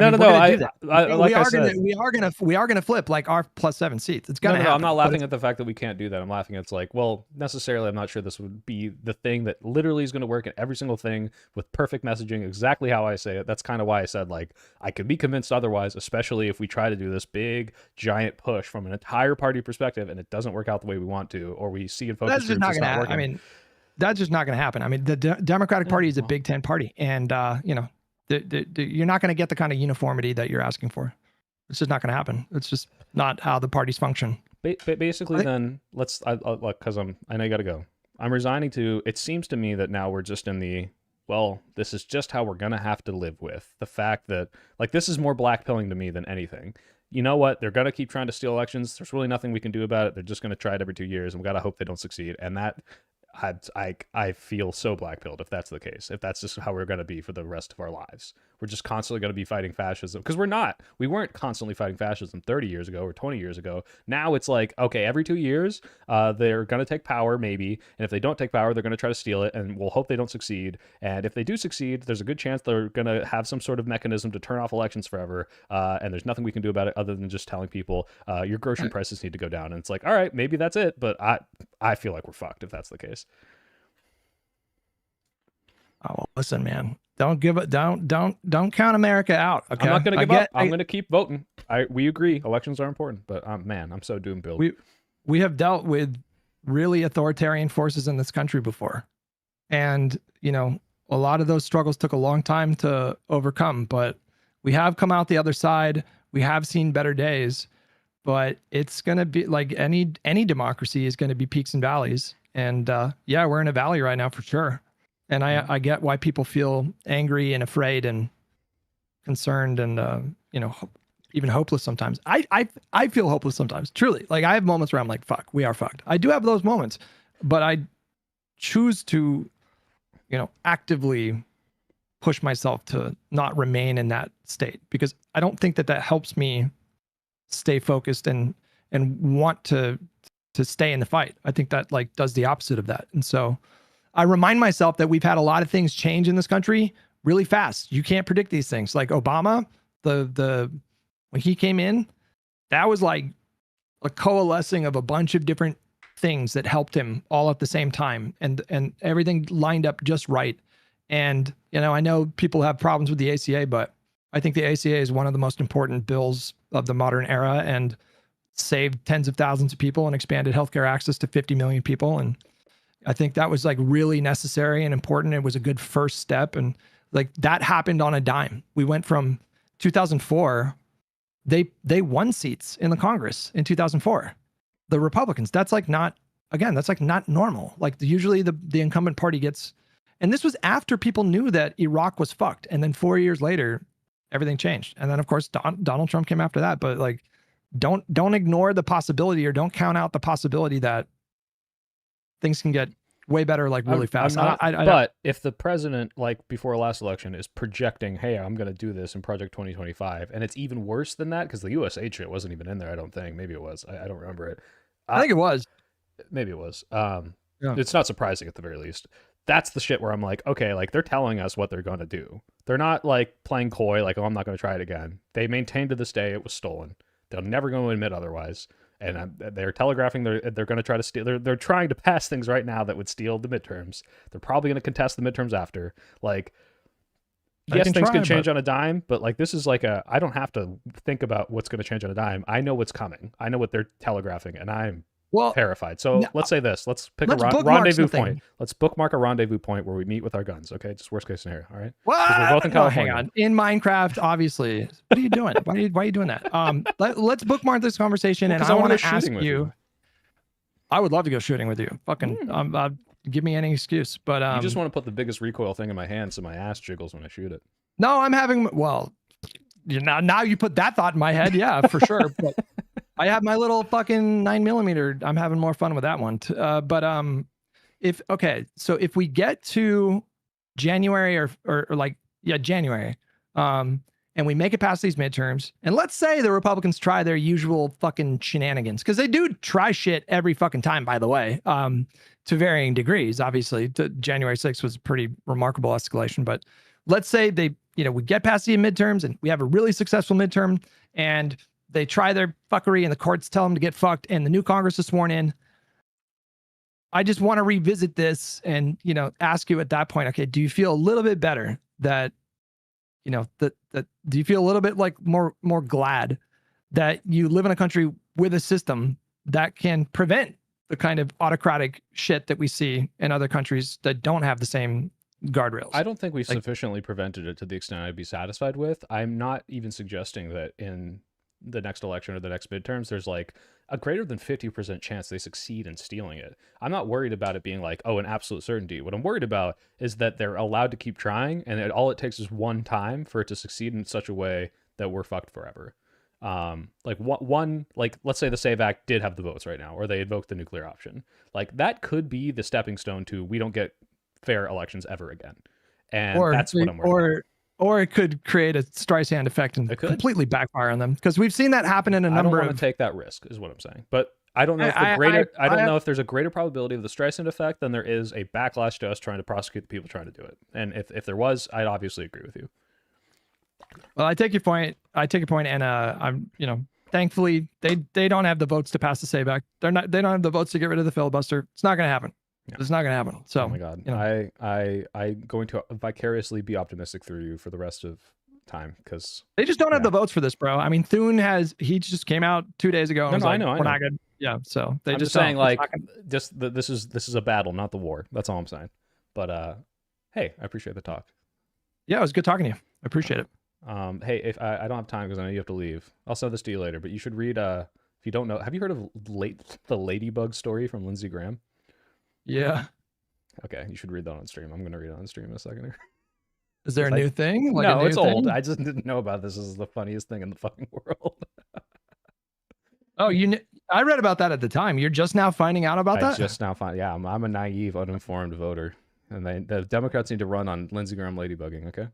are gonna flip like R+7 seats. It's gonna happen. I'm not laughing at the fact that we can't do that. I'm laughing. It's like, well, necessarily, I'm not sure this would be the thing that literally is going to work in every single thing with perfect messaging, exactly how I say it. That's kind of why I said, like, I could be convinced otherwise, especially if we try to do this big, giant push from an entire party perspective and it doesn't work out the way we want to, or we see in focus groups it's not working. I mean, that's just not going to happen. I mean, the Democratic Party is a Big Ten party, and you're not going to get the kind of uniformity that you're asking for. It's just not going to happen. It's just not how the parties function. Basically, then let's. Because I know you got to go. I'm resigning to. It seems to me that now we're just in the. Well, this is just how we're gonna have to live with the fact that, like, this is more blackpilling to me than anything. You know what? They're gonna keep trying to steal elections. There's really nothing we can do about it. They're just gonna try it every 2 years, and we gotta hope they don't succeed. And that. I feel so black-pilled if that's the case, if that's just how we're going to be for the rest of our lives. We're just constantly going to be fighting fascism, because we weren't constantly fighting fascism 30 years ago or 20 years ago. Now it's like, okay, every 2 years they're going to take power, maybe, and if they don't take power, they're going to try to steal it, and we'll hope they don't succeed. And if they do succeed, there's a good chance they're going to have some sort of mechanism to turn off elections forever, and there's nothing we can do about it other than just telling people your grocery prices need to go down. And it's like, all right, maybe that's it, but I feel like we're fucked if that's the case. Oh, well, listen, man, don't count America out. Okay? I'm not going to give up. I'm going to keep voting. we agree elections are important, but man, I'm so doom build. We have dealt with really authoritarian forces in this country before, and a lot of those struggles took a long time to overcome, but we have come out the other side. We have seen better days, but it's going to be like any democracy is going to be peaks and valleys. And yeah, we're in a valley right now for sure. And I get why people feel angry and afraid and concerned and, even hopeless sometimes. I feel hopeless sometimes, truly. Like I have moments where I'm like, fuck, we are fucked. I do have those moments, but I choose to, actively push myself to not remain in that state, because I don't think that helps me stay focused and want to stay in the fight. I think that like does the opposite of that. And so I remind myself that we've had a lot of things change in this country really fast. You can't predict these things. Like Obama, when he came in, that was like a coalescing of a bunch of different things that helped him all at the same time, and everything lined up just right. And I know people have problems with the ACA, but I think the ACA is one of the most important bills of the modern era, and saved tens of thousands of people and expanded healthcare access to 50 million people. And I think that was like really necessary and important. It was a good first step, and like that happened on a dime. We went from 2004. They won seats in the Congress in 2004. The Republicans, that's like not normal. Like usually the incumbent party gets, and this was after people knew that Iraq was fucked. And then 4 years later, everything changed. And then of course, Donald Trump came after that. But like, don't ignore the possibility, or don't count out the possibility that things can get way better, like really fast. But if the president, like before last election, is projecting, hey, I'm going to do this in Project 2025, and it's even worse than that, because the USA shit wasn't even in there, I don't think. Maybe it was. I don't remember it. I think it was. Maybe it was. It's not surprising at the very least. That's the shit where I'm like, okay, like they're telling us what they're going to do. They're not like playing coy, like, oh, I'm not going to try it again. They maintain to this day it was stolen. They're never going to admit otherwise. And they're telegraphing they're going to try to steal. They're trying to pass things right now that would steal the midterms. They're probably going to contest the midterms after. Like, yes, things can change on a dime, but like this is like I don't have to think about what's going to change on a dime. I know what's coming. I know what they're telegraphing, and I'm terrified. So let's say this. Let's pick a rendezvous point. Let's bookmark a rendezvous point where we meet with our guns. Okay, just worst case scenario. All right. Well, we're both in California. Hang on. In Minecraft, obviously. What are you doing? Why are you doing that? Let's bookmark this conversation, and I want to ask you. I would love to go shooting with you. Fucking, give me any excuse. But you just want to put the biggest recoil thing in my hand, so my ass jiggles when I shoot it. No, I'm having. Well, now you put that thought in my head. Yeah, for sure. But I have my little fucking 9mm. I'm having more fun with that one. So if we get to January or like, January, and we make it past these midterms, and let's say the Republicans try their usual fucking shenanigans, because they do try shit every fucking time, by the way, to varying degrees. Obviously, January 6th was a pretty remarkable escalation, but let's say we get past the midterms and we have a really successful midterm, and they try their fuckery and the courts tell them to get fucked, and the new Congress is sworn in. I just want to revisit this and, ask you at that point, okay, do you feel a little bit better that, do you feel a little bit like more glad that you live in a country with a system that can prevent the kind of autocratic shit that we see in other countries that don't have the same guardrails? I don't think we've sufficiently prevented it to the extent I'd be satisfied with. I'm not even suggesting that in the next election or the next midterms, there's like a greater than 50% chance they succeed in stealing it. I'm not worried about it being like, oh, an absolute certainty. What I'm worried about is that they're allowed to keep trying, and all it takes is one time for it to succeed in such a way that we're fucked forever. Like let's say the SAVE Act did have the votes right now, or they invoked the nuclear option. Like that could be the stepping stone to we don't get fair elections ever again. And that's what I'm worried about. Or it could create a Streisand effect and completely backfire on them, because we've seen that happen in a number of. I don't want to take that risk, is what I'm saying. But I don't know if I don't know if there's a greater probability of the Streisand effect than there is a backlash to us trying to prosecute the people trying to do it. And if there was, I'd obviously agree with you. Well, I take your point. And I'm thankfully they don't have the votes to pass the SAVE Act. They don't have the votes to get rid of the filibuster. It's not going to happen. Yeah. It's not going to happen. So, oh my God, I'm going to vicariously be optimistic through you for the rest of time because They just don't have the votes for this, bro. I mean, Thune he just came out 2 days ago. And I know. We're not good. Yeah, so they I'm just saying don't. like this is a battle, not the war. That's all I'm saying. But hey, I appreciate the talk. Yeah, it was good talking to you. I appreciate it. Hey, if I don't have time because I know you have to leave, I'll send this to you later. But you should read. If you don't know, have you heard of the Ladybug story from Lindsey Graham? Yeah. Okay, you should read that on stream. I'm gonna read it on stream in a second here. Is there a new thing? Like no, a it's new old. thing? I just didn't know about this. This is the funniest thing in the fucking world. Oh, I read about that at the time. You're just now finding out about that? I just now find. Yeah, I'm a naive, uninformed voter, and the Democrats need to run on Lindsey Graham ladybugging. Okay.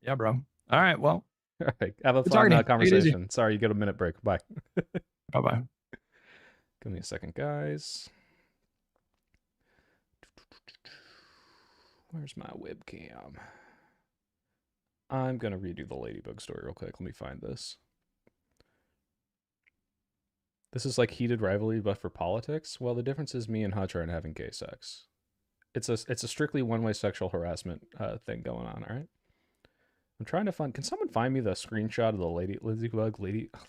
Yeah, bro. All right. Well. All right. Have a fun conversation. Sorry, you get a minute break. Bye. Bye. Give me a second, guys. Where's my webcam? I'm gonna redo the ladybug story real quick. Let me find this. This is like heated rivalry, but for politics. Well, the difference is me and Hutch aren't having gay sex. It's a strictly one-way sexual harassment thing going on. All right. I'm trying to find. Can someone find me the screenshot of the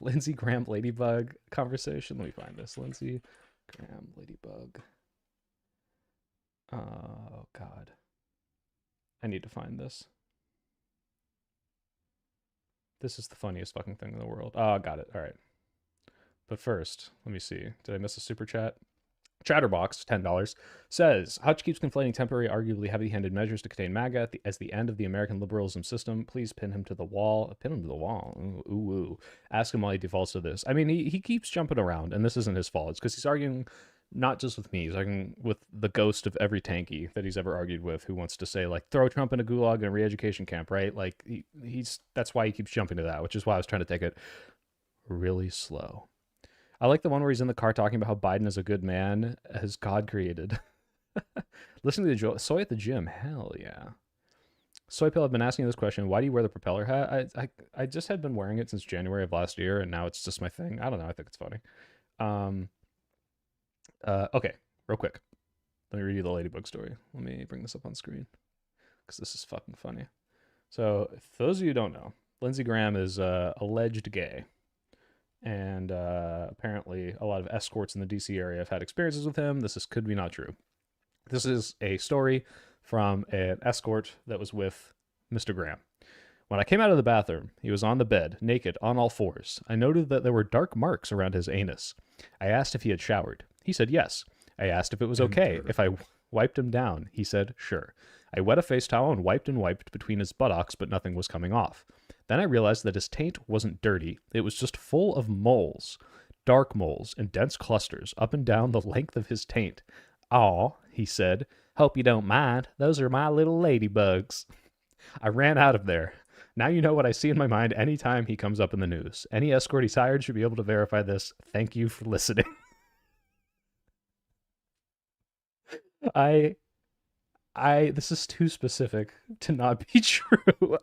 Lindsey Graham ladybug conversation? Let me find this. Lindsey Graham ladybug. Oh God. I need to find this. This is the funniest fucking thing in the world. Oh, got it. All right. But first, let me see. Did I miss a super chat? Chatterbox, $10, says, Hutch keeps conflating temporary, arguably heavy-handed measures to contain MAGA as the end of the American liberalism system. Please pin him to the wall. Pin him to the wall. Ooh, ooh. Ask him why he defaults to this. I mean, he keeps jumping around, and this isn't his fault. It's because he's arguing not just with me. He's arguing with the ghost of every tanky that he's ever argued with who wants to say, like, throw Trump in a gulag and a re-education camp, right? Like, that's why he keeps jumping to that, which is why I was trying to take it really slow. I like the one where he's in the car talking about how Biden is a good man as God created. Listen to the Soy at the gym. Hell yeah. Soypill, I've been asking you this question. Why do you wear the propeller hat? I just had been wearing it since January of last year, and now it's just my thing. I don't know. I think it's funny. Okay, real quick. Let me read you the ladybug story. Let me bring this up on screen because this is fucking funny. So, for those of you who don't know, Lindsey Graham is alleged gay. And apparently a lot of escorts in the DC area have had experiences with him. Could be not true. This is a story from an escort that was with Mr. Graham. When I came out of the bathroom, he was on the bed, naked, on all fours. I noted that there were dark marks around his anus. I asked if he had showered. He said yes. I asked if it was okay if I wiped him down. He said sure. I wet a face towel and wiped between his buttocks, but nothing was coming off. Then I realized that his taint wasn't dirty. It was just full of moles, dark moles in dense clusters up and down the length of his taint. Aw, he said, hope you don't mind. Those are my little ladybugs. I ran out of there. Now you know what I see in my mind anytime he comes up in the news. Any escort he's hired should be able to verify this. Thank you for listening. This is too specific to not be true.